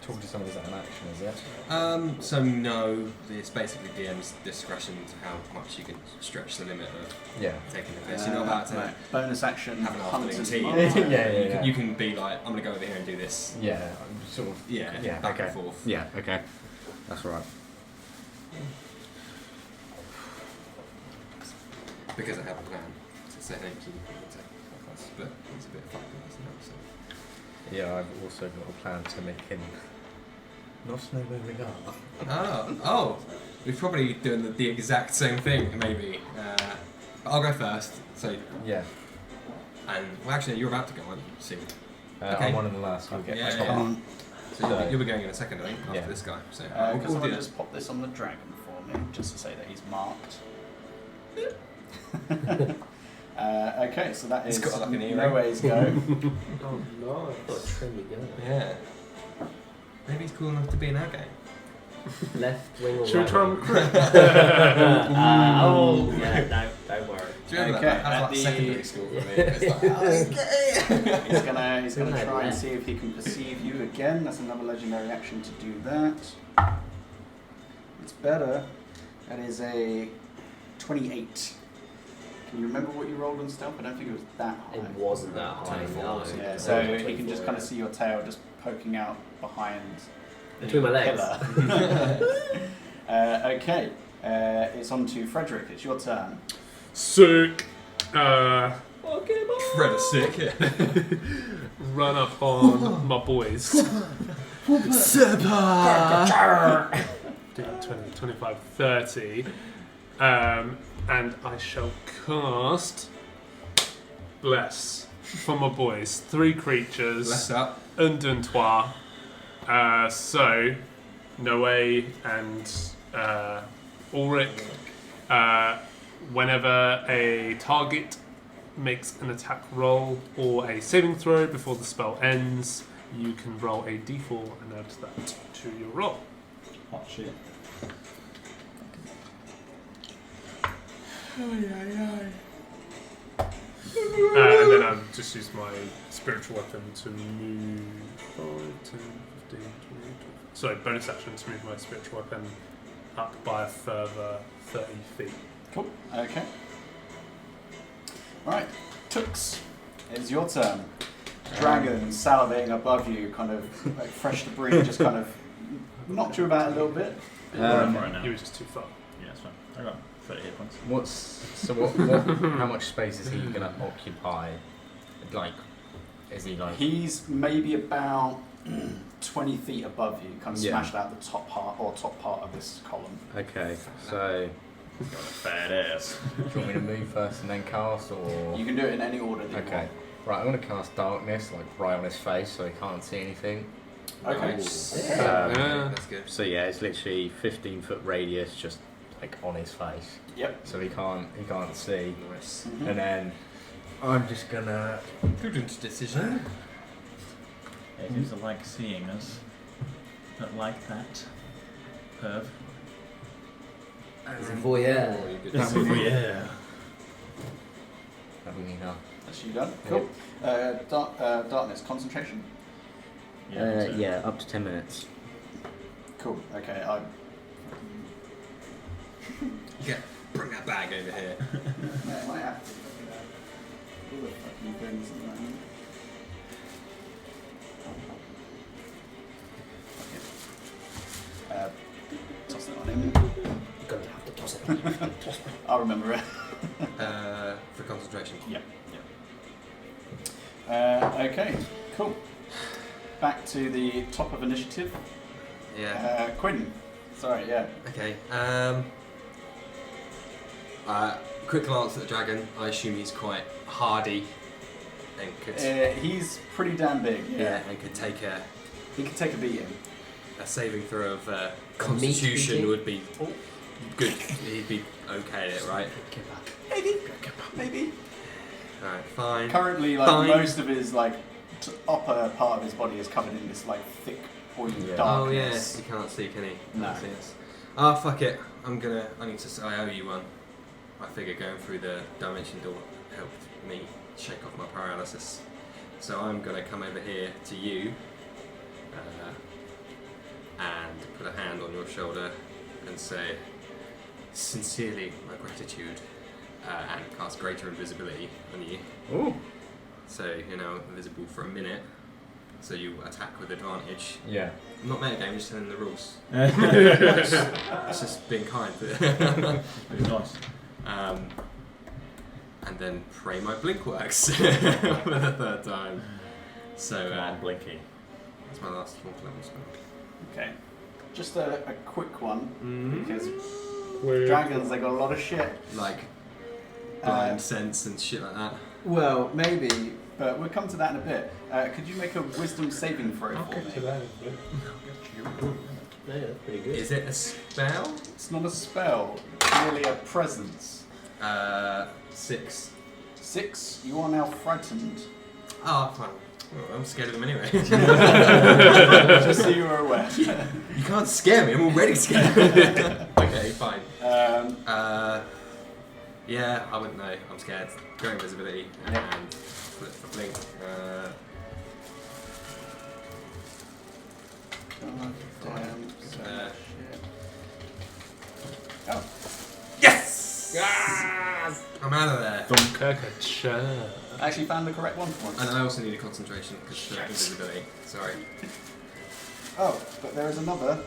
S6: Is Talk to someone, is that an action, is it?
S4: So no, it's basically DM's discretion to how much you can stretch the limit of
S6: Yeah.
S4: taking the piss. You're not about to
S1: right. Bonus action.
S4: have an
S1: Hunter's
S4: afternoon tea.
S1: Mark.
S6: Yeah.
S4: You can be like, I'm gonna go over here and do this.
S6: Yeah, sort of.
S4: Yeah, back
S6: okay.
S4: and forth.
S6: Yeah, okay. That's right.
S4: Because I have a plan to say thank you. But it's a bit fucked up, isn't it? So.
S6: Yeah, I've also got a plan to make him not know where we are.
S4: Oh, we're probably doing the exact same thing, maybe. But I'll go first. So,
S6: Yeah.
S4: and well, actually, you're about to go, aren't you? Soon. Okay.
S6: I'm one of the last. I'll get
S4: Yeah,
S6: my
S4: yeah.
S6: top up.
S4: So
S6: So-
S4: you'll be going in a second, I think, after
S6: Yeah.
S4: this guy. So
S1: Can
S4: we'll
S1: someone
S4: do
S1: just pop this on the dragon for me, just to say that he's marked? Okay, so that
S4: It's
S1: is
S4: got like an
S1: no
S4: earring.
S1: ways go.
S5: Oh, nice. What a trendy guy.
S4: Yeah. Maybe he's cool enough to be in our game.
S5: Left wing or
S3: Should we
S5: right
S3: try
S5: wing?
S3: and recruit?
S5: Oh, yeah, no, don't worry.
S4: Do you remember
S1: Okay,
S4: that? That's
S1: at
S4: like
S1: the-
S4: secondary school for me. It's like,
S1: He's gonna
S5: Good
S1: try and
S5: idea.
S1: see if he can perceive you again. That's another legendary action to do that. It's better. That is a 28. Can you remember what you rolled on stealth? I don't think it was that high.
S5: It wasn't that high,
S4: 24,
S5: no.
S1: Yeah, so he can just kind of see your tail just poking out behind the
S5: Between my legs.
S1: pillar. Okay, it's on to Frederick. It's your turn.
S3: Sick.
S4: Fred is sick, yeah.
S3: Run up on my boys. 20, 25, 30. And I shall cast Bless for my boys. 3 creatures.
S4: Bless up.
S3: Un, deux, trois. So, Noé and Ulrich. Whenever a target makes an attack roll or a saving throw before the spell ends, you can roll a d4 and add that to your roll.
S1: Oh shit.
S3: And then I'll just use my spiritual weapon to move 5, 10, 15, 20, 20. Sorry, bonus action to move my spiritual weapon up by a further 30 feet.
S1: Cool. Okay. Alright, Tux, it's your turn. Dragon salivating above you, kind of like fresh debris, just kind of knocked you about a little bit.
S7: Right now.
S3: You were just too far.
S7: Yeah, it's fine. I got 30 hit points.
S6: What how much space is he going to occupy? Like, is he like...
S1: He's maybe about 20 feet above you, kind of
S6: Yeah.
S1: smashed out the top part of this column.
S6: Okay, so
S7: Got a fat ass.
S6: do you want me to move first and then cast, or...
S1: You can do it in any order that you
S6: Okay, right, I'm going to cast darkness, like right on his face so he can't see anything.
S1: want. Okay.
S3: Yeah.
S4: That's good.
S6: So yeah, it's literally 15-foot radius, just like on his face,
S1: Yep.
S6: so he can't see.
S4: Nice.
S1: Mhm.
S6: And then I'm just gonna...
S4: Prudent decision.
S7: Yeah, he seems to like seeing us. Don't like that. Perv.
S5: He's a voyeur.
S4: Oh, you good.
S6: That's
S7: Oh,
S6: what we-
S7: yeah.
S6: That'll be enough.
S1: That's you done. Cool. Darkness, concentration.
S7: So-
S6: Yeah, up to 10 minutes.
S1: Cool. Okay.
S4: Yeah, bring that bag over here.
S1: I might have to look at that. All the fucking things at the moment. Toss that on him.
S5: You're gonna have to toss it.
S1: I'll remember it.
S4: For concentration.
S1: Okay, cool. Back to the top of initiative.
S4: Yeah.
S1: Quinn. Sorry, yeah.
S4: Okay. Quick glance at the dragon. I assume he's quite hardy and could
S1: He's pretty damn big.
S4: and could take a
S1: He could take a beating.
S4: saving throw of Constitution
S5: beating?
S4: would be good. He'd be okay at it, right?
S1: Maybe.
S4: Alright, fine.
S1: Currently, like
S4: Fine.
S1: most of his like upper part of his body is covered in this like thick, oily
S6: Yeah.
S4: Oh yeah,
S1: darkness.
S4: you can't see, can he?
S1: No.
S4: Can't see us. Ah, fuck it. I need to. I owe you one. I figure going through the dimension door helped me shake off my paralysis. So I'm gonna come over here to you. and put a hand on your shoulder and say, "Sincerely, my gratitude," and cast greater invisibility on you.
S6: Ooh.
S4: So you're now invisible for a minute. So you attack with advantage.
S6: Yeah.
S4: I'm not metagame, just telling the rules. It's just being kind.
S7: Very nice.
S4: And then pray my blink works for the third time. So
S7: Come on, Blinky.
S4: that's my last 4th level spell.
S1: Okay. Just a quick one, because
S3: Weird.
S1: dragons, they got a lot of shit.
S4: Like blind sense and shit like that.
S1: Well, maybe, but we'll come to that in a bit. Could you make a wisdom saving throw
S3: I'll
S1: for
S3: get to
S1: me?
S3: that in a bit.
S5: Yeah, that's pretty good.
S4: Is it a spell?
S1: It's not a spell, it's merely a presence.
S4: 6.
S1: 6, you are now frightened.
S4: Oh, fine. Well, I'm scared of them anyway.
S1: Just so you are aware.
S4: You can't scare me, I'm already scared. Okay, fine. Yeah, I wouldn't know. I'm scared. Go invisibility and flip the blink.
S1: God damn.
S4: Uh,
S1: Oh.
S4: Yes!
S5: Yes!
S4: I'm out of there.
S3: Cha-cha-cha.
S1: I actually found the correct one for once.
S4: And I also need a concentration because of invisibility. Sorry.
S1: Oh, but there is another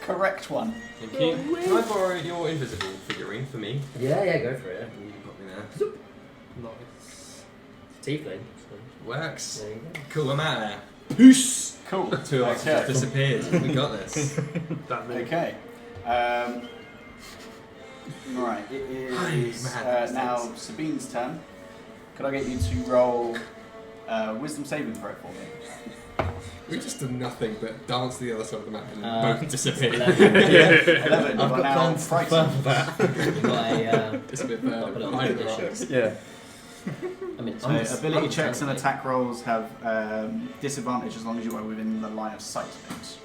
S1: correct one.
S4: Thank you. Can I borrow your invisible figurine for me?
S5: Yeah, go for it.
S4: You got me there.
S3: Nice.
S5: Tiefling.
S4: Works.
S5: There you go.
S4: Cool, I'm out of there. Peace!
S1: Cool.
S4: 2 of us just
S1: Okay.
S4: disappeared. We got this.
S3: That many.
S1: Okay. Right, it is
S4: man,
S1: now Sabine's turn. Could I get you to roll wisdom saving throw for me?
S4: We just done nothing but dance to the other side of the map and both
S5: 11.
S4: disappeared.
S1: 11, you
S6: I've
S1: are
S6: got
S1: now
S6: plans to
S1: frightened.
S6: further that.
S5: You've got a,
S4: It's a bit
S5: I'll put it on the
S4: behind the
S5: conditions.
S4: rocks.
S6: Yeah.
S5: I mean,
S1: So
S5: I'm just-
S1: ability
S5: I'm
S1: checks and
S5: terrible.
S1: attack rolls have disadvantage as long as you are within the line of sight of things.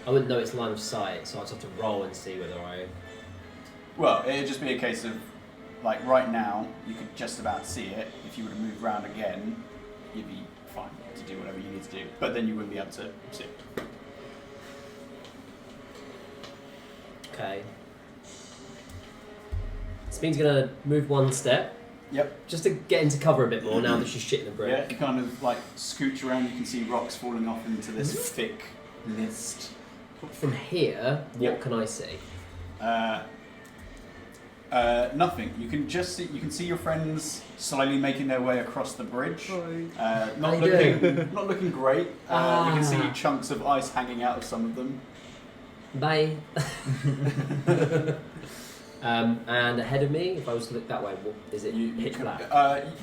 S5: I wouldn't know it's line of sight, so I'd have to roll and see whether I.
S1: Well, it'd just be a case of, like, right now, you could just about see it. If you were to move around again, you'd be fine to do whatever you need to do. But then you wouldn't be able to see it.
S5: Okay. Sabine's gonna move one step.
S1: Yep.
S5: Just to get into cover a bit more now that she's shitting the brick.
S1: Yeah, you kind of, like, scooch around, you can see rocks falling off into this thick mist.
S5: From here, what
S1: Yep.
S5: can I see?
S1: Nothing. You can just see your friends slowly making their way across the bridge.
S5: How
S1: Not
S5: you
S1: looking, not looking great. You can see
S5: Ah.
S1: chunks of ice hanging out of some of them.
S5: Bye. And ahead of me, if I was to look that way, what, is it pitch
S1: can,
S5: black?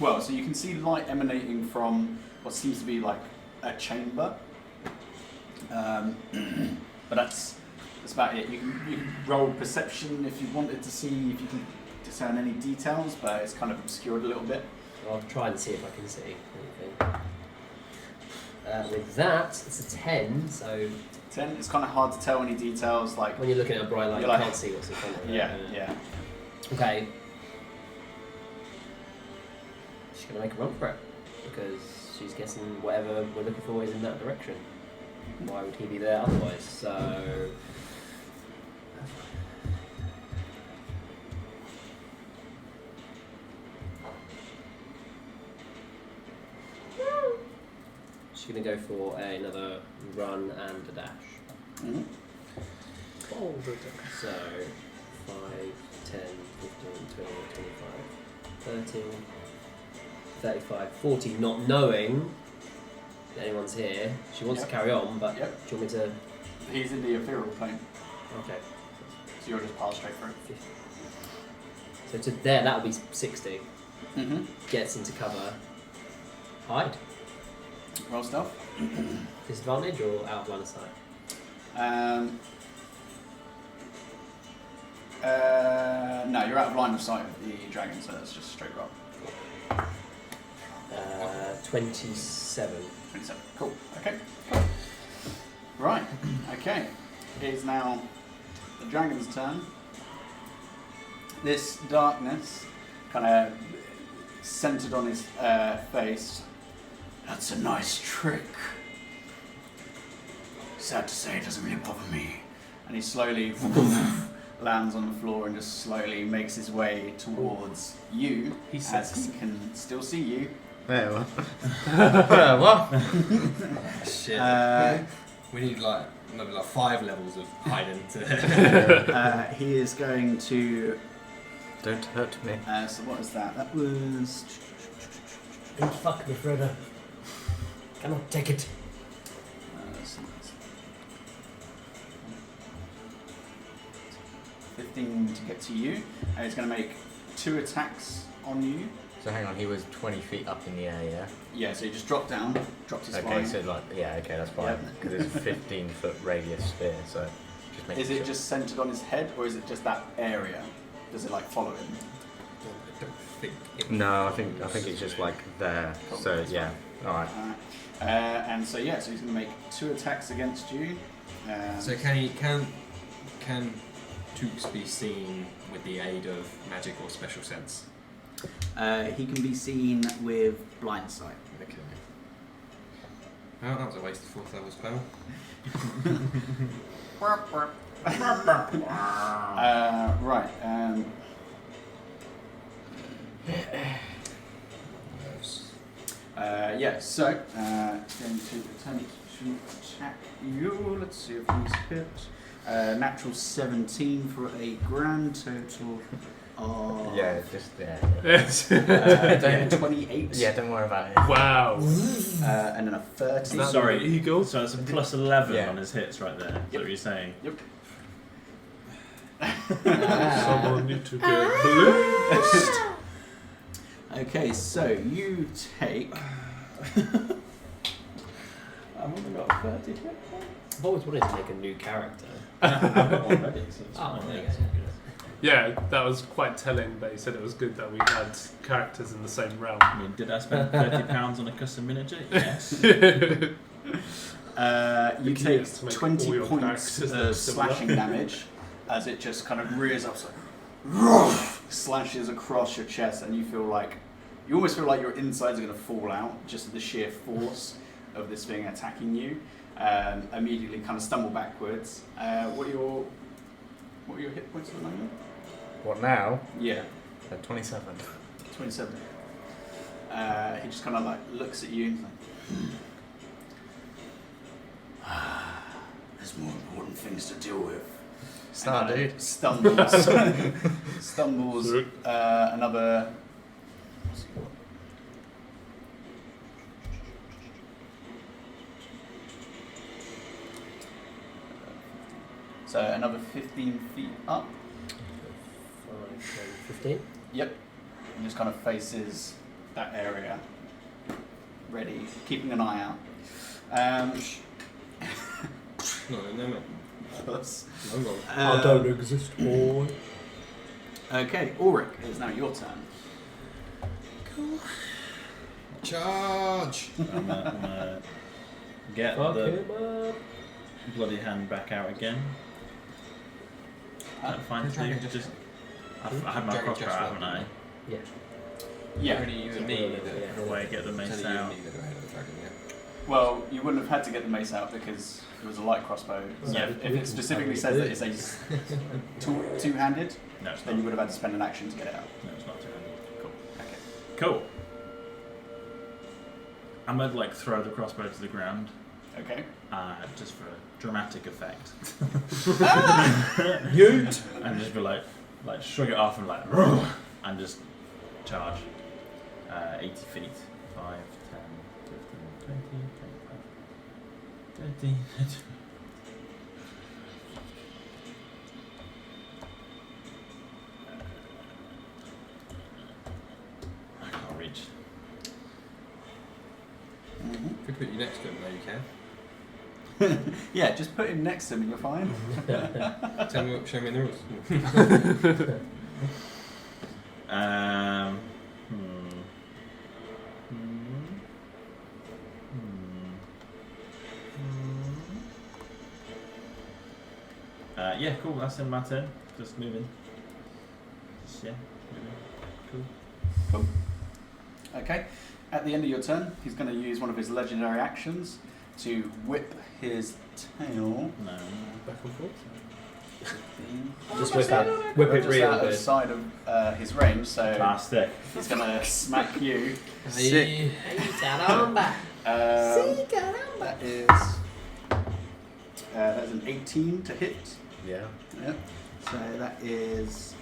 S1: well, so you can see light emanating from what seems to be like a chamber. But that's about it. You can roll perception if you wanted to see if you can discern any details, but it's kind of obscured a little bit.
S5: I'll try and see if I can see anything. With that, it's a 10, so
S1: 10. It's kind of hard to tell any details. Like
S5: when you're looking at a bright light, you
S1: You're like-
S5: can't see what's in front of you.
S1: yeah.
S5: Okay. She's gonna make a run for it because she's guessing whatever we're looking for is in that direction. Why would he be there otherwise? So. She's gonna go for another run and a dash.
S1: Mhm.
S5: So 5, 10, 15, 20, 25, 30, 35, 40, not knowing that anyone's here. She wants
S1: Yep.
S5: to carry on, but
S1: Yep.
S5: do you want me to...
S1: He's in the ethereal plane,
S5: Okay.
S1: so you'll just pass straight through.
S5: 50. So to there, that would be 60.
S1: Mm-hmm.
S5: Gets into cover. Hide.
S1: Roll stealth.
S5: Disadvantage or out of line of sight?
S1: No, you're out of line of sight of the dragon, so that's just straight roll.
S5: 27.
S1: 27. Cool. Okay. Cool. Right. Okay. It is now the dragon's turn. This darkness kind of centered on his face. That's a nice trick. sad to say, it doesn't really bother me. And he slowly lands on the floor and just slowly makes his way towards you.
S3: He
S1: As
S3: says,
S1: he can still see you.
S6: There, what?
S4: Shit. We need like maybe like 5 levels of hiding to.
S1: He is going to.
S6: Don't hurt me.
S1: So what is that? That was.
S5: Don't fuck me, Frodo. Cannot take it.
S1: So that's 15 to get to you. And he's going to make 2 attacks on you.
S6: So hang on, he was 20 feet up in the air, yeah?
S1: Yeah, so he just dropped down, dropped his
S6: Okay,
S1: spine.
S6: so like, yeah, okay, that's fine.
S1: Yep.
S6: Because it's a 15-foot radius sphere, so just make
S1: Is
S6: sure.
S1: it just centered on his head, or is it just that area? Does it like follow him?
S4: I don't think.
S6: No, I think it's just like there.
S1: Cool,
S6: So
S1: that's
S6: yeah, all right.
S1: And so yeah, so he's going to make 2 attacks against you.
S4: So can Tooks be seen with the aid of magic or special sense?
S1: He can be seen with blind sight.
S4: Okay. Well, that was a waste of 4th level spell.
S1: Right. Yeah. So going to attempt to attack you. Let's see if he's hit. Natural 17 for a grand total of
S6: Yeah, just yeah.
S3: Yes.
S1: 28.
S6: Yeah, don't worry about it.
S3: Wow.
S1: And then a 30.
S3: That
S7: Sorry.
S3: the eagle?
S7: So it's a plus 11
S6: Yeah.
S7: on his hits right there. Is that what you're saying?
S1: Yep.
S3: Someone need to get blessed.
S1: Okay, so you take.
S7: I've only got 30 hit points.
S5: I've always wanted to make a new character.
S7: I've got one ready, so it's
S5: Oh,
S7: fine.
S5: there you
S7: Yeah,
S5: go.
S3: Yeah, that was quite telling, but he said it was good that we had characters in the same realm.
S7: I mean, did I spend £30 on a custom miniature? Yes.
S1: You
S3: The key is to
S1: take
S3: make all
S1: 20
S3: your
S1: points
S3: characters look
S1: of
S3: similar.
S1: slashing damage as it just kind of rears up, like, slashes across your chest, and you almost feel like your insides are going to fall out, just the sheer force of this thing attacking you. Immediately kind of stumble backwards. What are your hit points at the moment?
S6: What now?
S1: Yeah,
S6: 27.
S1: 27. He just kind of like looks at you and like, there's more important things to deal with.
S6: Start,
S1: And,
S6: dude.
S1: Stumbles another. What's he got? So another 15 feet up.
S5: 15?
S1: Yep. And just kind of faces that area. Ready, keeping an eye out.
S4: No.
S1: Plus,
S5: I don't exist, boy.
S1: okay, Ulrich, it is now your turn.
S4: Charge!
S7: I'm gonna get
S5: Fuck
S7: the
S5: him up.
S7: bloody hand back out again. That's fine to
S4: Dragon
S7: do.
S4: just-
S7: I had my
S4: Dragon
S7: crossbow,
S4: just
S7: haven't I?
S5: Yeah.
S1: Yeah.
S4: Only you and me.
S5: Yeah.
S7: In a way, get the
S4: It's
S7: mace
S4: only you
S7: out.
S4: and me that are ahead of the dragon, yeah.
S1: Well, you wouldn't have had to get the mace out because it was a light crossbow. So
S7: Yeah.
S1: if it specifically says that it's a two-handed,
S7: No, it's
S1: then
S7: not.
S1: you would have had to spend an action to get it out.
S7: No, it's not two-handed. Cool.
S1: Okay.
S7: Cool. I'm gonna like throw the crossbow to the ground,
S1: Okay.
S7: just for a dramatic effect,
S1: Yoot!
S7: and just be like shrug it off and like, and just charge. 80 feet. 5, 10, 15, 20, 25, 30. I can't reach.
S1: Mm-hmm.
S4: If we put you next to him, though, you can.
S1: Yeah, just put him next to him and you're fine.
S4: Show me the rules.
S7: Yeah, cool. That's in my turn. Just moving. Just, yeah, moving. Cool.
S1: Okay. At the end of your turn, he's going to use one of his legendary actions to whip his tail.
S7: No.
S5: Back and forth.
S1: 15.
S5: Just whip it
S1: Just
S5: real
S1: out
S5: good.
S1: of sight of his range, so
S7: Plastic.
S1: he's gonna smack you.
S4: Sick.
S5: Caramba.
S1: That is that is an 18 to hit.
S6: Yeah.
S1: Yep. So that is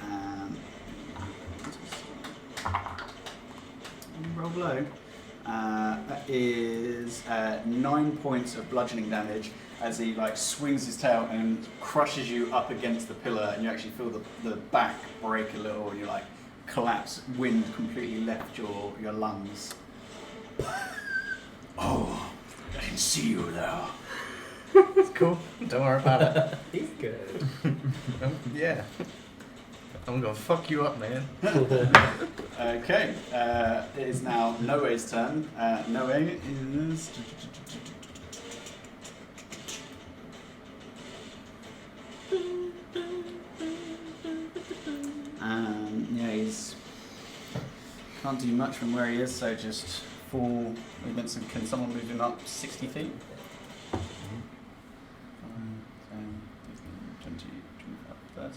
S1: roll low. That is 9 points of bludgeoning damage as he like swings his tail and crushes you up against the pillar, and you actually feel the back break a little, and you like collapse. Wind completely left your lungs. Oh, I can see you there.
S6: It's cool. Don't worry about it.
S5: He's good.
S6: Yeah. I'm gonna fuck you up, man.
S1: Okay, it is now Noe's turn. Noe is. Yeah, he's can't do much from where he is, so just full movements. And can someone move him up 60 feet? 5, 10, 15, 20, 25,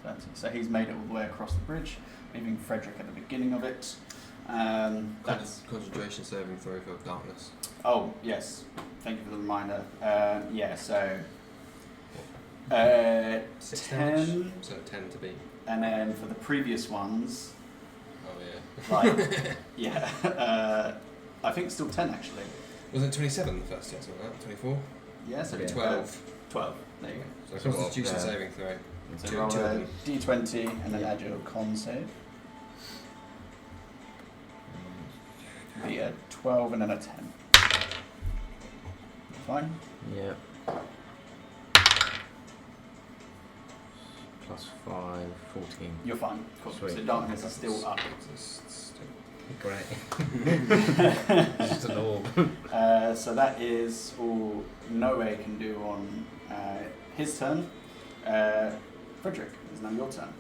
S1: 30. So he's made it all the way across the bridge, leaving Frederick at the beginning of it. That's
S4: Concentration saving throw for darkness.
S1: oh yes, thank you for the reminder. Yeah, so
S4: 6
S1: 10,
S4: damage. So 10 to beat.
S1: and then for the previous ones,
S4: Oh yeah.
S1: like yeah, I think still 10 actually.
S4: Was it 27 the first year, something like that? 24?
S1: Yeah, so
S6: Yeah.
S4: 12.
S1: 12. There you go.
S4: So
S6: So
S4: Constitution
S6: what,
S4: saving throw.
S1: So
S4: Two-
S1: roll
S4: two of
S1: a
S4: them.
S1: d20 and then
S4: Yeah.
S1: add your con save. Be a 12 and then a 10. Fine.
S6: Yeah. Plus 5, 14.
S1: You're fine. Cool.
S6: Sweet.
S1: So darkness is still up.
S6: Great. Just an orb.
S1: So that is all Noe can do on his turn. Frederick, it's now your turn.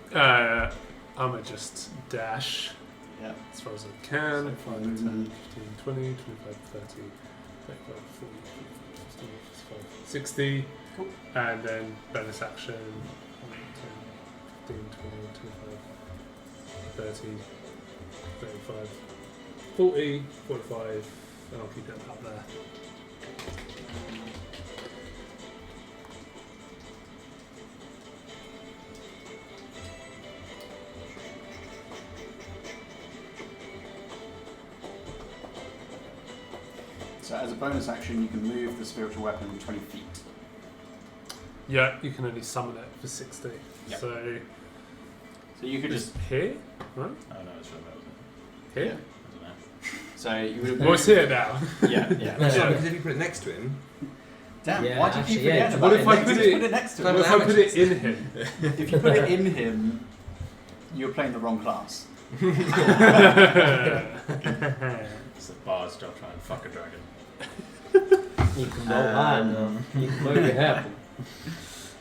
S3: I'm gonna just dash
S1: Yeah.
S3: as far as I can.
S1: So
S3: 5, 10, 15, 20, 25, 30, 35, 40, 50, 55, 60.
S1: Cool.
S3: And then bonus action 10, 15, 20, 25, 30, 35, 40, 45, and I'll keep it up there.
S1: So as a bonus action, you can move the spiritual weapon 20 feet.
S3: Yeah, you can only summon it for 60.
S1: Yeah.
S3: So
S1: So you could just
S3: here, right?
S7: Oh no, it's remote.
S3: Here.
S7: I don't know.
S1: so you would have
S3: Well, it's here now.
S1: Yeah, yeah.
S4: No, sorry, because if you put it next to him,
S1: Damn,
S5: Yeah,
S1: why do you
S5: actually,
S1: keep
S5: yeah.
S1: forgetting
S3: What
S1: about
S3: if
S1: it?
S3: I
S1: Next-
S3: put
S1: just
S3: it-
S1: put it next to
S3: What
S1: him?
S3: if I put it in him?
S1: If you put it in him, you're playing the wrong class.
S7: It's the bar's job trying to fuck a dragon.
S5: You can roll high now. You can make it happen.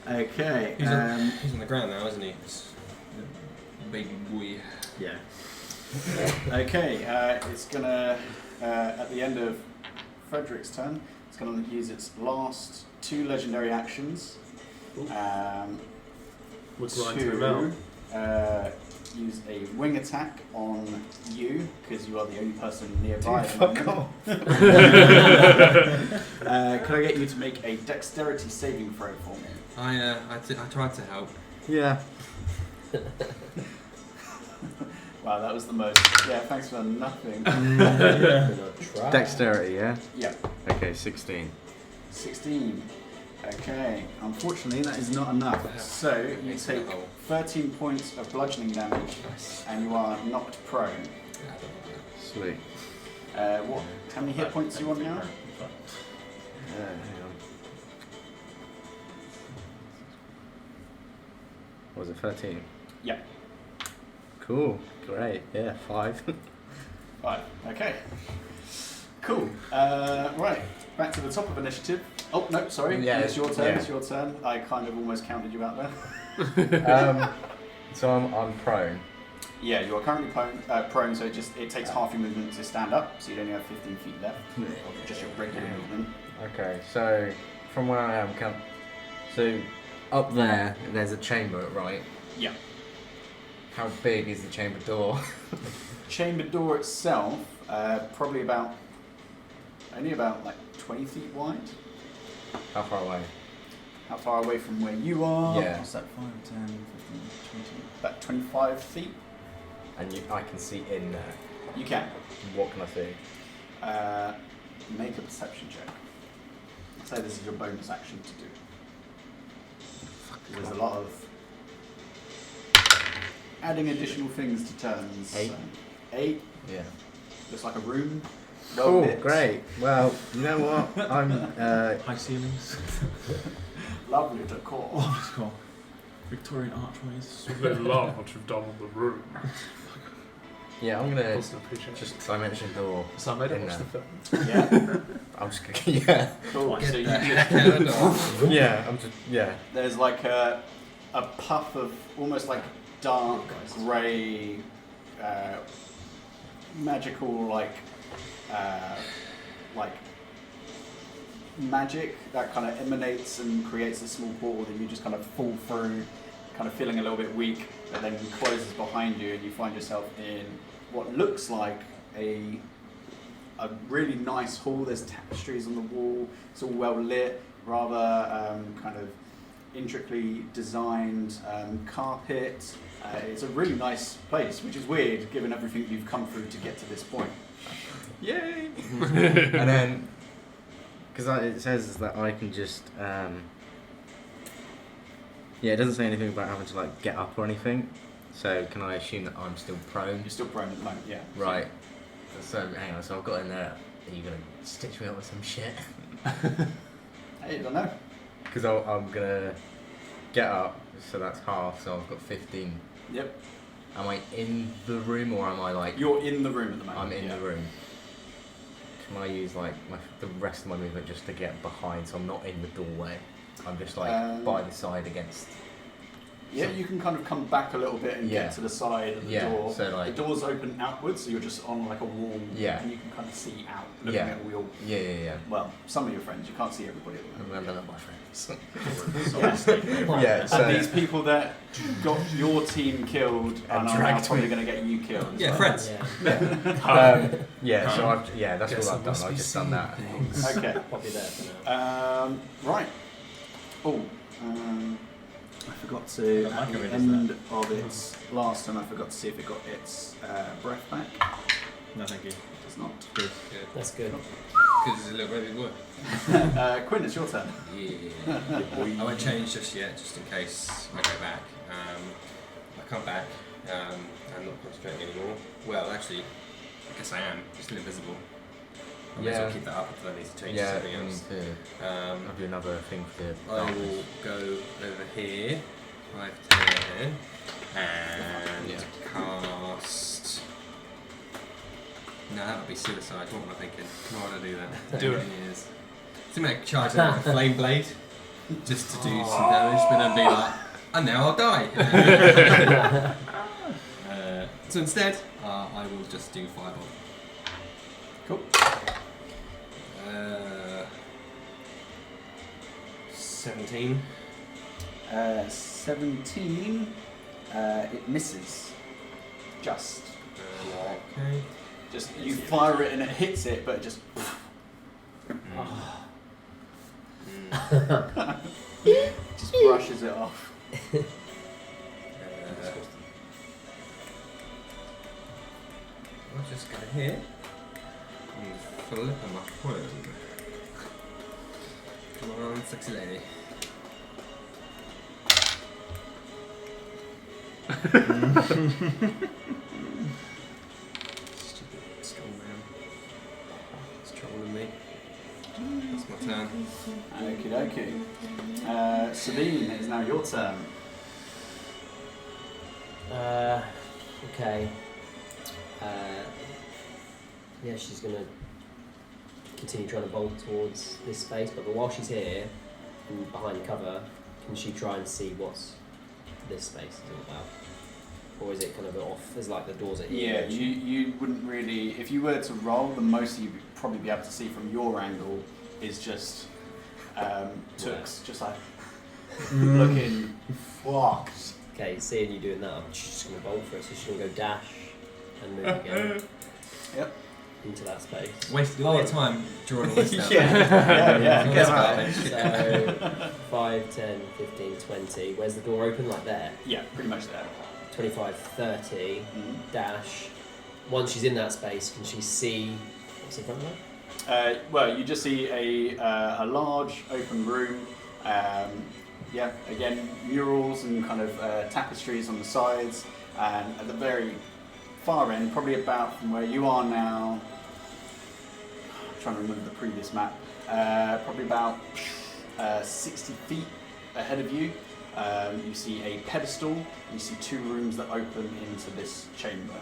S1: Okay.
S4: he's on the ground now, isn't he? It's the baby boy.
S1: Yeah. Okay, it's gonna at the end of Frederick's turn, it's gonna use its last 2 legendary actions.
S3: We're grinding them
S1: To
S3: out.
S1: use a wing attack on you because you are the only person nearby.
S6: Dude,
S1: at the
S6: fuck
S1: moment.
S6: off.
S1: Can I get you to make a dexterity saving throw for me?
S4: I tried to help.
S6: Yeah.
S1: Wow, that was the most. Yeah, thanks for nothing.
S6: Dexterity, yeah?
S1: Yeah,
S6: Okay, 16.
S1: 16. Okay, unfortunately that is not enough. So you
S4: Makes it a
S1: take
S4: hole.
S1: 13 points of bludgeoning damage
S4: Nice.
S1: and you are knocked prone.
S4: Yeah, I don't know that.
S6: Sweet.
S1: What? How many hit points are you on now?
S6: Hang on. What was it, 13?
S1: Yeah.
S6: Cool. Great. Yeah, 5.
S1: 5. Okay. Cool. Right. Back to the top of initiative. Oh no, sorry.
S6: Yeah,
S1: It's your turn.
S6: yeah.
S1: It's your turn. I kind of almost counted you out there.
S6: So I'm prone.
S1: Yeah, you are currently prone, so it takes half your movement to stand up, so you'd only have 15 feet left of just your regular movement.
S6: Okay, so from where I am, so up there's a chamber, right?
S1: Yeah.
S6: How big is the chamber door?
S1: Chamber door itself, probably only about like 20 feet wide.
S6: How far away?
S1: How far away from where you are?
S6: Yeah.
S1: What's that? 5, 10, 15, 20. About 25 feet.
S6: And I can see in there.
S1: You can.
S6: What can I see?
S1: Make a perception check. So this is your bonus action to do. There's a lot of adding additional things to turns.
S6: 8.
S1: So 8.
S6: Yeah.
S1: Looks like a room.
S6: Oh, great. Well, you know what? I'm.
S7: High ceilings.
S1: Lovely decor.
S7: Oh, cool. Victorian archways.
S3: So they love what you've done on the room.
S6: Yeah, I'm gonna
S3: Doesn't appreciate
S6: just dimension door.
S3: So I made it
S6: in
S3: watch the
S6: there.
S3: film.
S1: Yeah.
S6: I'm just gonna. Yeah.
S1: Cool.
S7: Twice.
S1: So you
S4: Get the
S1: just,
S4: heck out of the door.
S6: Yeah. I'm just. Yeah.
S1: there's like a puff of almost like dark grey, magical like magic that kind of emanates and creates a small portal that you just kind of fall through, kind of feeling a little bit weak, but then closes behind you and you find yourself in what looks like a really nice hall. There's tapestries on the wall. It's all well lit, rather kind of intricately designed carpet. It's a really nice place, which is weird given everything you've come through to get to this point. Yay!
S6: And then, because it says that I can just. Yeah, it doesn't say anything about having to like get up or anything. So can I assume that I'm still prone?
S1: You're still prone at the moment, yeah.
S6: Right. So hang on. So I've got in there. Are you gonna stitch me up with some shit?
S1: Hey, I don't know.
S6: Because I'm gonna get up. So that's half. So I've got 15.
S1: Yep.
S6: Am I in the room or am I like?
S1: You're in the room at the moment.
S6: I'm in
S1: yeah.
S6: the room. Can I use like the rest of my movement just to get behind, so I'm not in the doorway? I'm just like by the side against.
S1: Yeah, you can kind of come back a little bit and
S6: Yeah.
S1: get to the side of the
S6: Yeah,
S1: door.
S6: so, like-
S1: the door's open outwards, so you're just on like a wall.
S6: Yeah.
S1: And you can kind of see out, looking
S6: Yeah.
S1: at all your,
S6: Yeah.
S1: well, some of your friends. You can't see everybody at the moment.
S6: None of my friends.
S1: Yeah.
S6: Yeah. So
S1: And these people that got your team killed and are now
S6: dragged
S1: probably
S6: me.
S1: going to get you killed. as
S4: Yeah,
S1: well.
S4: friends.
S5: Yeah.
S6: so that's
S3: Guess
S6: all
S3: I
S6: I've done.
S3: must
S6: I've
S3: be
S6: just done that.
S3: seeing
S1: Okay.
S5: Pop it there for now.
S1: Right. Oh, I forgot to,
S7: That
S1: at
S7: might
S1: the
S7: go in,
S1: end of its last turn, I forgot to see if it got its breath back.
S7: No, thank you.
S1: It does not.
S4: Good.
S5: That's good.
S4: Because it's a little baby boy.
S1: Quinn, it's your turn.
S4: Yeah. I won't change just yet, just in case I go back. I come back. I'm not concentrating anymore. Well, actually, I guess I am. I'm still invisible. I may as well
S6: Yeah.
S4: keep that up until I need to change
S6: Yeah.
S4: to something else.
S6: I'll do another thing for the
S4: I
S6: darkness.
S4: will go over here, 5, 10, and cast. No, that would be suicide. What am I thinking? Why would I do that?
S3: Do it.
S4: Years. So make charge out with a flame blade, just to do some damage, but then be like, and now I'll die. So instead, I will just do fireball.
S1: Cool.
S4: 17.
S1: 17. It misses. Just.
S4: Okay.
S1: Just you fire it and it hits it, but it just. Just brushes it off.
S4: I'll just go here and flip my phone. Come on, sexy lady. Stupid skull man. It's trolling me. That's my turn.
S1: Okie dokie. Sabine, it is now your turn.
S5: Okay. Yeah, she's gonna continue trying to bolt towards this space, but while she's here and behind cover, can she try and see what's this space is all about? or is it kind of off? Is like the doors at
S1: Yeah, you wouldn't really. If you were to roll, the most you'd probably be able to see from your angle is just Tooks just like looking fucked.
S5: Okay, seeing you doing that, I'm just going to bolt for it. So she's going to go dash and move again.
S1: Yep.
S5: Into that space.
S4: Wasted all your time drawing all this down.
S1: yeah.
S4: Forget about it.
S5: So 5, 10, 15, 20. Where's the door open? Like there.
S1: Yeah, pretty much there.
S5: 25, 30.
S1: Mhm.
S5: Dash. Once she's in that space, can she see what's in front of her?
S1: Well, you just see a large open room. Yeah, again, murals and kind of tapestries on the sides, and at the very far end, probably about from where you are now. I'm trying to remember the previous map. Probably about 60 feet ahead of you. You see a pedestal. You see 2 rooms that open into this chamber.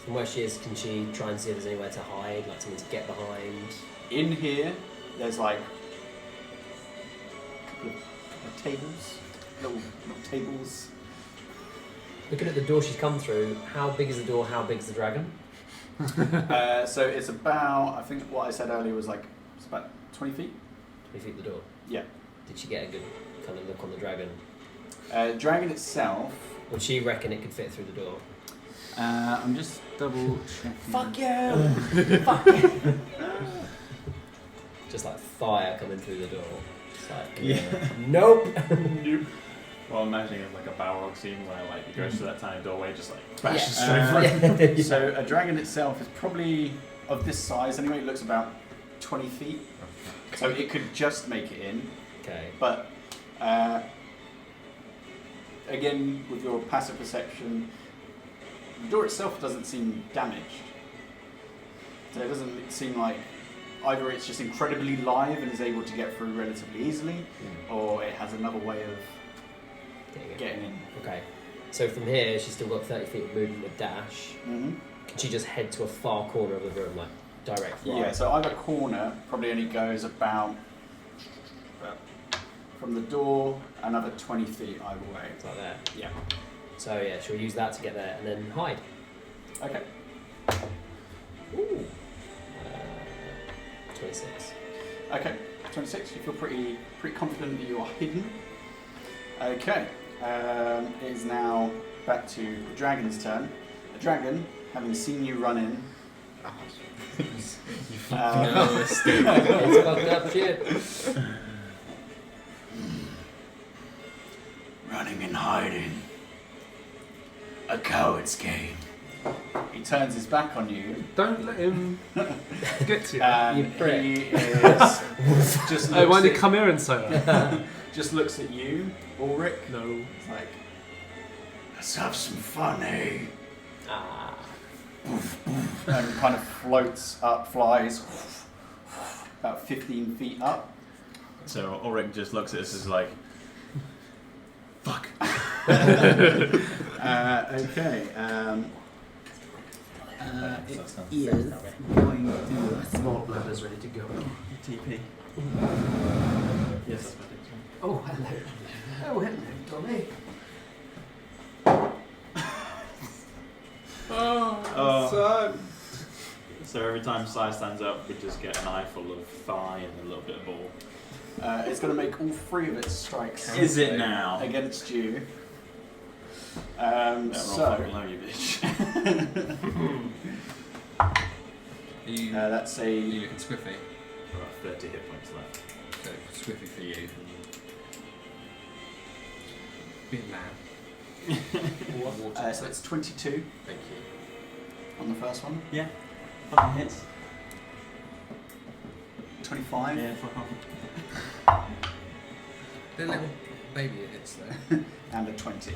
S5: From where she is, can she try and see if there's anywhere to hide, like something to get behind?
S1: In here, there's like a couple of tables, little tables.
S5: Looking at the door she's come through, how big is the door? How big is the dragon?
S1: So it's about, I think what I said earlier was like, it's about 20 feet.
S5: 20 feet the door.
S1: Yeah.
S5: Did she get a good kind of look on the dragon?
S1: Dragon itself.
S5: Would she reckon it could fit through the door?
S1: I'm just double checking.
S5: Fuck you! Fuck you! Just like fire coming through the door. Just like, nope!
S7: Nope. Well, I'm imagining it's like a Balrog scene where like it goes through that tiny doorway, just like bashes
S5: Yeah.
S7: straight through.
S1: So a dragon itself is probably of this size anyway. It looks about 20 feet. So it could just make it in.
S5: Okay.
S1: But again, with your passive perception, the door itself doesn't seem damaged. So it doesn't seem like either it's just incredibly live and is able to get through relatively easily, or it has another way of getting in.
S5: Okay. So from here, she's still got 30 feet of movement with dash.
S1: Mm-hmm.
S5: Can she just head to a far corner of the room, like direct right?
S1: Yeah, so either corner probably only goes about from the door another 20 feet either way.
S5: It's like that.
S1: Yeah.
S5: So yeah, she'll use that to get there and then hide.
S1: Okay.
S5: Ooh. 26.
S1: Okay. 26. You feel pretty confident that you are hidden. Okay. It is now back to the dragon's turn. The dragon, having seen you run in.
S5: It's fucked up shit.
S1: Running and hiding. A coward's game. He turns his back on you.
S3: Don't let him get to you.
S1: And
S5: You prick.
S1: he is just
S3: Hey, why
S1: looks
S3: did you
S1: at,
S3: come here and say that?
S1: just looks at you, Ulrich.
S3: No.
S1: It's like, let's have some fun, eh?
S5: Ah.
S1: And kind of floats up, flies about 15 feet up.
S7: So Ulrich just looks at us as like, fuck.
S1: Okay. It is going to.
S5: Small bladders ready to go.
S7: TP. Yes, that's what it is.
S5: Oh, hello. Oh, hello, Tommy.
S7: So every time Sai stands up, we just get an eyeful of thigh and a little bit of ball.
S1: It's going to make all 3 of its strikes.
S7: Is it now?
S1: Against you.
S7: Better roll
S1: So.
S7: fucking low, you bitch.
S1: That's
S4: Are you
S1: a.
S4: looking squiffy?
S7: About 30 hit points left.
S4: So squiffy for you. Big man.
S1: So it's 22
S4: Thank you.
S1: on the first one.
S7: Yeah. Fucking hits.
S1: 25.
S7: Yeah, fuck off.
S4: They're little baby hits though.
S1: And a 20.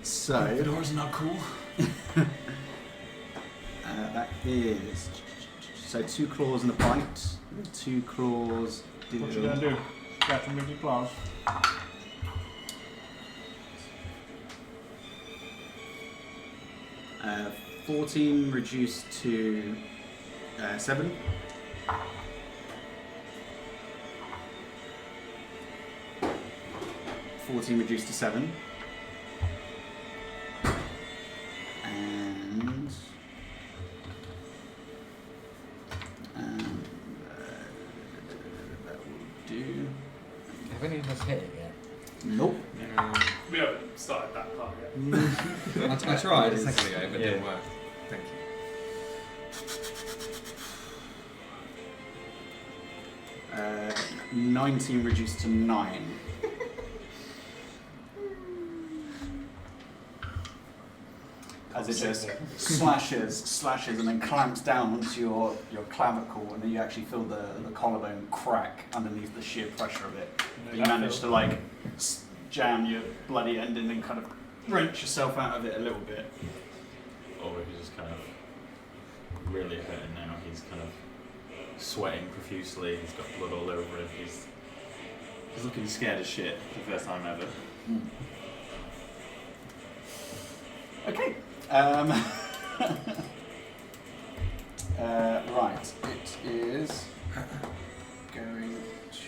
S1: So
S7: Doors not cool.
S1: that is so 2 claws and a bite. 2 claws.
S7: What you gonna do? Catch him with your claws.
S1: 14 reduced to 7. 14 reduced to 7. And that will do.
S6: Have any of us hit it yet?
S1: Nope.
S3: We haven't started that part yet.
S4: I tried a second ago, but it didn't work. Thank you.
S1: 19 reduced to 9. As it just slashes, and then clamps down onto your clavicle, and then you actually feel the collarbone crack underneath the sheer pressure of it. But you manage to like jam your bloody end in and kind of wrench yourself out of it a little bit.
S7: Ulrich is just kind of really hurting now. He's kind of sweating profusely. He's got blood all over him. He's looking scared as shit for the first time ever.
S1: Okay. Right. It is going to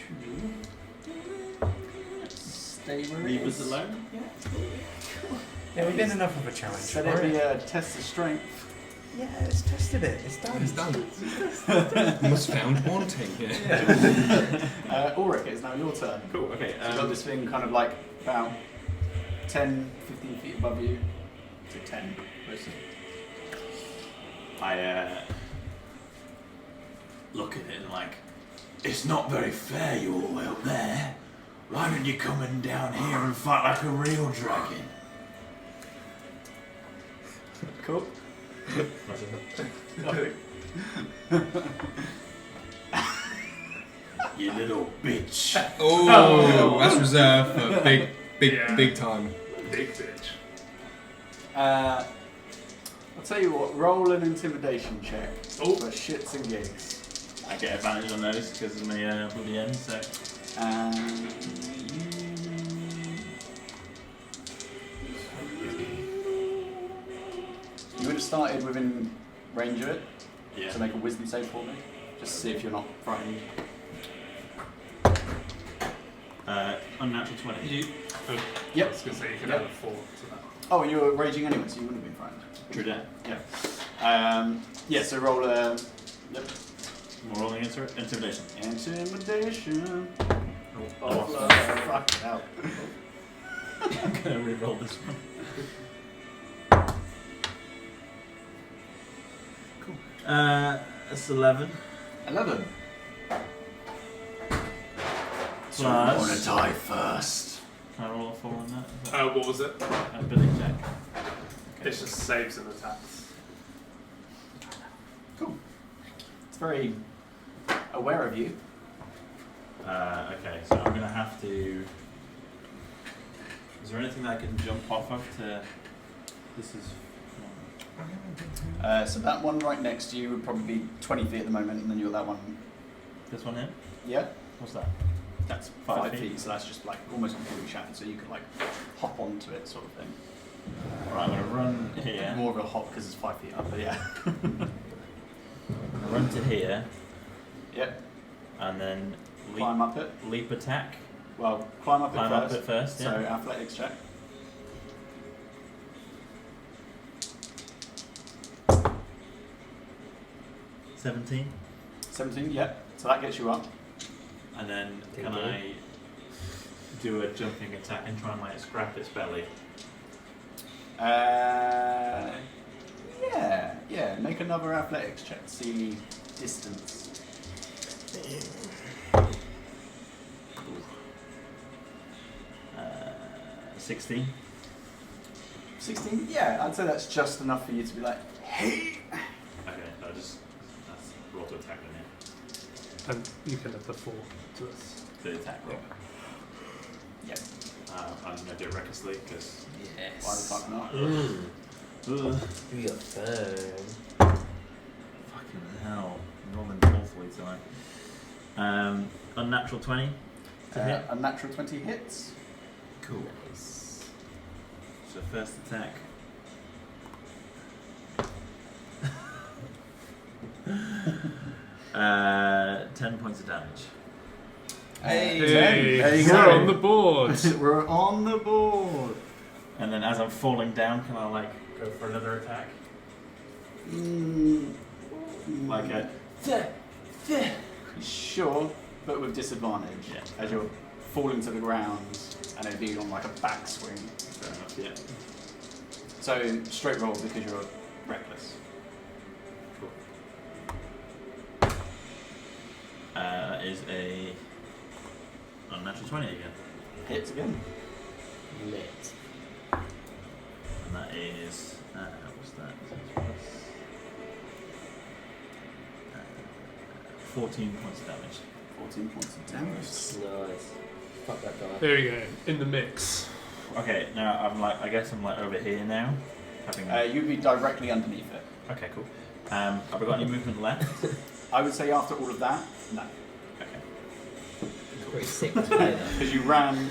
S1: stay where
S7: Leave
S1: it
S7: us
S1: is.
S7: alone.
S6: Yeah, we've been enough of a challenge.
S1: Should it be a test of strength?
S6: Yeah, it's tested it. It's done.
S4: It's done. Must found wanting.
S1: Ulrich, it's now your turn.
S7: Cool. Okay.
S1: So you've got this thing kind of like about 10, 15 feet above you. To 10, mostly.
S7: I look at it and like, it's not very fair you all out there. Why don't you come in down here and fight like a real dragon?
S1: Cool.
S7: You little bitch.
S4: Oh, that's reserved for big time.
S3: Big bitch.
S1: I'll tell you what, roll an intimidation check
S3: Oh.
S1: for shits and gigs.
S7: I get advantage on those because of my bloody end, so.
S1: You would have started within range of it,
S7: Yeah.
S1: so make a wisdom save for me, just to see if you're not frightened.
S7: Unnatural 20.
S1: Yep.
S3: I was going to say you can
S1: Yep.
S3: add a 4 to that.
S1: Oh, and you were raging anyway, so you wouldn't have been frightened.
S7: True that.
S1: Yeah, so roll a... Yep.
S7: We're rolling intimidation.
S1: Intimidation.
S7: Oh,
S1: Fuck out.
S7: I'm gonna re-roll this one. Cool. That's 11.
S1: 11.
S7: Plus.
S1: die first.
S7: Can I roll a 4 on that? Is that
S3: What was it?
S7: ability check?
S3: It's just saves and attacks.
S1: Cool. It's very aware of you.
S7: Okay, so I'm gonna have to. Is there anything that I can jump off of to? This is.
S1: So that one right next to you would probably be 20 feet at the moment, and then you've got that one.
S7: This one here?
S1: Yeah,
S7: What's that?
S1: that's
S7: 5
S1: 5
S7: feet.
S1: feet, so that's just like almost completely shattered, so you could like hop onto it, sort of thing.
S7: Alright, I'm gonna run here.
S1: More of a hop because it's 5 feet up, but yeah.
S7: I'm gonna run to here
S1: Yep,
S7: and then
S1: climb up it.
S7: leap attack.
S1: Well, climb up
S7: Climb
S1: it
S7: up
S1: first.
S7: it first,
S1: So
S7: yeah.
S1: athletics check.
S7: So 17.
S1: 17, yep. So that gets you up.
S7: And then
S5: Okay,
S7: can
S5: good.
S7: I do a jumping attack and try and like scrap its belly?
S1: Yeah. Make another athletics check. See distance.
S7: 16.
S1: 16? Yeah, I'd say that's just enough for you to be like, hey.
S7: Okay, that's roll to attack then, yeah.
S3: And you can add the 4 to this.
S7: The attack roll.
S1: Yeah.
S7: I'm gonna do it recklessly because.
S5: Yes.
S1: Why the fuck not?
S5: Do your thing.
S7: Fucking hell. I'm rolling awfully tonight. Unnatural 20 to hit.
S1: A natural 20 hits.
S7: Cool.
S5: Nice.
S7: So first attack.
S1: Uh,
S7: 10 points of damage.
S3: Hey,
S1: There you
S3: we're
S1: go.
S3: on the board.
S1: We're on the board.
S7: And then as I'm falling down, can I like go for another attack? Like a
S1: Sure, but with disadvantage.
S7: Yeah.
S1: As you're falling to the ground and it'd be on like a backswing.
S7: fair enough, yeah.
S1: So straight roll because you're reckless.
S7: Cool. Is a unnatural 20 again.
S1: Hits again.
S5: Lit.
S7: And that is what's that? Plus, 14 points of damage.
S1: 14 points of damage.
S5: Nice. Fuck that guy.
S3: There you go. In the mix.
S7: Okay, now I guess I'm like over here now. Having
S1: You'd be directly underneath it.
S7: okay, cool. Have I got any movement left?
S1: I would say after all of that, no.
S7: Okay.
S5: Pretty sick to play that.
S1: Because you ran,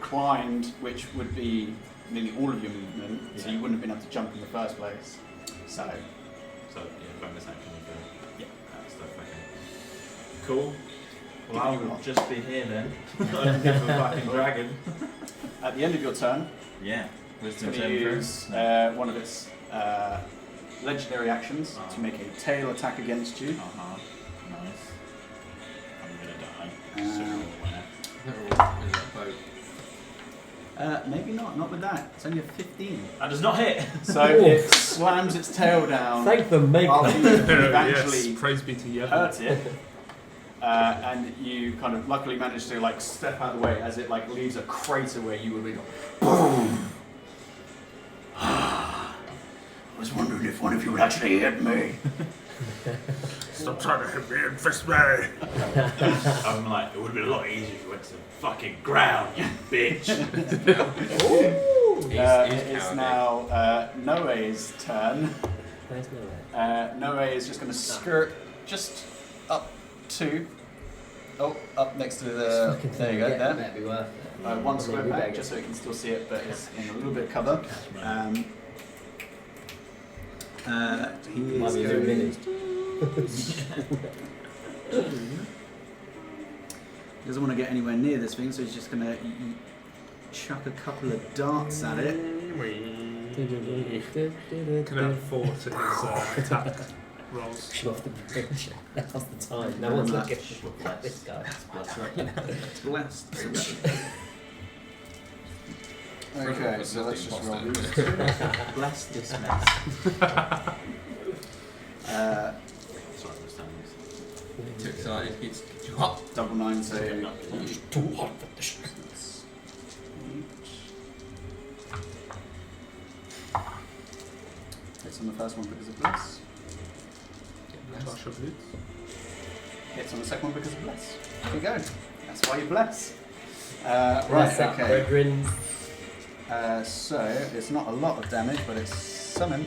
S1: climbed, which would be nearly all of your movement, so
S7: Yeah.
S1: you wouldn't have been able to jump in the first place. So,
S7: So yeah, bonus action for
S1: Yeah.
S7: that stuff. Okay. Cool.
S1: Give
S7: Well, I
S1: you
S7: will
S1: one.
S7: just be here then. I'm give a fucking dragon.
S1: at the end of your turn,
S7: Yeah.
S1: it's
S7: Wisdom
S1: going to
S7: saving throw?
S1: use one of its legendary actions to make a tail attack against you.
S7: Uh-huh. Nice. I'm gonna die. So
S1: Um,
S7: aware.
S4: They're all in that boat.
S1: Maybe not with that. It's only a 15.
S7: That does not hit.
S1: So it slams its tail down
S5: Thank the maker.
S1: after you've
S3: Yes,
S1: actually
S3: praise be to Yevon.
S1: hurt it. And you kind of luckily manage to like step out of the way as it like leaves a crater where you would be like, boom. I was wondering if one of you would actually hit me.
S3: Stop trying to hit me and fist me.
S7: I'm like, it would have been a lot easier if you went to the fucking ground, you bitch.
S1: It's
S4: cowardly.
S1: now Noe's turn.
S5: Nice know
S1: Noe is just going to skirt just up to. Oh, up next to the. There you go. There.
S5: That'd be worth it.
S1: One square
S5: we
S1: back,
S5: bag
S1: just
S5: it.
S1: so you can still see it, but it's in a little bit of cover. He
S5: Might
S1: is
S5: be a
S1: going
S5: minute.
S1: He doesn't want to get anywhere near this thing, so he's just going to chuck a couple of darts at it.
S3: Can add 4 to his attack rolls.
S5: Push him off the bridge. Now's the time. No one's looking at this guy.
S1: It's blessed. Okay, so let's just roll these. Bless this mess.
S7: Sorry, I'm just standing this.
S4: Too excited. It's too hot.
S1: Double 9, so
S5: Too hot for the sh-
S1: hits on the first one because of bless.
S3: Clash of Boots.
S1: Hits on the second one because of bless. There you go. That's why you bless.
S5: Bless
S1: Right,
S5: up,
S1: okay.
S5: brethren.
S1: So it's not a lot of damage, but it's something.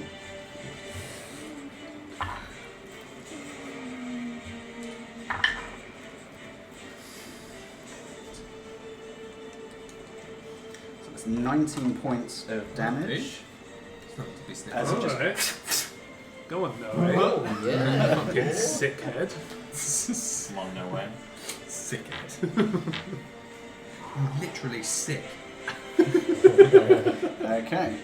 S1: So it's 19 points of damage.
S4: It's not to be sniffed.
S1: As it just
S3: Alright. Go on, Noah.
S5: Oh, yeah.
S3: Fucking sick head.
S7: Come on, no way.
S4: Sick it. Literally sick.
S1: Okay.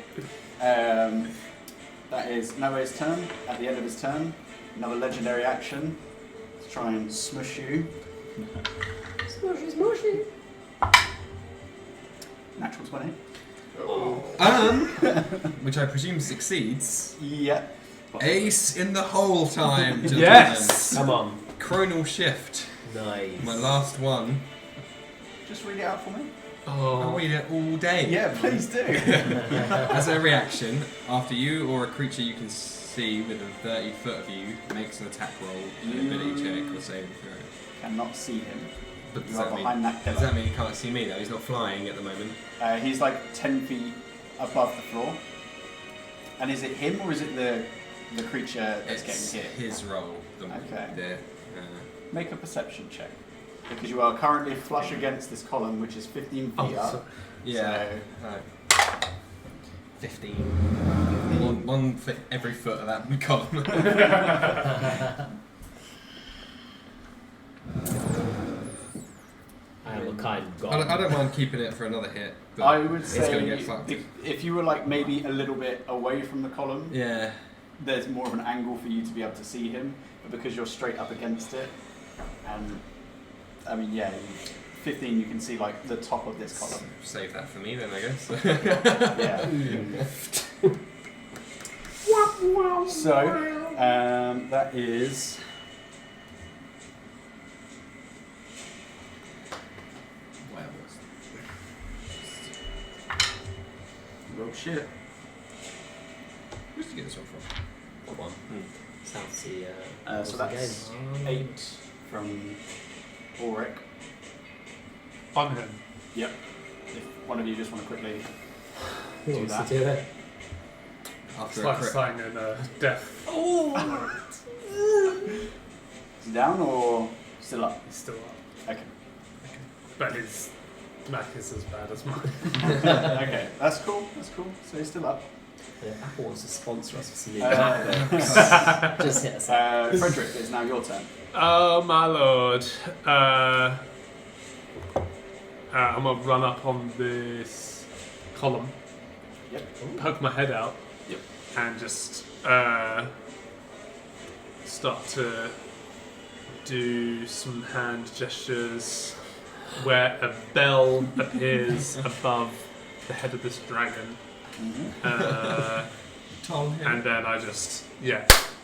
S1: That is Noah's turn. At the end of his turn, another legendary action to try and smush you.
S5: Smushy, smushy.
S1: Natural 20.
S4: Which I presume succeeds.
S1: Yeah.
S4: Ace in the hole time. gentlemen.
S3: Yes!
S5: Come on.
S4: Chronal shift.
S5: Nice.
S4: My last one.
S1: Just read it out for me.
S4: I'll
S3: Oh,
S4: read it all day.
S1: Yeah, please do.
S4: As a reaction, after you or a creature you can see within 30 foot of you makes an attack roll, an ability check, or saving throw.
S1: Cannot see him.
S4: But
S1: You
S4: does
S1: are
S4: that, mean,
S1: behind that
S4: does
S1: pillar.
S4: that mean he can't see me though? He's not flying at the moment.
S1: He's like 10 feet above the floor. And is it him or is it the creature that's
S4: It's
S1: getting hit?
S4: his roll.
S1: Okay.
S4: The,
S1: Make a perception check. Because you are currently flush against this column, which is 15 feet up.
S4: yeah.
S1: So,
S4: 15. One foot every foot of that column.
S5: humankind
S4: I
S5: gone.
S4: don't mind keeping it for another hit. But
S1: I would
S4: it's gonna
S1: say
S4: get fucked.
S1: if you were like maybe a little bit away from the column,
S4: Yeah.
S1: there's more of an angle for you to be able to see him. But because you're straight up against it, and I mean, yeah, 15, you can see like the top of this column.
S4: Save that for me then, I guess.
S1: Yeah. So that is. Where was it? Well, shit.
S4: Where'd you get this one from?
S5: Come on. Sounds to see.
S1: So that's 8 from Ulrich.
S3: On him.
S1: Yep. If one of you just want to quickly
S5: Who
S1: do
S5: wants
S1: that.
S5: to do it?
S4: After
S3: It's
S4: a
S3: like
S4: crit.
S3: signing a death.
S1: Is he down or still up?
S3: He's still up.
S1: Okay.
S3: But his back is as bad as mine.
S1: Okay, that's cool. That's cool. So he's still up.
S5: Apple wants to sponsor us with some new
S1: Uh,
S5: graphics. Just hit us up.
S1: Frederick, it's now your turn.
S3: Oh my lord. I'm gonna run up on this column,
S1: Yep.
S3: poke my head out,
S1: Yep.
S3: and just start to do some hand gestures where a bell appears above the head of this dragon. And then I just,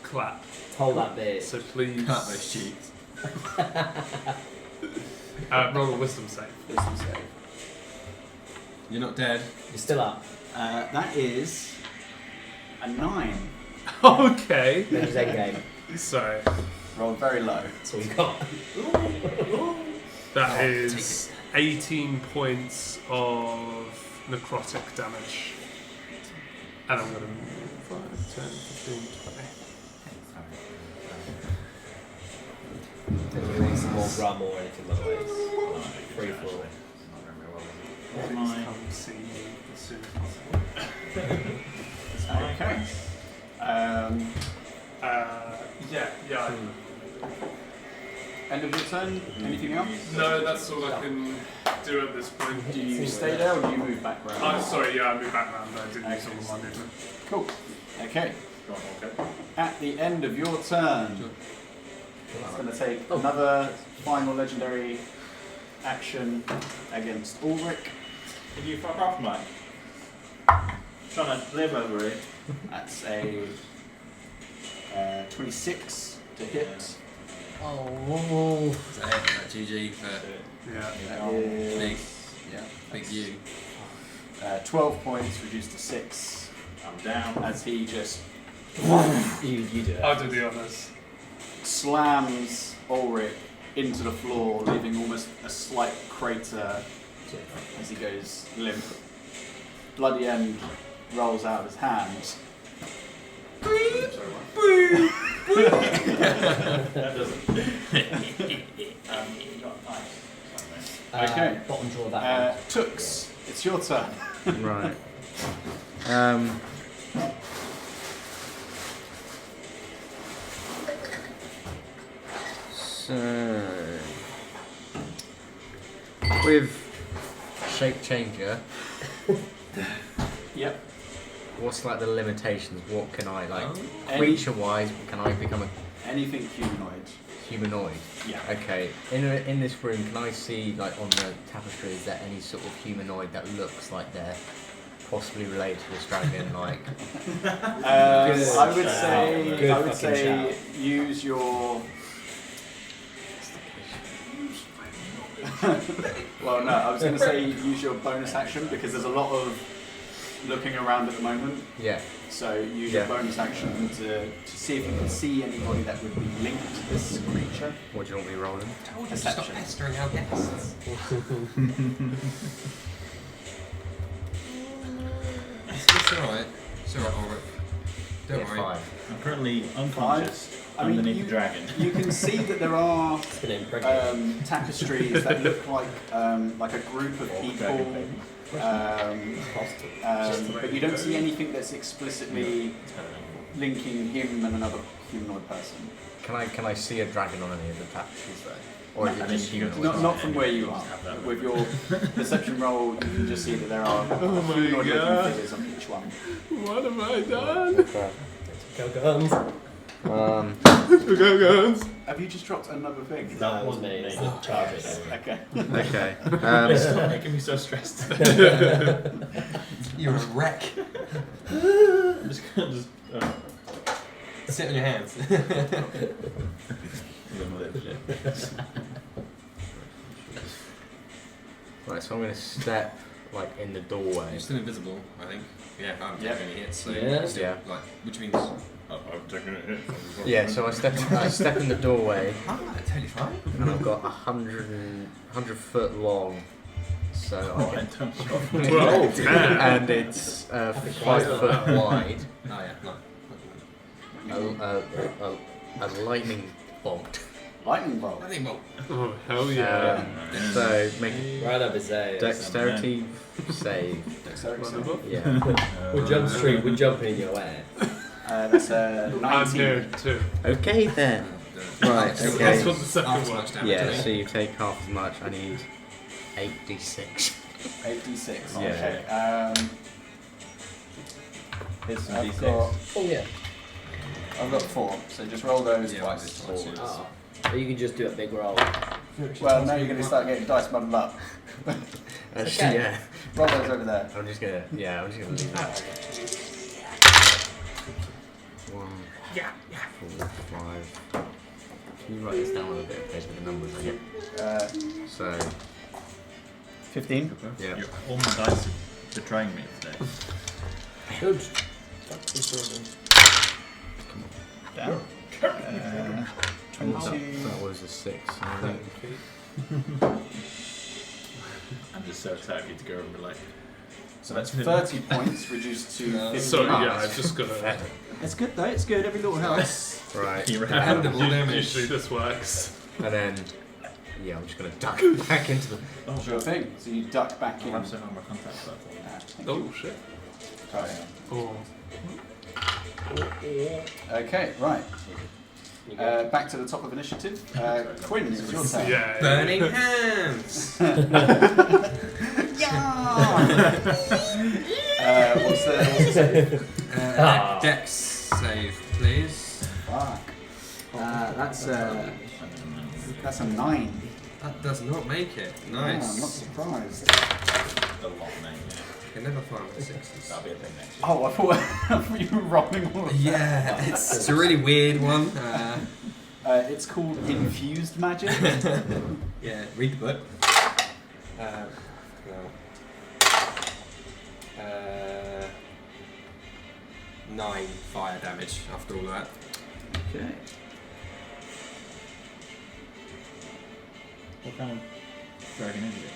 S3: clap.
S5: Hold that bit.
S3: So please
S4: Cut those cheeks.
S3: roll a wisdom save.
S1: Wisdom save.
S4: You're not dead.
S5: You're still up.
S1: That is a 9.
S3: Okay.
S5: Then his end game.
S3: So
S1: Rolled very low.
S5: That's all you got.
S3: that
S4: Oh,
S3: is 18 points of necrotic damage. And I'm going to 5, 10, 15, 20.
S5: And you want some more rum or anything, by the way. Free for all.
S3: Please come see me as soon as possible.
S1: Okay. End of your turn. Anything else?
S3: No, that's all I can do at this point.
S1: Do you stay there or do you move back round?
S3: I'm sorry, I moved back around. I didn't use all of my movement.
S1: Cool. Okay.
S7: Go on, okay.
S1: At the end of your turn, it's going to take another final legendary action against Ulrich.
S7: Can you fuck off, mate? Trying to live over it.
S1: That's a 26 to hit.
S5: Oh.
S4: Is that it? That GG for
S3: Yeah.
S1: That is,
S4: Big.
S1: yeah,
S4: big you.
S1: 12 points reduced to 6
S7: I'm down.
S1: as he just
S5: You do it.
S3: I'll do the honours.
S1: slams Ulrich into the floor, leaving almost a slight crater as he goes limp. Bloody end rolls out of his hand.
S7: That doesn't. You got ice.
S1: Okay.
S5: Bottom draw that one.
S1: Tux, it's your turn.
S6: Right. So with shape changer,
S1: Yep.
S6: what's like the limitations? What can I like
S1: Any-
S6: creature wise? Can I become a
S1: Anything humanoid.
S6: humanoid?
S1: Yeah.
S6: Okay. In this room, can I see like on the tapestry? Is there any sort of humanoid that looks like they're possibly related to this dragon? Like
S1: I would
S5: shout.
S1: say
S5: Good
S1: I would
S5: fucking
S1: say use your. Well, no, I was going to say use your bonus action because there's a lot of looking around at the moment.
S6: yeah.
S1: So use your
S6: Yeah.
S1: bonus action to see if you can see anybody that would be linked to this creature.
S6: What do you want me rolling?
S4: Told you to stop
S1: Perception.
S4: pestering our guests. It's alright. It's alright, Ulrich. Don't
S6: Yeah,
S4: worry.
S6: 5.
S7: I'm currently unconscious
S1: I mean,
S7: underneath
S1: you-
S7: the dragon.
S1: You can see that there are
S5: It's gonna impregnate.
S1: tapestries that look like a group of people. But you don't see anything that's explicitly linking him and another humanoid person.
S6: Can I see a dragon on any of the tapestries though? Or is it just humanoid?
S1: Not from where you are.
S7: Have that
S1: With your perception roll, you can just see that there are
S3: Oh my
S1: humanoid-looking
S3: God.
S1: figures on each one.
S3: What have I done?
S6: Okay.
S5: Go guns.
S3: We go guns.
S1: Have you just dropped another thing?
S5: No, it was me. It's the charges.
S1: Okay.
S6: Okay.
S7: Stop making me so stressed.
S4: You're a wreck.
S7: I'm just gonna
S4: Sit on your hands.
S6: Right, so I'm going to step like in the doorway.
S4: You're still invisible, I think. Yeah, I haven't
S1: Yep.
S4: taken any hits, so
S5: Yeah.
S4: you're still,
S6: Yeah.
S4: like, which means...
S7: I'm taking it.
S6: Yeah, so I step in the doorway,
S4: Ah, totally fine.
S6: and I've got 100 foot long. So I can,
S3: Well, damn.
S6: and it's 5
S5: Christmas.
S6: foot wide.
S4: Oh, yeah, no.
S6: A lightning bolt.
S1: Lightning bolt.
S4: I think, well,
S3: Oh, hell yeah.
S6: So make a
S5: Right up his ass.
S6: dexterity save.
S1: Dexterity.
S3: Wonderful.
S6: Yeah.
S5: We're jump street, we're jumping in your ass.
S1: That's a
S3: I'm
S1: 19.
S3: here too.
S6: Okay then. Right,
S4: So
S6: okay.
S3: That's what the second
S4: half as
S3: one.
S4: much damage, I
S6: Yeah,
S4: think.
S6: so you take half as much. I need 8d6.
S1: 8d6.
S6: Yeah.
S1: Okay.
S7: Here's some
S1: I've
S7: D6.
S1: got,
S5: Oh yeah.
S1: I've got 4, so just roll those
S4: Yeah,
S1: twice.
S4: this twice, yeah.
S5: Oh. Or you can just do a big roll.
S1: Well, now you're going to start getting dice muddled up.
S6: Actually, yeah.
S1: Roll those over there.
S6: I'm just gonna leave that. 1, 4, 5. Can you write this down on a bit of paper with the numbers on it? So,
S1: 15.
S6: yeah.
S7: All my dice are betraying me today.
S5: Good. Fuck this one.
S1: Down. 22.
S6: That was a 6, I think.
S7: I'm just so excited for you to go over and be like,
S1: So that's 30 points reduced to 15.
S3: Sorry, yeah,
S1: Ah,
S3: I just got to.
S1: It's good though, it's good. Every little helps.
S6: Right.
S7: you're
S4: Handable damage.
S3: Usually this works.
S6: And then, yeah, I'm just gonna duck back into the.
S1: Sure thing. So you duck back
S7: I'll
S1: in.
S7: have some armor contact for that.
S1: Ah, thank
S3: Oh
S1: you.
S3: shit.
S1: Sorry.
S3: Oh.
S1: Okay, right. Back to the top of initiative. Quinn, it's your turn.
S3: Yeah.
S4: Burning hands!
S1: What's the save?
S4: Dex save, please.
S1: Fuck. That's a 9.
S4: That does not make it.
S1: Yeah, I'm not
S4: Nice.
S1: surprised.
S7: The lot name, yeah.
S4: You can never find the sixes.
S7: That'll be a thing next year.
S1: Oh, I thought you were rolling all of that.
S4: Yeah, it's a really weird one.
S1: It's called Infused Magic.
S4: Yeah, read the book. No. 9 fire damage after all that.
S1: Okay.
S7: What kind of dragon is it?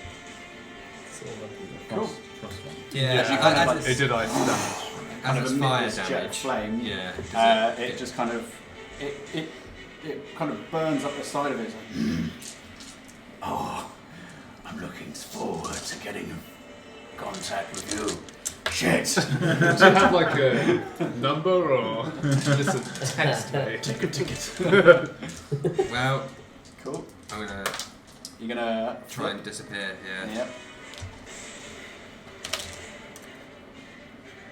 S1: Cool.
S7: Frost one.
S4: Yeah,
S1: Yeah, you kind of like-
S3: It did ice damage.
S1: Kind
S4: as
S1: of
S4: it's
S1: emit
S4: fire
S1: this jet of
S4: damage.
S1: flame.
S4: Yeah.
S1: It just kind of it kind of burns up the side of it. It's like, oh, I'm looking forward to getting in contact with you. Shit.
S3: Do you have like a number or just a text me?
S7: Take a ticket.
S4: Well,
S1: Cool.
S4: I'm gonna
S1: You're gonna
S4: try and disappear here.
S1: Yep.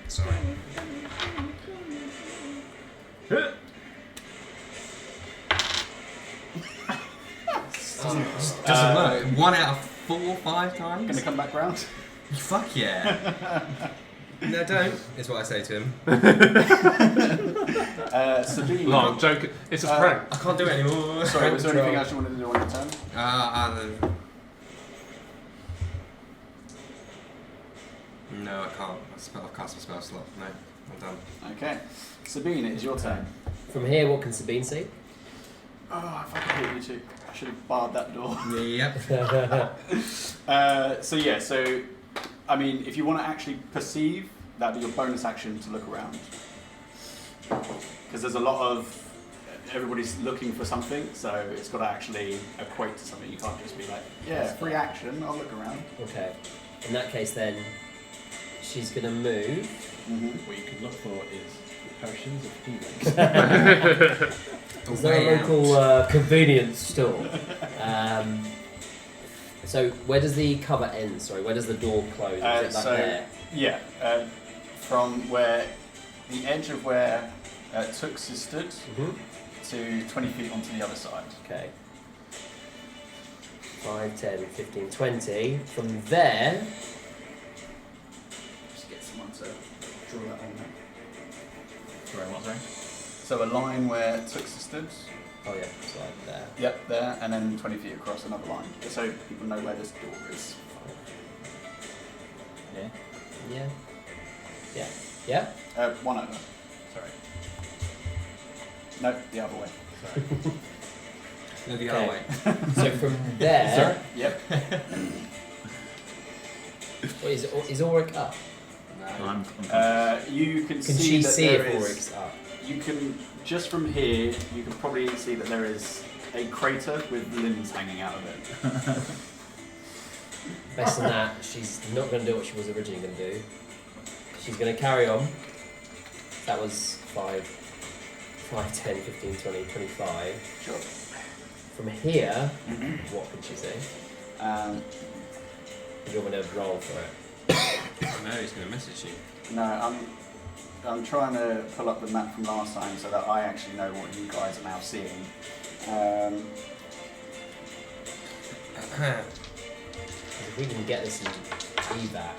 S4: Sorry. Doesn't work. 1 out of 4 or 5 times?
S1: Gonna come back round.
S4: Fuck yeah. No, don't, is what I say to him.
S1: Sabine.
S3: No, I'm joking. It's a
S1: Uh,
S3: prank.
S4: I can't do it anymore.
S1: Sorry, was there anything
S5: Control.
S1: else you wanted to do on your turn?
S4: Other than... No, I can't. I've cast a spell slot. No, I'm done.
S1: Okay. Sabine, it is your turn.
S5: From here, what can Sabine see?
S1: Oh, I fucking hate you two. I should have barred that door.
S4: Yep.
S1: So I mean, if you want to actually perceive, that'd be your bonus action to look around. Because there's a lot of everybody's looking for something, so it's got to actually equate to something. You can't just be like, yeah, free action, I'll look around.
S5: Okay. In that case, then, she's gonna move.
S1: Mm-hmm.
S7: What you can look for is potions of healing.
S5: Is there a local convenience store? So where does the cover end? Sorry, where does the door close? Is it like
S1: so
S5: there?
S1: yeah, from where the edge of where Tux is stood to 20 feet onto the other side.
S5: Okay. 5, 10, 15, 20. From there,
S1: Just get someone to draw that on there.
S7: Sorry, what, sorry?
S1: So a line where Tux is stood.
S5: oh yeah, it's like there.
S1: Yep, there, and then 20 feet across another line, just so people know where this door is.
S7: Yeah.
S5: Yeah. Yeah. Yeah.
S1: One over. Sorry. No, the other way. Sorry.
S4: No, the
S5: Okay.
S4: other way.
S5: So from there,
S1: Yep.
S5: what is Ulrich up?
S7: I'm
S1: You can
S5: Can
S1: see
S5: she
S1: that
S5: see
S1: there
S5: if
S1: is-
S5: Ulrich's up?
S1: You can, just from here, you can probably see that there is a crater with limbs hanging out of it.
S5: Based on that, she's not going to do what she was originally going to do. She's going to carry on. That was 5, 10, 15, 20, 25.
S1: Sure.
S5: From here,
S1: Mm-hmm.
S5: what can she say? Do you want me to roll for it?
S4: No, he's going to message you.
S1: No, I'm trying to pull up the map from last time so that I actually know what you guys are now seeing.
S5: If we can get this in evac,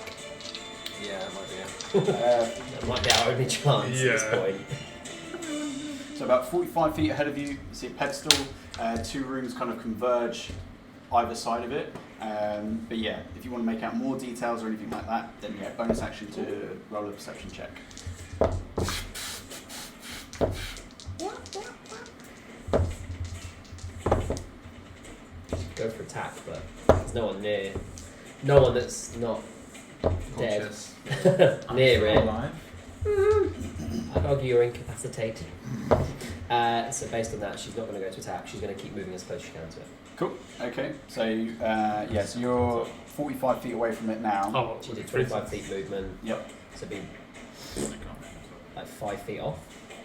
S4: Yeah, that might be it.
S5: that might be our only chance at this
S3: Yeah.
S5: point.
S1: So about 45 feet ahead of you see a pedestal. 2 rooms kind of converge either side of it. But yeah, if you want to make out more details or anything like that, then yeah, bonus action to roll a perception check.
S5: Go for attack, but there's no one near. No one that's not dead
S4: Conscious.
S5: near it.
S7: alive.
S5: I'd argue you're incapacitated. So based on that, she's not going to go to attack. She's going to keep moving as close as she can to it.
S1: Cool. Okay. So yeah, so you're 45 feet away from it now.
S3: Oh,
S5: She did 25 feet movement.
S1: Yep.
S5: So be like 5 feet off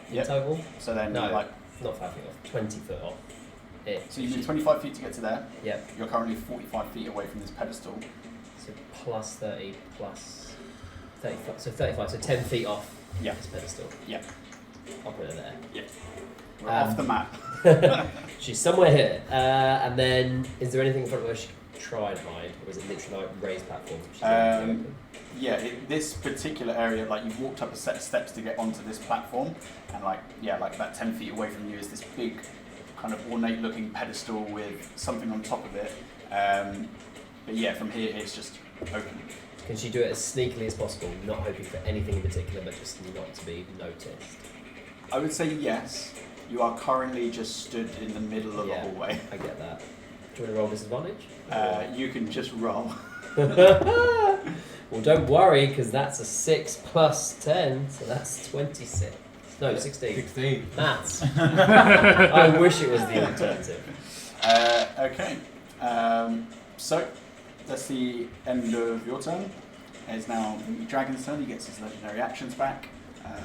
S5: in
S1: Yep.
S5: total.
S1: So then
S5: No.
S1: like,
S5: Not 5 feet off. 20 foot off.
S1: so you move 25 feet to get to there.
S5: Yep.
S1: You're currently 45 feet away from this pedestal.
S5: So plus 30 plus 35. So 35. So 10 feet off
S1: Yeah.
S5: this pedestal.
S1: Yeah.
S5: I'll put her there.
S1: We're off the map.
S5: She's somewhere here. And then, is there anything in front of her she can try and hide? Or is it literally like raised platforms? She's not really open?
S1: Yeah, this particular area, like you've walked up a set of steps to get onto this platform, and like about 10 feet away from you is this big, kind of ornate-looking pedestal with something on top of it. But yeah, from here it's just open.
S5: Can she do it as sneakily as possible, not hoping for anything in particular, but just not to be noticed?
S1: I would say yes. You are currently just stood in the middle of
S5: Yeah.
S1: the hallway.
S5: I get that. Do you want to roll disadvantage?
S1: You can just roll.
S5: Well, don't worry, because that's a 6 plus 10, so that's 26. No, 16.
S4: 16.
S5: Maths. I wish it was the alternative.
S1: Okay. So that's the end of your turn. It's now the dragon's turn. He gets his legendary actions back.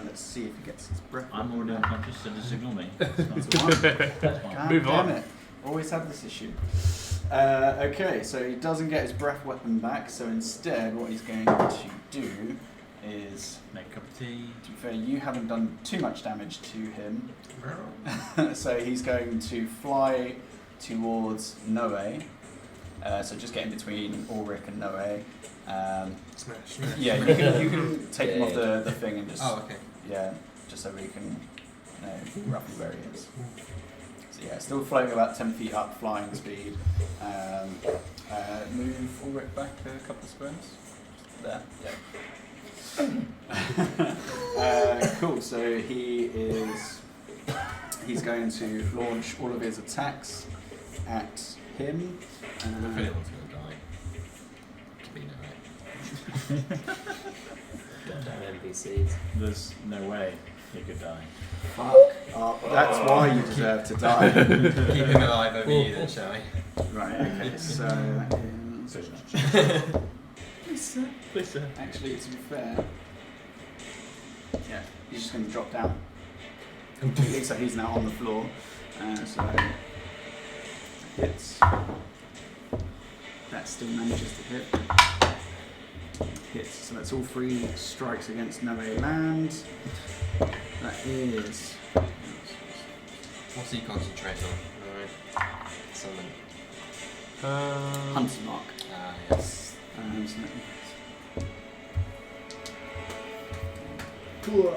S1: Let's see if he gets his breath.
S7: I'm already unconscious, so just ignore me.
S1: That's a one. God
S3: Move
S1: damn
S3: on.
S1: it. Always have this issue. Okay, so he doesn't get his breath weapon back, so instead what he's going to do is,
S7: Make a cup of tea.
S1: to be fair, you haven't done too much damage to him, so he's going to fly towards Noe. So just get in between Ulrich and Noe.
S4: Smash.
S1: Yeah, you can take him off the thing and just,
S4: Oh, okay.
S1: yeah, just so we can know roughly where he is. So yeah, still floating about 10 feet up, flying speed. Move Ulrich back a couple of squares. There, yeah. Cool, so he's going to launch all of his attacks at him.
S4: I feel anyone's going to die. To be no way.
S5: Goddamn NPCs.
S7: There's no way you could die.
S1: Fuck up. That's why you deserve to die.
S4: Keep him alive over you then, shall we?
S1: Right, okay, so that is...
S7: Please, sir. Please, sir.
S1: Actually, to be fair, yeah, he's just going to drop down. completely, so he's now on the floor. So hits. That still manages to hit. Hits. So that's all 3 strikes against Noe land. That is.
S4: What's he concentrate on? Alright. Summon.
S1: Hunter's Mark.
S4: Yes.
S1: So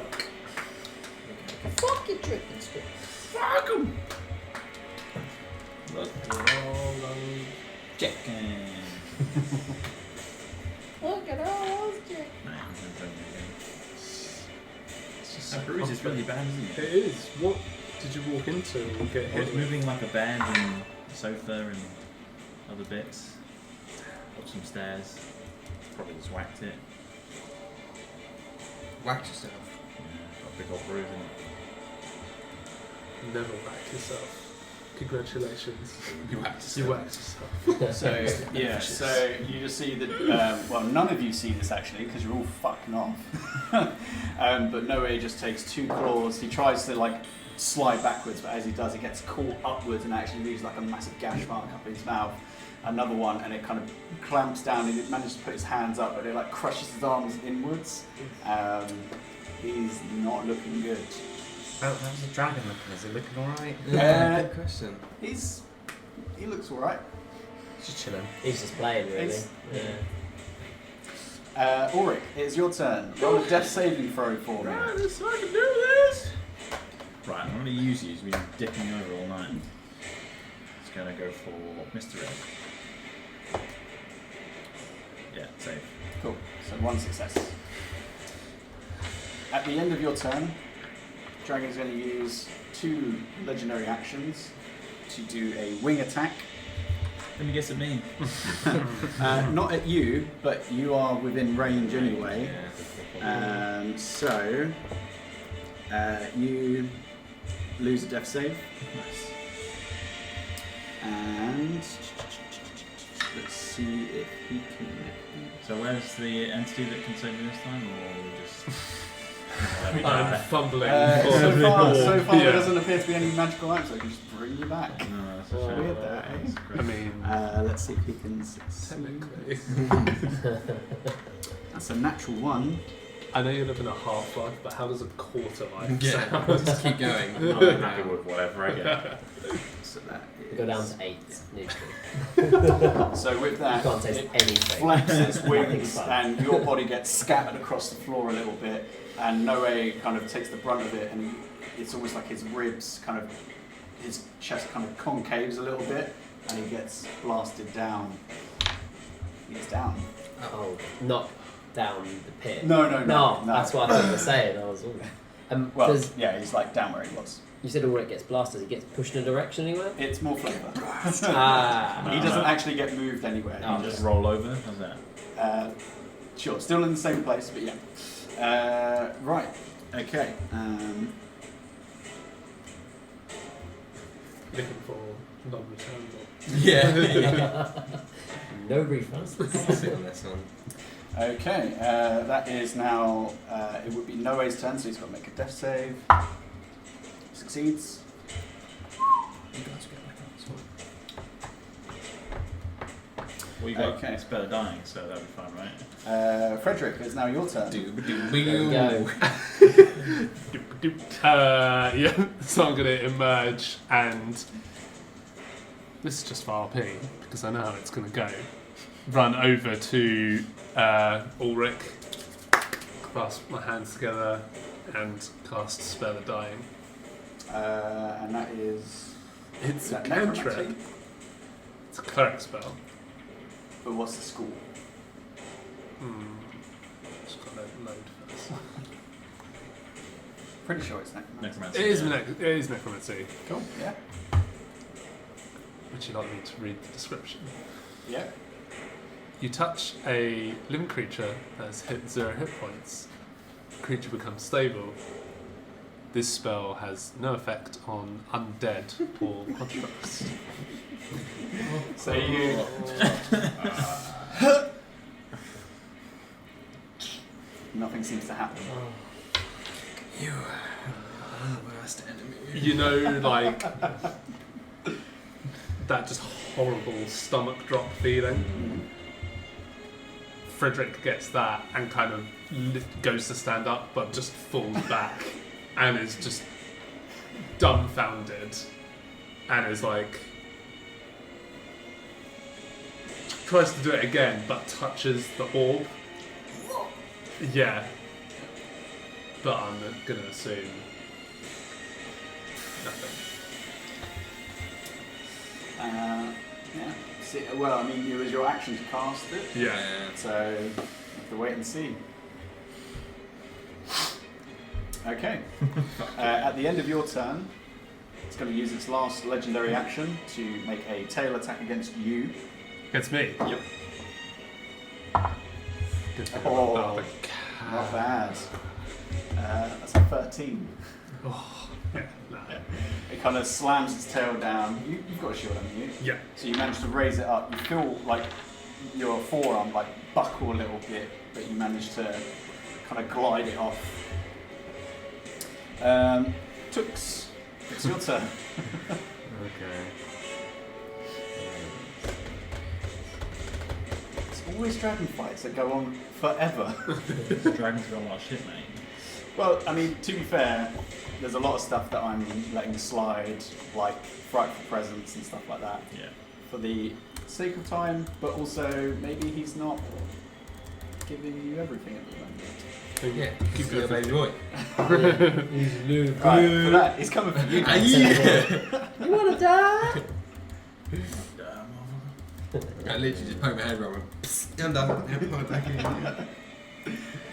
S5: Fuck your trick and strip.
S1: fuck him!
S7: Look, we're all checking.
S5: Look at all those chicks.
S7: That bruise is really bad, isn't
S3: It
S7: it?
S3: is. What did you walk into and get
S7: It's
S3: hit with?
S7: moving like a bed and a sofa and other bits. Up some stairs. Probably just whacked it.
S4: Whack yourself.
S7: Yeah, got a big old bruise in it.
S3: Never whack yourself. Congratulations.
S4: You whacked
S3: You whacked yourself.
S1: So yeah, so you just see that. Well, none of you see this actually because you're all fucking off. But Noe just takes 2 claws. He tries to like slide backwards, but as he does, he gets caught upwards and actually leaves like a massive gash mark up his mouth. Another one, and it kind of clamps down. And it manages to put his hands up, but it like crushes his arms inwards. He's not looking good.
S6: How's the dragon looking? Is it looking alright?
S4: Yeah, good question.
S1: He looks alright.
S6: Just chilling.
S5: He's just playing, really.
S1: It's-
S5: Yeah.
S1: Ulrich, it's your turn. Roll a death saving throw for me.
S7: I can do this! Right, I'm going to use you. He's been dipping me over all night. It's going to go for Mr. Egg. Yeah, save.
S1: Cool. So 1 success. At the end of your turn, Dragon's going to use 2 legendary actions to do a wing attack.
S7: Let me guess at me.
S1: Not at you, but you are within range anyway.
S7: Yeah.
S1: So you lose a death save.
S7: Nice.
S1: And let's see if he can.
S7: So where's the entity that can save me this time, or we just... Let me
S3: I'm
S7: die?
S3: fumbling.
S1: So
S3: for
S1: far,
S3: the
S1: there
S3: ball. Yeah.
S1: doesn't appear to be any magical items that can just bring you back.
S7: No, that's a
S5: Well,
S7: shame.
S1: weird that, eh?
S7: That's great.
S3: I mean,
S1: Let's see if he can succeed.
S3: technically.
S1: That's a natural 1.
S3: I know you're living a half life, but how does a quarter life
S4: Yeah,
S3: sound?
S4: just keep going.
S7: I'm happy with whatever I get.
S1: So that is...
S5: Go down to 8, neutral.
S1: So with
S5: You
S1: that,
S5: can't taste
S1: it
S5: anything.
S1: flaps its wings
S5: Nothing's fun.
S1: and your body gets scattered across the floor a little bit, and Noe kind of takes the brunt of it, and it's almost like his ribs kind of, his chest kind of concaves a little bit, and he gets blasted down. He's down.
S5: Oh, not down the pit.
S1: No.
S5: That's what I thought you were saying. I was
S1: Well,
S5: does,
S1: yeah, he's like down where he was.
S5: you said Ulrich gets blasted, he gets pushed in a direction anywhere?
S1: It's more flavour.
S5: Ah.
S1: He doesn't actually get moved anywhere.
S5: Oh.
S1: He
S7: Just roll over. How's that?
S1: Sure, still in the same place, but yeah. Right. Okay.
S3: Looking for non-returnable.
S4: Yeah.
S5: No refunds.
S4: Sit on this one.
S1: Okay. That is now. It would be Noe's turn, so he's got to make a death save. Succeeds.
S4: You guys get back on this one.
S7: Well, you got
S1: Okay.
S7: it's better dying, so that'd be fine, right?
S1: Frederick, it's now your turn.
S5: There we go.
S3: Yeah, so I'm going to emerge, and this is just for RP, because I know how it's going to go. Run over to Ulrich, clasp my hands together, and cast Spell of Dying.
S1: And that is.
S3: It's
S1: is
S3: a
S1: that
S3: cantrip.
S1: necromancy?
S3: It's a cleric spell.
S1: But what's the school?
S3: Just got to load first.
S1: Pretty sure it's necromancy.
S7: Necromancy.
S3: It is,
S7: yeah.
S3: it is necromancy.
S1: Cool. Yeah.
S3: Would you like me to read the description?
S1: Yeah.
S3: You touch a living creature that has hit 0 hit points. The creature becomes stable. This spell has no effect on undead or constructs.
S1: So you. Nothing seems to happen.
S4: You are the worst enemy.
S3: you know, like that just horrible stomach drop feeling. Frederick gets that and kind of goes to stand up, but just falls back and is just dumbfounded, and is like tries to do it again, but touches the orb. Yeah, but I'm gonna assume nothing.
S1: Yeah. See, well, I mean, it was your action to cast it,
S3: Yeah.
S1: so you have to wait and see. Okay. At the end of your turn, it's going to use its last legendary action to make a tail attack against you.
S3: Against me.
S1: Yep.
S3: Good thing
S1: Oh,
S3: about the
S1: Not
S3: cat.
S1: bad. That's a 13.
S3: Oh, yeah, no.
S1: It kind of slams its tail down. You've got a shield, haven't you?
S3: Yeah.
S1: So you manage to raise it up. You feel like your forearm like buckle a little bit, but you manage to kind of glide it off. Tux, it's your turn.
S6: Okay.
S1: It's always dragon fights that go on forever.
S7: Dragons got a lot of shit, mate.
S1: Well, I mean, to be fair, there's a lot of stuff that I'm letting slide, like frightful presence and stuff like that,
S7: Yeah.
S1: for the sake of time, but also maybe he's not giving you everything at the moment.
S4: Yeah,
S3: Keep
S4: keep your
S3: going.
S4: baby boy.
S1: Right, for that, he's coming for you.
S5: You wanna die?
S4: I literally just poke my head around. I'm done. Yeah, put it back in.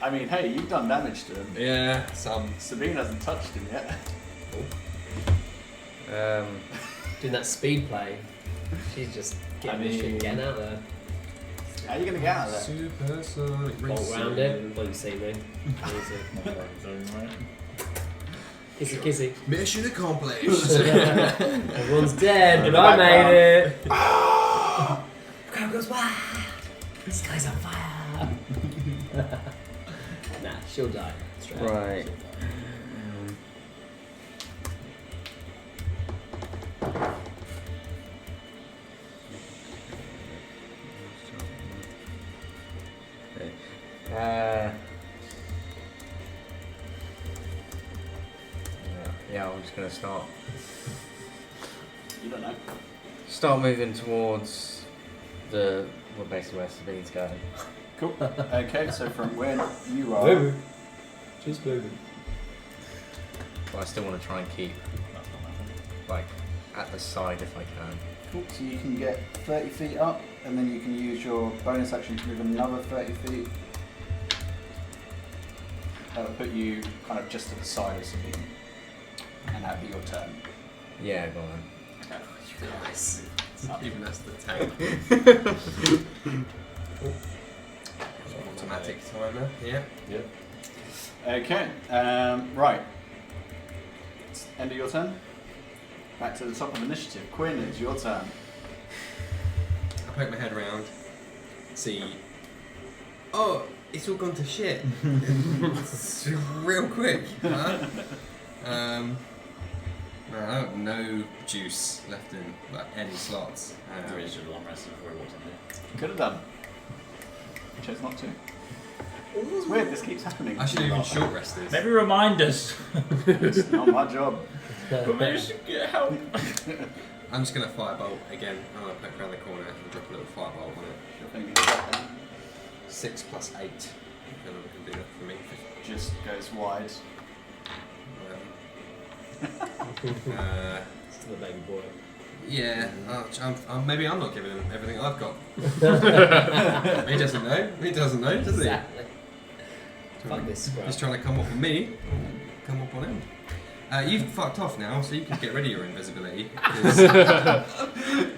S1: I mean, hey, you've done damage to him.
S4: Yeah, some.
S1: Sabine hasn't touched him yet.
S5: Doing that speed play. She's just getting this shit, getting out there.
S1: How are you going to get out of there?
S4: Supersonic
S5: Bolt round it. Well, you see me. Kissy kissy.
S4: Mission accomplished.
S5: Everyone's dead,
S1: In
S5: but
S1: the
S5: I
S1: background.
S5: made it. The crowd goes wild. The sky's on fire. Nah, she'll die. Straight up.
S6: Right.
S5: She'll die.
S6: Yeah, I'm just gonna start
S1: You don't know.
S6: moving towards basically where Sabine's going.
S1: Cool. Okay, so from where you are,
S5: Baby. Just baby.
S6: But I still want to try and keep like at the side if I can.
S1: cool. So you can get 30 feet up, and then you can use your bonus action to move another 30 feet. That'll put you kind of just to the side of Sabine, and that'll be your turn.
S6: Yeah, go on.
S5: Nice.
S4: Even that's the tank. Automatic timer. Yeah.
S1: Okay, right. It's end of your turn. Back to the top of initiative. Quinn, it's your turn.
S4: I poke my head around. See. Oh, it's all gone to shit. It's real quick. Huh? I have no juice left in like any slots.
S7: There is a long rest before we walked in there.
S1: Could have done. Chose not to. It's weird, this keeps happening.
S4: I should have even short rested.
S7: Maybe remind us.
S1: It's not my job.
S7: But maybe we should get help.
S4: I'm just gonna firebolt again. I'm gonna poke around the corner and drop a little firebolt on it.
S1: Sure thing, it's right there.
S4: 6 plus 8. If anyone can do that for me.
S1: Just goes wide.
S5: Still a baby boy.
S4: Yeah, maybe I'm not giving him everything I've got. He doesn't know. He doesn't know, does he?
S5: Exactly. Fuck this scrub.
S4: He's trying to come up on me. Come up on him. You've fucked off now, so you can get rid of your invisibility. 'Cause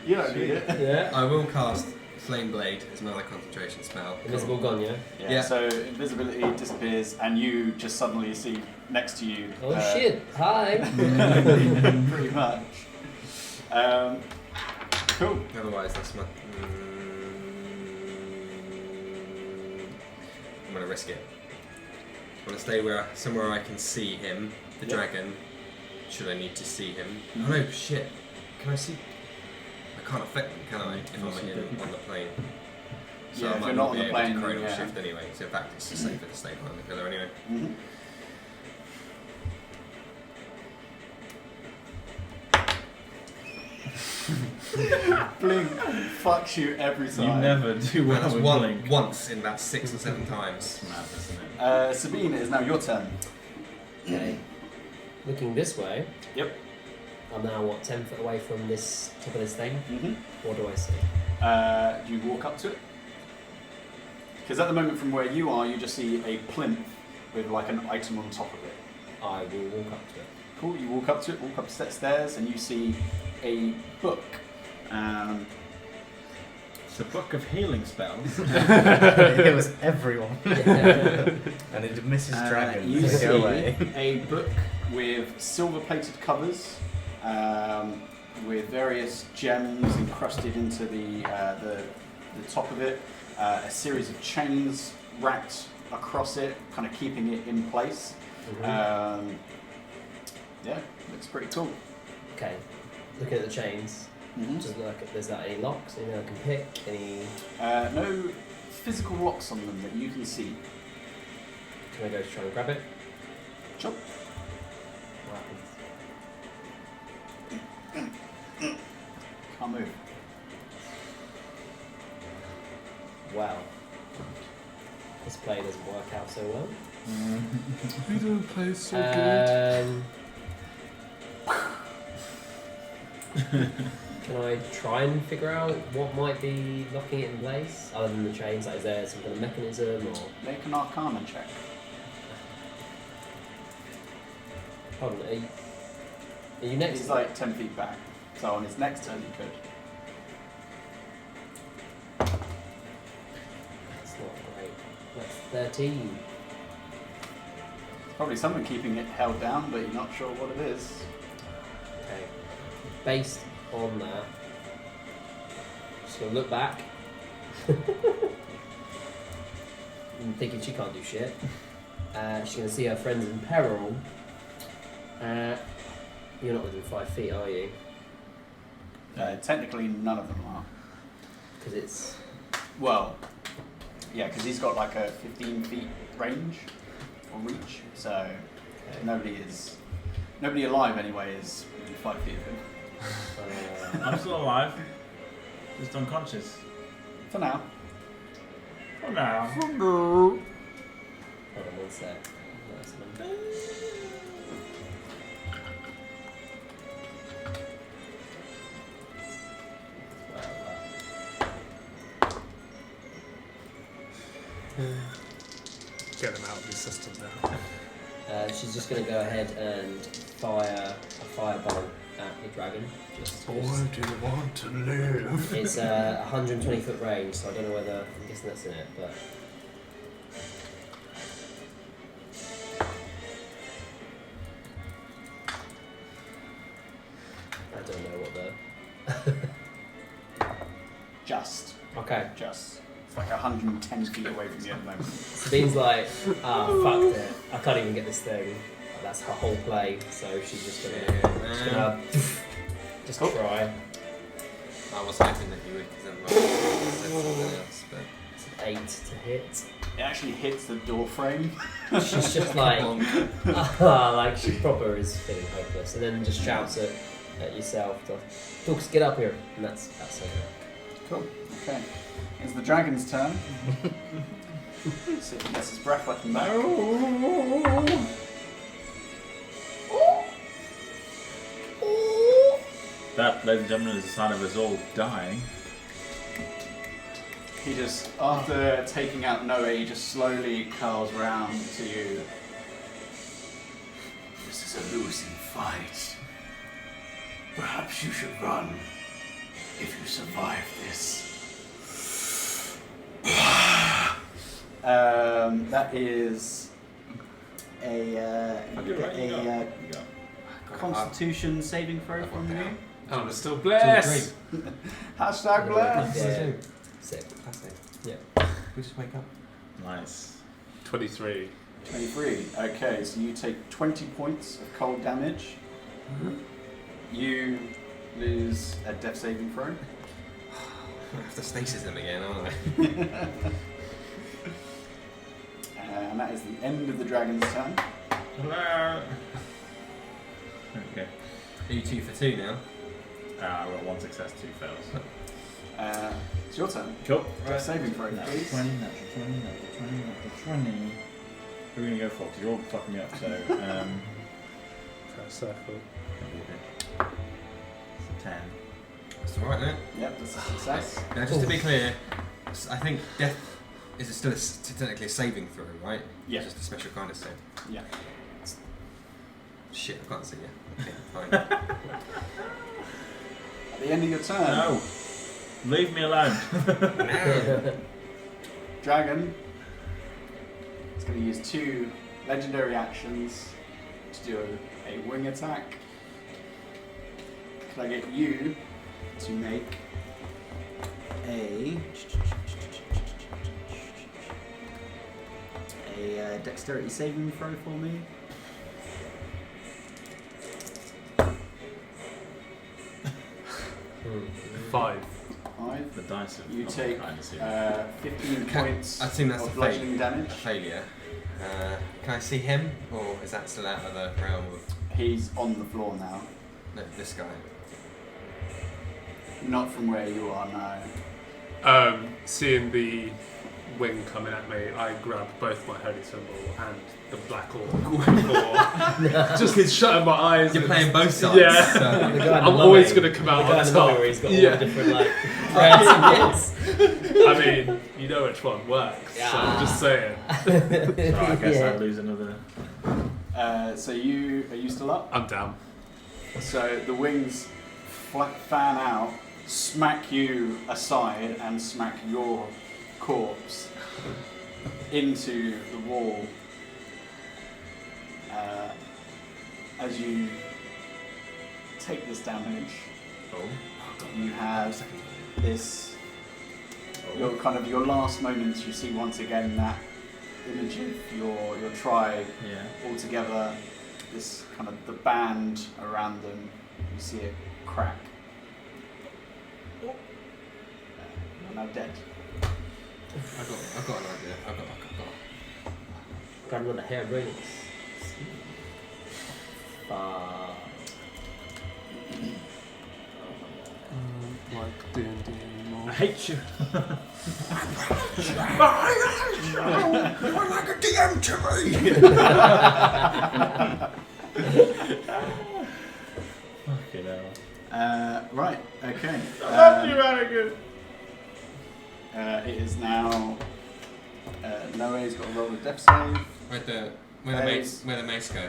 S1: You don't need it.
S5: Yeah.
S4: I will cast Flame Blade as another concentration spell.
S5: Invisible gun, yeah?
S4: Yeah.
S1: So invisibility disappears, and you just suddenly see next to you.
S5: Oh shit, hi!
S1: Pretty much. Cool.
S4: Otherwise, that's my. I'm gonna risk it. I'm gonna stay somewhere I can see him, the
S1: Yep.
S4: dragon, should I need to see him? Oh no, shit. Can I see? I can't affect them, can I? If I'm on the plane. So
S1: Yeah,
S4: I
S1: if
S4: might
S1: you're
S4: not
S1: not on
S4: be
S1: the
S4: able
S1: plane,
S4: to
S1: then
S4: cradle
S1: yeah.
S4: shift anyway. So in fact, it's just safer to stay behind the pillar anyway.
S1: Mm-hmm. Blink fucks you every time.
S7: You never do well
S4: That's
S7: with
S4: one
S7: blink.
S4: once in about 6 or 7 times.
S7: It's mad, isn't it?
S1: Sabine, it is now your turn.
S5: Okay. Looking this way.
S1: Yep.
S5: I'm now, what, 10 foot away from this top of this thing?
S1: Mm-hmm.
S5: What do I see?
S1: Do you walk up to it? Because at the moment from where you are, you just see a plinth with like an item on top of it.
S5: I will walk up to it.
S1: Cool, you walk up to it, walk up a set of stairs, and you see a book.
S7: It's a book of healing spells.
S6: It was everyone.
S5: Yeah.
S6: And it misses dragons.
S1: You
S6: Go
S1: see
S6: away.
S1: a book with silver-plated covers, with various gems encrusted into the top of it. A series of chains wrapped across it, kind of keeping it in place. Yeah, looks pretty cool.
S5: Okay. Looking at the chains.
S1: Mm-hmm.
S5: Just look at, there's any locks, anything I can pick, any...
S1: No physical locks on them that you can see.
S5: Can I go to try and grab it?
S1: Sure.
S5: What happens?
S1: Can't move.
S5: Wow. This play doesn't work out so well.
S3: We don't play so good.
S5: Can I try and figure out what might be locking it in place, other than the chains? Like, is there some kind of mechanism or?
S1: Make an Arcana check.
S5: Hold on, are you next?
S1: He's like 10 feet back, so on his next turn he could.
S5: That's not great. That's 13.
S1: Probably something keeping it held down, but you're not sure what it is.
S5: Okay. Based on that, just gonna look back. I'm thinking she can't do shit. She's gonna see her friends in peril. You're not within 5 feet, are you?
S1: Technically, none of them are.
S5: Because it's...
S1: Well, yeah, because he's got like a 15 feet range or reach, so nobody alive anyway is within 5 feet of him.
S7: I'm still alive. Just unconscious.
S1: For now.
S7: For now.
S5: Hold on one sec. Nice one.
S3: Get them out of the system now.
S5: She's just going to go ahead and fire a firebolt at the dragon. Just
S3: Boy, do you want to live?
S5: it's a 120 foot range, so I don't know whether I'm guessing that's in it, but I don't know what the.
S1: Just.
S5: Okay.
S1: Just. It's like 110 feet away from you at the moment.
S5: Sabine's like, fuck it. I can't even get this thing. That's her whole play, so she's just gonna just
S1: Cool.
S5: try.
S4: I was hoping that you would, because then I said something else, but...
S5: It's an 8 to hit.
S1: It actually hits the door frame.
S5: She's just like, like she proper is feeling hopeless, and then just shouts at yourself, "Dux, get up here!" And that's okay.
S1: Cool. Okay. It's the dragon's turn. See if he gets his breath weapon back.
S7: That, ladies and gentlemen, is a sign of us all dying.
S1: He just, after taking out Noah, he just slowly curls round to you. This is a losing fight. Perhaps you should run if you survive this. That is a Constitution saving throw from you.
S3: Oh, I'm still blessed.
S1: Hashtag blessed.
S5: Yeah. Sick.
S8: We just wake up.
S7: Nice.
S3: 23.
S1: 23. Okay, so you take 20 points of cold damage. You lose a death saving throw.
S4: I have to stasis him again, aren't I?
S1: And that is the end of the dragon's turn.
S7: Hello. Okay.
S4: Are you 2 for 2 now?
S7: I've got 1 success, 2 fails.
S1: It's your turn.
S7: Cool.
S1: Death saving throw,
S7: Natural
S1: please.
S7: 20, natural 20, natural 20, natural 20. Who are we going to go for? Because you're all fucking me up, so...
S3: First circle.
S7: It's a 10.
S4: That's alright, then.
S1: Yep, that's a success.
S4: Now, just to be clear, I think death is still technically a saving throw, right?
S1: Yeah.
S4: Just a special kind of save.
S1: Yeah.
S4: Shit, I can't see you. Okay, fine.
S1: At the end of your turn,
S7: No! Leave me alone!
S1: dragon is going to use 2 legendary actions to do a wing attack. Can I get you to make a dexterity saving throw for me?
S3: Five.
S1: 5.
S7: The dice have
S1: You
S7: not
S1: take
S7: kind of seen
S1: 15 points
S4: I assume that's
S1: of
S4: a
S1: bludgeoning
S4: A
S1: damage.
S4: failure. Can I see him, or is that still out of the realm of
S1: He's on the floor now.
S4: this guy?
S1: Not from where you are now.
S3: Seeing the wing coming at me, I grab both my holy symbol and the black orc before just shutting my eyes.
S4: You're
S3: and-
S4: playing both sides.
S3: Yeah.
S4: So.
S5: The guy in
S3: I'm
S5: the
S3: always
S5: mummy-
S3: going to come out
S5: the guy
S3: on
S5: in the mummy
S3: top.
S5: where he's got all
S3: Yeah.
S5: the different like prayers and bits.
S3: I mean, you know which one works. So I'm just saying.
S7: So I guess
S5: Yeah.
S7: I'd lose another...
S1: So you are you still up?
S3: I'm down.
S1: So the wings fan out, smack you aside, and smack your corpse into the wall. As you take this damage, you have this. Your last moments. You see once again that image of your tribe
S7: Yeah.
S1: all together. This kind of the band around them. You see it crack. You're now dead.
S4: I've got an idea. I've got.
S5: Got another hair rings.
S3: Like DDandD anymore.
S7: I hate you!
S4: You're like a DM to me.
S7: Fucking hell.
S1: Right. Okay.
S7: I love you, Anakin!
S1: It is now. Noe's got to roll a death save.
S4: Where the mace go?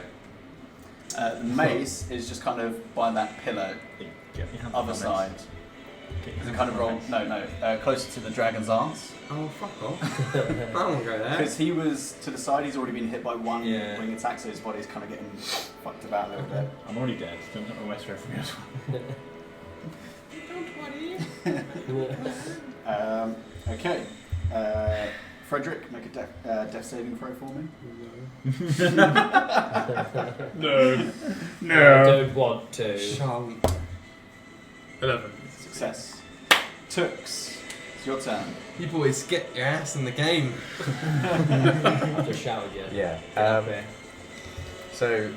S1: The mace is just kind of by that pillar,
S7: Get your hand
S1: other
S7: on
S1: side.
S7: Get your hand
S1: Kind of
S7: on
S1: roll.
S7: this.
S1: No, closer to the dragon's arms.
S4: Oh, fuck off. I don't want to go there.
S1: Because he was to the side, he's already been hit by one
S4: Yeah.
S1: wing attack, so his body's kind of getting fucked about a little bit.
S7: I'm already dead. Don't get my West for me as well.
S1: Okay. Frederick, make a death saving throw for me.
S3: No.
S5: I don't want to.
S4: Shall we?
S3: 11.
S1: Success. Tux, it's your turn.
S4: You boys get your ass in the game.
S5: I've just showered yet.
S6: Yeah. So,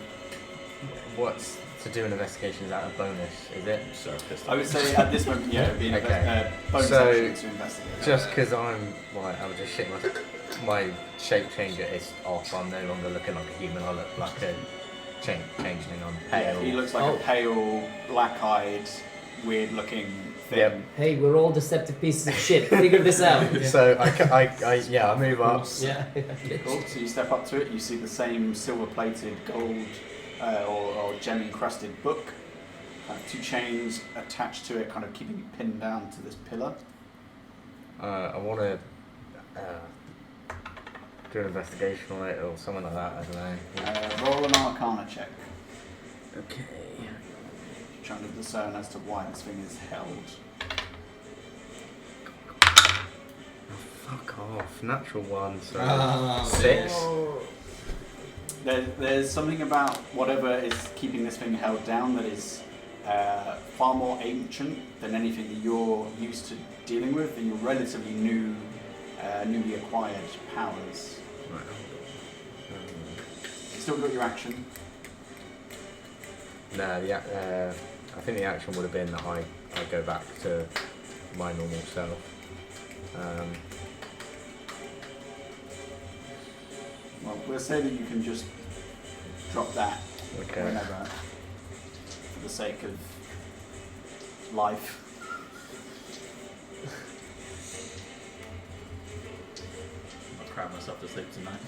S6: what's to do an investigation? Is that a bonus? Is it?
S7: So pissed
S1: I would say at this moment, yeah, it would be
S6: Okay.
S1: a bonus
S6: So,
S1: action to investigate.
S6: Just because I'm just shit my shape changer is off. I'm no longer looking like a human. I look like a changeling. I'm
S1: Yeah,
S6: pale.
S1: he looks like
S5: Oh.
S1: a pale, black-eyed, weird-looking thing.
S6: Yep.
S5: Hey, we're all deceptive pieces of shit. Figure this out.
S6: So I move up.
S5: Yeah.
S1: Cool. So you step up to it. You see the same silver-plated, gold or gem-encrusted book. 2 chains attached to it, kind of keeping it pinned down to this pillar.
S6: I want to do an investigation on it or something like that. I don't know.
S1: Roll an Arcana check.
S6: Okay.
S1: Trying to discern as to why this thing is held.
S6: Fuck off. Natural one. So
S4: Oh,
S6: 6.
S1: There's something about whatever is keeping this thing held down that is far more ancient than anything that you're used to dealing with in your relatively newly acquired powers.
S6: Right.
S1: Still got your action.
S6: No, I think the action would have been that I go back to my normal self.
S1: Well, we'll say that you can just drop that
S6: Okay.
S1: whenever, for the sake of life.
S7: I'll cry myself to sleep tonight.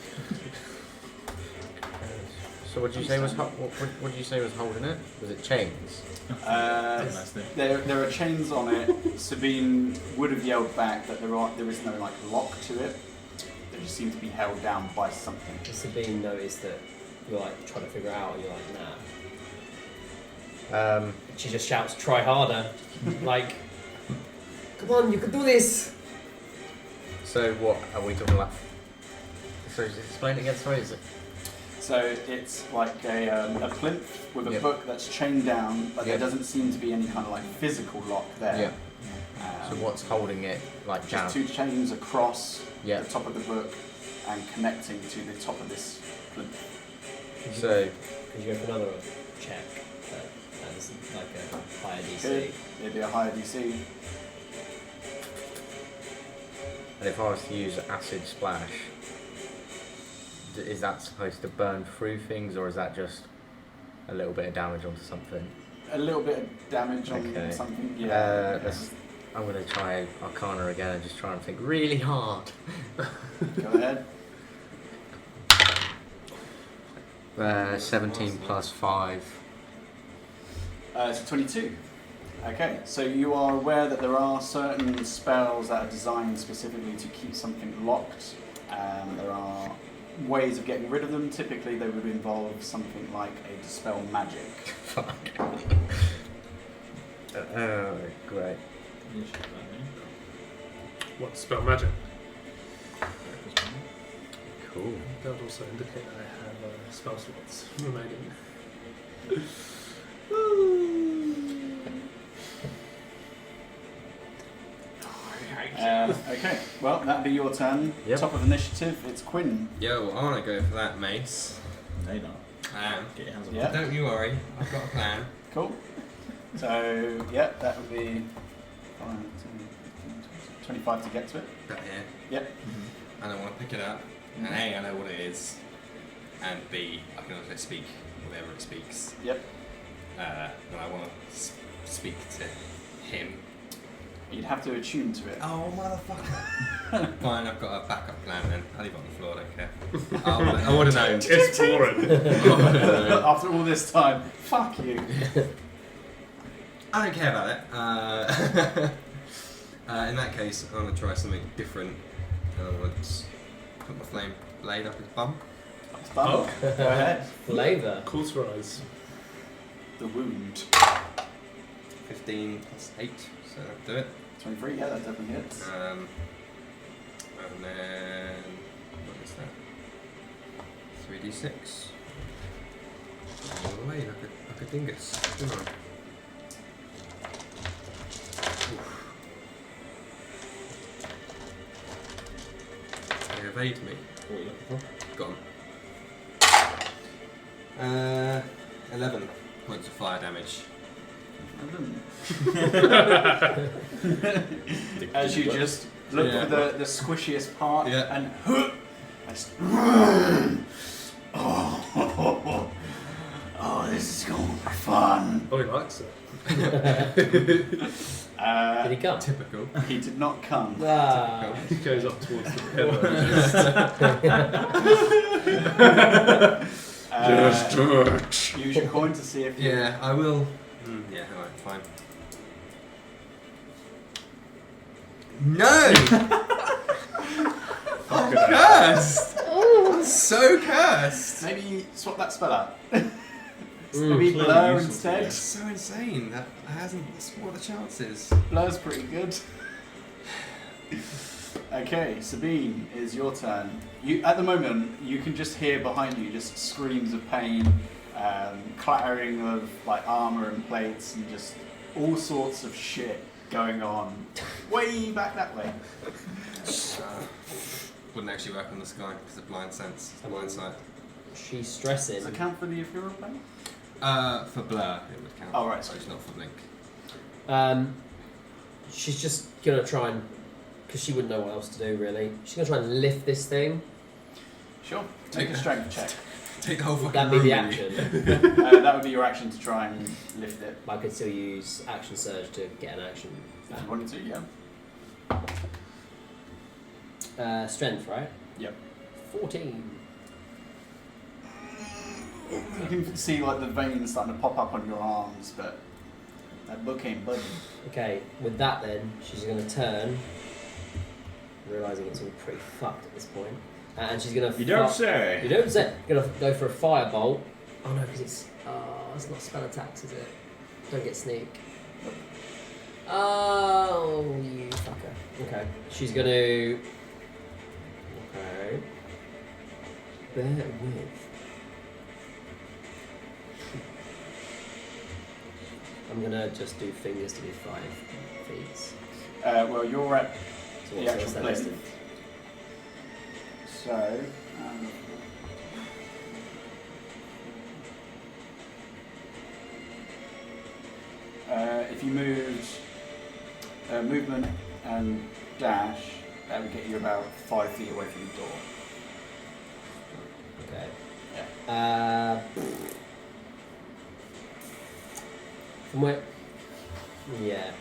S6: So what did you say was what did you say was holding it? Was it chains?
S7: That's a nice thing.
S1: There are chains on it. Sabine would have yelled back that there is no like lock to it. They just seem to be held down by something.
S5: Sabine noticed that you're like trying to figure it out, and you're like, nah. She just shouts, "Try harder!" Like, come on, you can do this.
S6: So what are we talking about? So explain it again. Sorry, is it?
S1: So it's like a plinth with a
S6: Yep.
S1: book that's chained down, but
S6: Yep.
S1: there doesn't seem to be any kind of like physical lock there.
S6: Yeah. So what's holding it like down?
S1: Just two chains across
S6: Yeah.
S1: the top of the book and connecting to the top of this plinth.
S6: So
S5: Could you go for another check that is like a higher DC?
S1: Could. It'd be a higher DC.
S6: and if I was to use acid splash, is that supposed to burn through things, or is that just a little bit of damage onto something?
S1: A little bit of damage on
S6: Okay.
S1: something. Yeah.
S6: I'm going to try Arcana again and just try and think really hard.
S1: Go ahead.
S6: 17 plus 5.
S1: It's 22. Okay, so you are aware that there are certain spells that are designed specifically to keep something locked. There are ways of getting rid of them. Typically, they would involve something like a dispel magic.
S6: Fuck. Great.
S3: What, spell magic?
S6: Cool.
S3: That would also indicate that I have spell slots remaining.
S1: Okay, well, that'd be your turn.
S6: Yep.
S1: Top of initiative, it's Quinn.
S4: Yo, I want to go for that mace.
S7: No, you don't. Get your hands on
S1: Yeah.
S4: Don't you worry, I've got a plan.
S1: Cool. So, yeah, that would be 25 to get to it.
S4: Right here.
S1: Yep.
S4: And I want to pick it up. And A, I know what it is. And B, I can also speak whatever it speaks.
S1: Yep.
S4: And I want to speak to him.
S1: You'd have to attune to it.
S4: Oh, motherfucker. Fine, I've got a backup plan then. I'll leave it on the floor, I don't care. I would have known.
S3: It's boring.
S1: After all this time, fuck you.
S4: I don't care about it. In that case, I'm going to try something different. And I'm going to put my flame blade up his bum.
S1: That's done. Go ahead.
S5: Flavor.
S3: Cauterize.
S1: The wound.
S4: 15 plus 8, so that'll do it.
S1: 23, yeah, that definitely hits.
S4: And then, what is that? 3d6. All the way, like a dingus. Come on. Oof. They evade me.
S7: What are you looking for?
S4: Gone. 11 points of fire damage.
S1: As you just look
S4: Yeah.
S1: for the squishiest part
S4: Yeah.
S1: and oh, this is going to be fun.
S3: Oh, he likes it.
S5: Did he come?
S4: Typical.
S1: He did not come.
S5: Ah.
S3: He goes up towards the pillow.
S1: Use your coin to see if you...
S4: Yeah, I will. Yeah, alright, fine. No! I'm cursed! So cursed!
S1: Maybe swap that spell out.
S5: Mm,
S1: Maybe
S7: clearly
S1: blur
S7: useful
S1: instead.
S4: It's so insane. That hasn't. What are the chances?
S1: Blur's pretty good. Okay, Sabine, is your turn. At the moment, you can just hear behind you just screams of pain, clattering of like armor and plates, and just all sorts of shit going on way back that way.
S4: Wouldn't actually work on the sky because of blind sense, blind sight.
S5: She's stressing.
S1: Does it count for the ethereal plane?
S4: For blur, it would count.
S1: Oh, right,
S4: So it's not for blink.
S5: She's just gonna try and, because she wouldn't know what else to do really. She's gonna try and lift this thing.
S1: Sure. Take a strength check.
S4: Take the whole fucking
S5: That'd be the
S4: room,
S5: action.
S1: That would be your action to try and lift it.
S5: I could still use action surge to get an action.
S1: If you wanted to, yeah.
S5: Strength, right?
S1: Yep.
S5: 14.
S1: You can see like the veins starting to pop up on your arms, but that book ain't budging.
S5: Okay, with that then, she's going to turn, realising it's all pretty fucked at this point, and she's going to...
S7: You don't say.
S5: You don't say. Going to go for a firebolt. Oh no, because it's not spell attacks, is it? Don't get sneak. Oh, you fucker. Okay, she's going to... Okay. Bear with. I'm gonna just do fingers to be 5 feet.
S1: Well, you're at
S5: So
S1: the
S5: what's
S1: actual
S5: that
S1: plane.
S5: distance?
S1: So, if you moved movement and dash, that would get you about 5 feet away from the door.
S5: Okay.
S1: Yeah.
S5: From where? Yeah.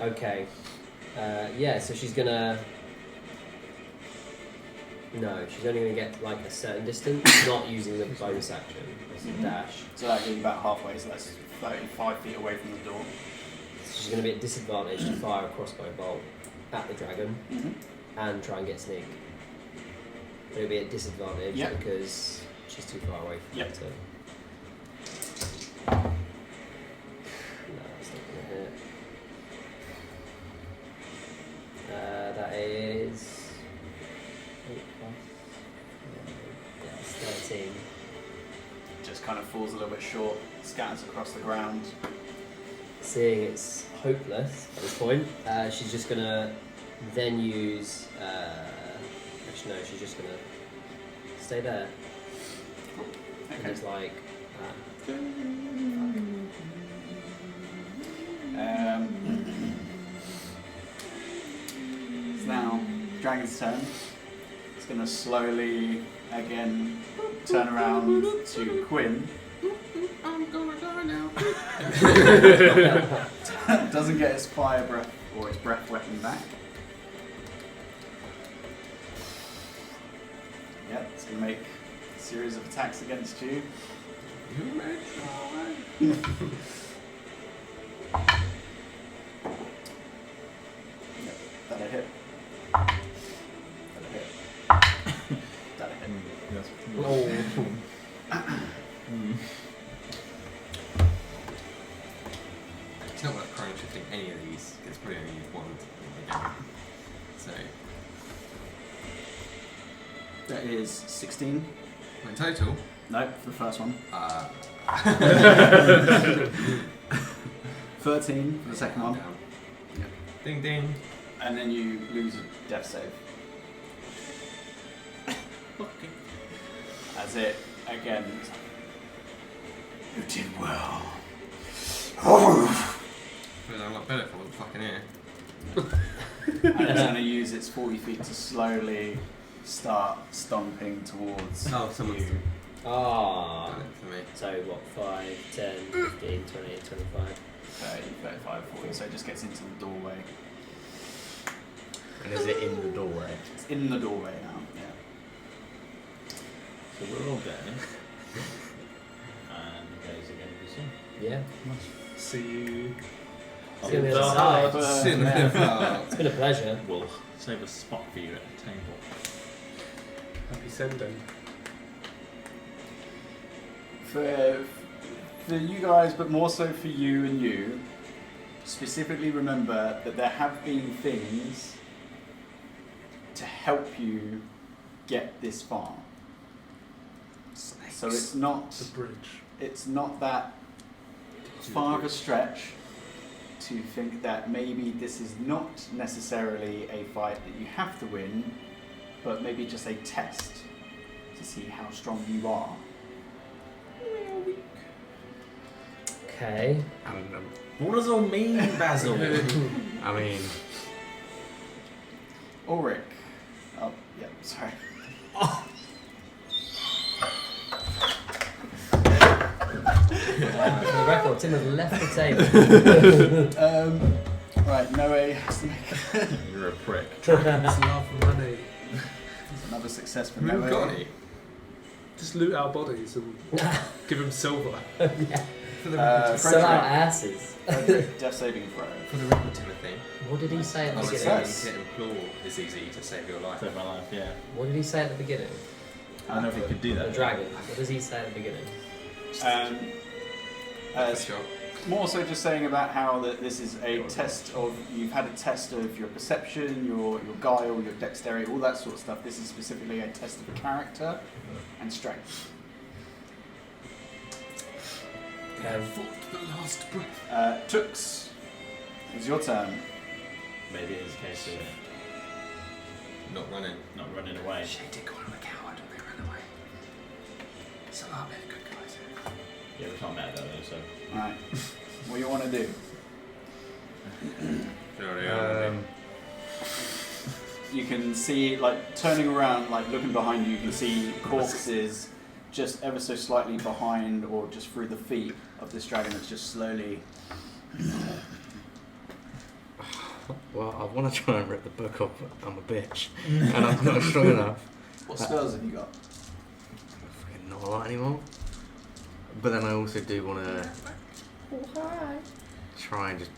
S5: Okay. Yeah, so she's gonna... No, she's only gonna get like a certain distance, not using the bonus action. It's a dash.
S1: So that gets you about halfway, so that's 35 feet away from the door.
S5: So she's gonna be at disadvantage to fire a crossbow bolt at the dragon and try and get sneak. It'll be at disadvantage
S1: Yep.
S5: because she's too far away from
S1: Yep.
S5: it. No, it's not gonna hit. That is 8 plus. Yeah, it's 13.
S1: Just kind of falls a little bit short, scatters across the ground.
S5: Seeing it's hopeless at this point, she's just gonna then use. Actually, no, she's just gonna stay there. And
S1: Okay.
S5: just like.
S1: It's now Dragon's turn. It's going to slowly, again, turn around to Quinn.
S4: I'm gonna die now.
S1: Doesn't get his fire breath or his breath weapon back. Yep, it's going to make a series of attacks against you.
S4: You may try.
S1: Yep, that'll hit. That'll hit. That'll hit.
S5: Oh.
S4: It's not worth crime shifting any of these. It's probably only used one again. So,
S1: That is 16.
S4: in total,
S1: No, for the first one. 13 for the second one.
S4: Down.
S1: Yep.
S4: Ding ding.
S1: And then you lose a death save. That's it. Again. You did well.
S4: Feels a lot better if I wasn't fucking here.
S1: And it's going to use its 40 feet to slowly start stomping towards
S4: Oh, someone's
S1: you.
S5: Ah.
S4: done it for me.
S5: So what? 5, 10, 15, 20, 25.
S1: 30, 35, 40. So it just gets into the doorway.
S6: And is it in the doorway?
S1: It's in the doorway now. Yeah.
S7: So we're all going. And you guys are going to be soon.
S5: Yeah.
S3: See you.
S5: It's gonna be on the side.
S4: Sit in the
S1: Yeah.
S4: middle.
S5: It's been a pleasure.
S7: We'll save a spot for you at the table.
S3: Happy sending.
S1: For you guys, but more so for you and you, specifically remember that there have been things to help you get this far. So it's not
S3: The bridge.
S1: it's not that far of a stretch to think that maybe this is not necessarily a fight that you have to win, but maybe just a test to see how strong you are.
S5: Okay.
S2: What does all mean, Basil?
S6: I mean,
S1: Ulrich. Oh, yeah, sorry.
S5: For the record, Tim has left the table.
S1: Right, Noe has to make
S2: You're a prick.
S3: Dragons love money.
S1: another success for
S4: We haven't got
S1: Noe.
S4: any.
S3: Just loot our bodies and give him silver.
S4: For the record,
S5: Sell our
S1: Frederick.
S5: asses.
S1: Frederick, death saving throw.
S4: for the record, Timothy.
S5: What did he say at
S4: I
S5: the
S4: would
S5: beginning?
S4: say to implore is easy to save your life.
S7: Save my life, yeah.
S5: What did he say at the beginning?
S7: I don't know if he could do
S5: The
S7: that.
S5: dragon. What does he say at the beginning?
S4: For sure.
S1: More so just saying about how that this is a test of, you've had a test of your perception, your guile, your dexterity, all that sort of stuff. This is specifically a test of character and strength.
S3: Fought the last breath.
S1: Tux, it's your turn.
S7: Maybe it's a case of
S4: Not running.
S7: not running away.
S3: Did call him a coward when they ran away. It's a lot of good guys.
S7: Yeah, we can't met that though, so.
S1: Alright. What do you want to do? You can see, like, turning around, like, looking behind you, you can see corpses just ever so slightly behind or just through the feet of this dragon that's just slowly...
S6: well, I want to try and rip the book up, but I'm a bitch, and I'm not strong enough.
S1: What spells have you got?
S6: Fucking not a lot anymore. But then I also do want to try and just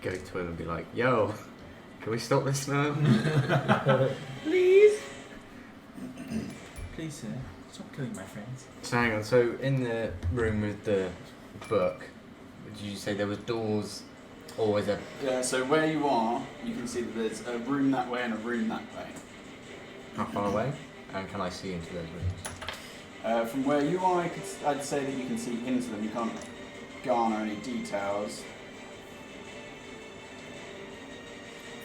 S6: go to him and be like, "Yo, can we stop this now?"
S7: Please, sir, stop killing my friends.
S6: So hang on. So in the room with the book, did you say there was doors, or was there?
S1: Yeah, so where you are, you can see that there's a room that way and a room that way.
S6: How far away? And can I see into those rooms?
S1: From where you are, I'd say that you can see into them. You can't garner any details.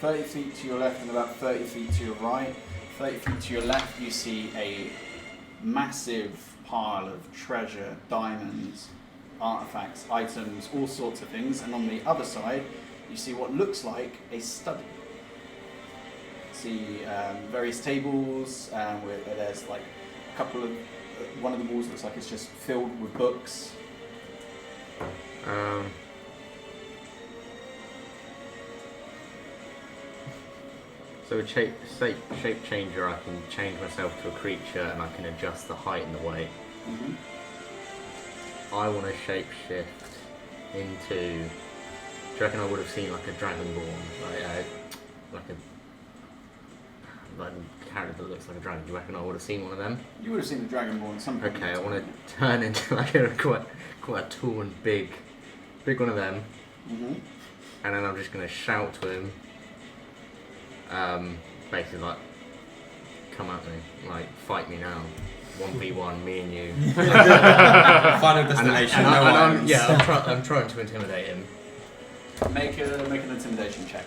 S1: 30 feet to your left and about 30 feet to your right. 30 feet to your left, you see a massive pile of treasure, diamonds, artifacts, items, all sorts of things. And on the other side, you see what looks like a study. See various tables where there's like a couple of... one of the walls looks like it's just filled with books.
S6: So a shape changer, I can change myself to a creature and I can adjust the height and the weight.
S1: Mm-hmm.
S6: I want to shape shift into. Do you reckon I would have seen like a dragonborn, like a character that looks like a dragon? Do you reckon I would have seen one of them?
S1: You would have seen the dragonborn at some point.
S6: Okay, I want to turn into like a quite a tall and big one of them,
S1: Mm-hmm.
S6: and then I'm just gonna shout to him. Basically like, come at me, like fight me now. 1v1, me and you.
S4: Final destination, no irons.
S6: I'm trying to intimidate him.
S1: Make an intimidation check.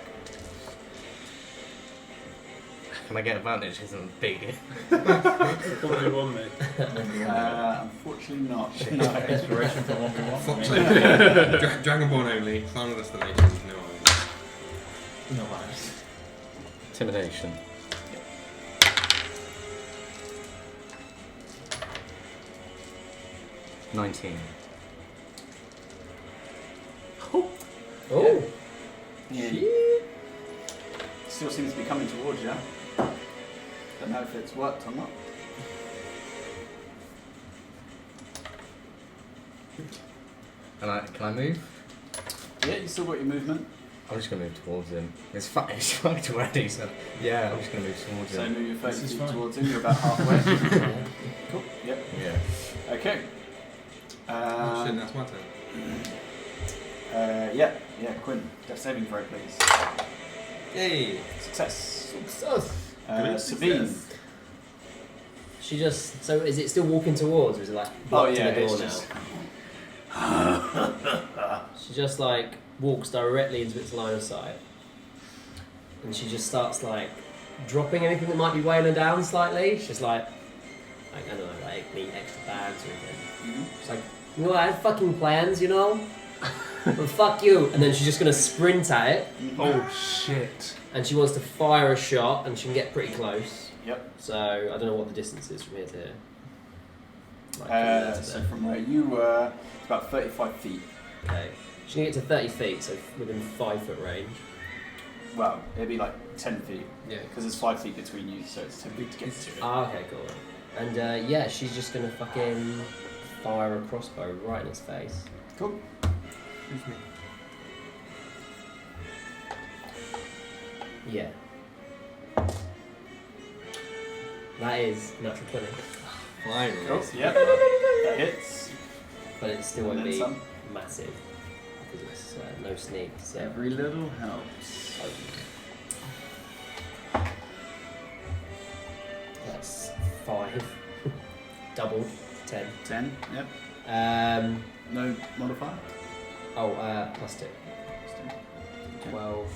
S6: Can I get advantage because I'm big?
S3: What do you want, mate?
S1: Unfortunately not.
S7: Inspiration for 1v1.
S4: Fox Dragonborn only. Final destination, no irons.
S7: No worries.
S6: Intimidation. Yeah. 19.
S5: Oh.
S1: Yeah. Still seems to be coming towards you. Don't know if it's worked or not.
S6: And can I move?
S1: Yeah, you still got your movement.
S6: I'm just gonna move towards him. It's fucked already, so yeah, I'm just gonna move towards
S1: So
S6: him.
S1: move your 30
S7: This is
S1: feet
S7: fine.
S1: towards him. You're about halfway. Cool. Yep.
S6: Yeah.
S1: Okay.
S4: Oh shit, that's my turn.
S1: Yeah, Quinn. Death saving throw, please.
S4: Yay!
S1: Success.
S5: Success.
S1: Sabine.
S5: She just. So is it still walking towards, or is it like
S1: Oh
S5: blocked
S1: yeah,
S5: to the door
S1: it's
S5: now?
S1: just.
S5: She just like walks directly into its line of sight, and she just starts like dropping anything that might be weighing her down slightly. She's just like I don't know, like neat extra bags or anything. She's like, you know, I had fucking plans, you know. But fuck you. And then she's just gonna sprint at it,
S3: Oh shit.
S5: and she wants to fire a shot, and she can get pretty close.
S1: Yep.
S5: So I don't know what the distance is from here to here. Like, from there to
S1: So
S5: there.
S1: from where you were, it's about 35 feet.
S5: Okay. She can get to 30 feet, so within 5 foot range.
S1: Well, it'd be like 10 feet.
S4: Yeah.
S1: Because there's 5 feet between you, so it's 10 feet to get to it.
S5: Ah, okay, cool. And yeah, she's just gonna fucking fire a crossbow right in his face.
S1: Cool.
S4: Excuse me.
S5: Yeah. That is natural 20.
S4: Finally.
S1: Cool. Yep. That hits.
S5: But it still
S1: And
S5: won't
S1: then
S5: be
S1: some.
S5: massive because it's no sneak. So.
S1: Every little helps.
S5: That's 5. Doubled. 10.
S1: 10. Yep. No modifier.
S5: Plus 2.
S1: Just 10. Okay.
S5: 12.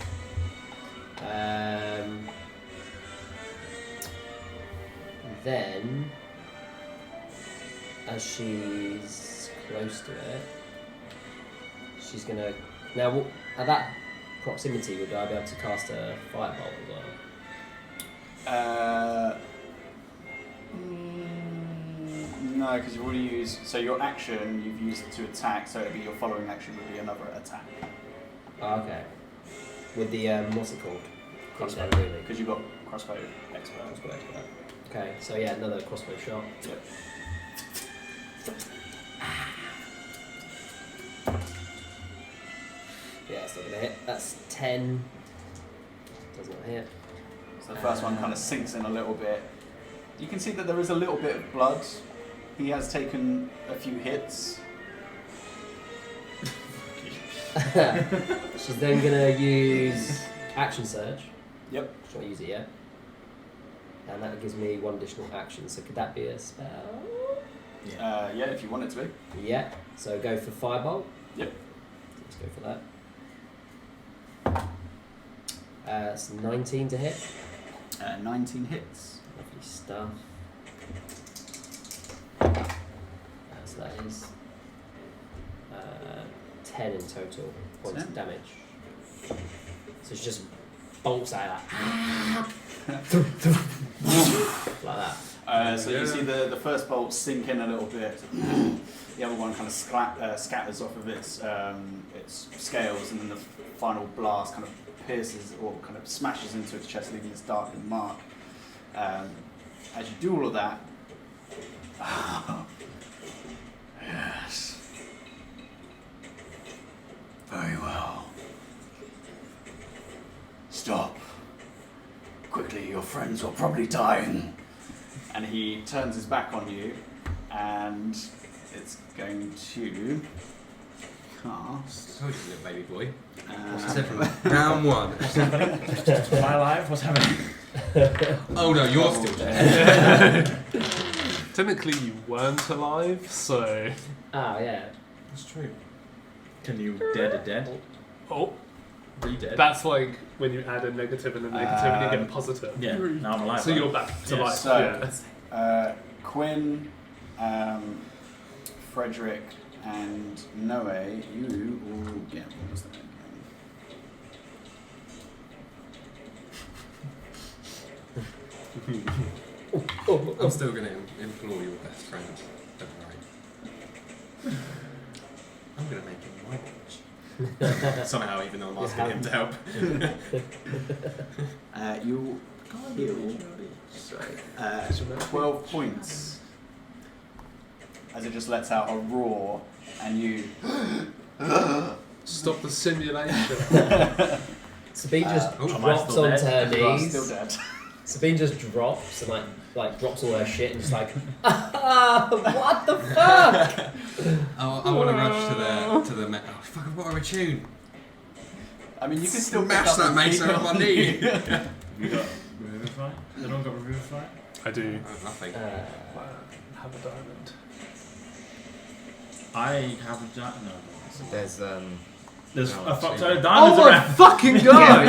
S5: Then, as she's close to it, she's gonna. Now, at that proximity, would I be able to cast a firebolt as well?
S1: No, because you've already used. So your action you've used to attack. So it'd be your following action would be another attack.
S5: Oh, okay. With the what's it called?
S1: Crossbow.
S5: Really?
S1: Because you've got crossbow expert.
S5: Crossbow expert. Okay, so yeah, another crossbow shot.
S1: Yep.
S5: Yeah, it's not gonna hit. That's 10. Does not hit.
S1: So the first one kind of sinks in a little bit. You can see that there is a little bit of blood. He has taken a few hits.
S5: She's then gonna use action surge.
S1: Yep.
S5: She's not use it yet. And that gives me 1 additional action. So could that be a spell?
S1: Yeah, if you want it to be.
S5: Yeah. So go for firebolt.
S1: Yep.
S5: Let's go for that. It's 19 to hit.
S1: 19 hits.
S5: Lovely stuff. So that is 10 in total points of
S1: 10.
S5: damage. So she just bolts out like that.
S1: So you see the first bolt sink in a little bit. The other one kind of scatters off of its scales, and then the final blast kind of pierces or kind of smashes into its chest, leaving this darkened mark. As you do all of that, yes, very well. Stop. Quickly, your friends are probably dying. And he turns his back on you, and it's going to cast.
S4: I told you, little baby boy.
S1: Uh,
S4: She said from round 1.
S7: Am I alive? What's happening?
S4: Oh no, you're still dead.
S3: Technically, you weren't alive, so.
S5: Ah, yeah.
S7: That's true. Can you dead a dead?
S3: Oh,
S7: Re-dead?
S3: that's like when you add a negative and a negative and you get a positive.
S7: Yeah, now I'm alive.
S3: So you're back to
S7: Yeah,
S3: life.
S1: so-
S3: yeah.
S1: Quinn, Frederick, and Noe, you all get. What was that again?
S4: I'm still going to implore your best friend. Don't worry. I'm going to make him my bitch. Somehow, even though I'm asking him to help.
S1: You heal. Sorry. 12 points. As it just lets out a roar, and you.
S3: Stop the simulation.
S5: Sabine just
S7: am I
S5: drops
S7: still
S5: onto
S7: dead?
S5: her
S1: You are
S5: knees.
S1: still dead.
S5: Sabine just drops and like drops all her shit and just like, what the fuck?
S4: I want to rush to the oh, fuck, what a tune.
S1: I mean, you can still
S4: Smash
S1: pick up
S4: that
S1: and
S4: mace
S1: keep
S4: over my knee.
S7: You got Revivify? They don't got Revivify?
S3: I do.
S4: Nothing.
S3: Have a diamond.
S7: I have a giant. No.
S6: There's
S7: There's
S6: No,
S7: a fuck
S6: see.
S7: ton of diamonds around.
S3: fucking
S6: yeah,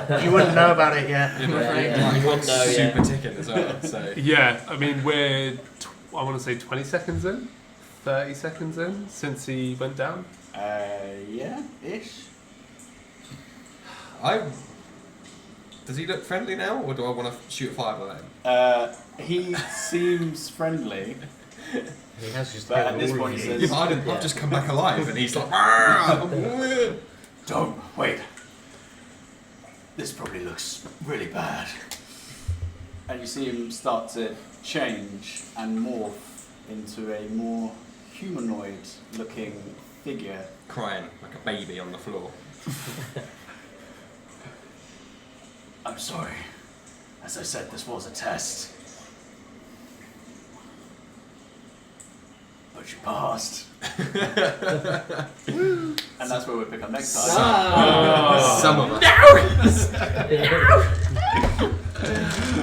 S6: but you wouldn't know about it yet.
S4: Yeah,
S5: yeah, you wouldn't know, yeah.
S4: super ticking as well. So
S3: Yeah, I mean we're I want to say 20 seconds in, 30 seconds in since he went down.
S1: Yeah, ish.
S4: does he look friendly now, or do I want to shoot a fireball at him?
S1: He seems friendly.
S6: He has just
S1: But
S6: hit
S1: at this
S6: all
S1: point
S6: of
S1: he
S6: you.
S1: says-
S4: I've just come back alive, and he's like, "Ah!"
S1: Don't wait. This probably looks really bad. And you see him start to change and morph into a more humanoid-looking figure.
S4: crying like a baby on the floor.
S1: I'm sorry. As I said, this was a test. But you passed. And that's where we'll pick up next time.
S5: Ah.
S4: Some of us.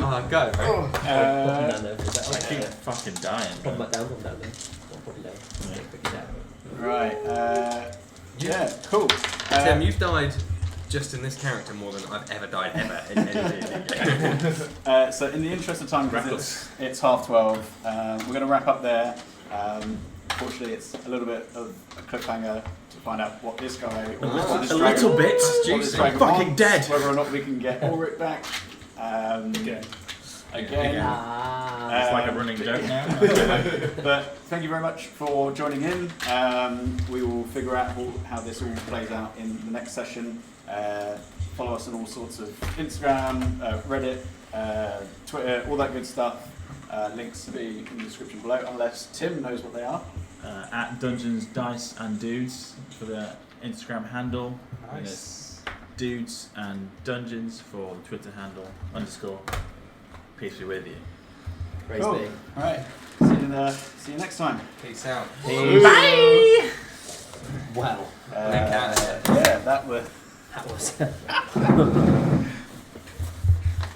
S4: Oh, go, right?
S5: Pop him down there.
S7: I keep fucking dying.
S5: Pop him down, pop him down there. Don't put him down.
S7: Yeah.
S5: Pick it down.
S1: Right. Yeah, cool.
S4: Tim, you've died just in this character more than I've ever died ever in any D&D game.
S1: So in the interest of time, because it's 12:30, we're going to wrap up there. Fortunately, it's a little bit of a cliffhanger to find out what this guy or this
S2: A
S1: dragon-
S2: little bit.
S1: what this dragon
S2: Fucking
S1: wants,
S2: dead.
S1: Whether or not we can get Ulrich back. Again.
S5: Ah.
S7: It's like a running joke now.
S1: But thank you very much for joining in. We will figure out how this all plays out in the next session. Follow us on all sorts of Instagram, Reddit, Twitter, all that good stuff. Links to be in the description below, unless Tim knows what they are.
S7: At Dungeons, Dice and Dudes for the Instagram handle. And it's Dudes and Dungeons for the Twitter handle, _ Peace be with you.
S5: Praise
S1: Cool.
S5: be.
S1: Alright, see you next time.
S4: Peace out.
S5: Bye! Wow.
S1: Yeah, that was...
S5: That was...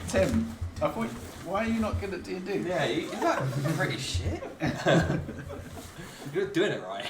S1: Tim, I thought, why are you not good at D&D?
S4: Yeah, you're like pretty shit. You're doing it right.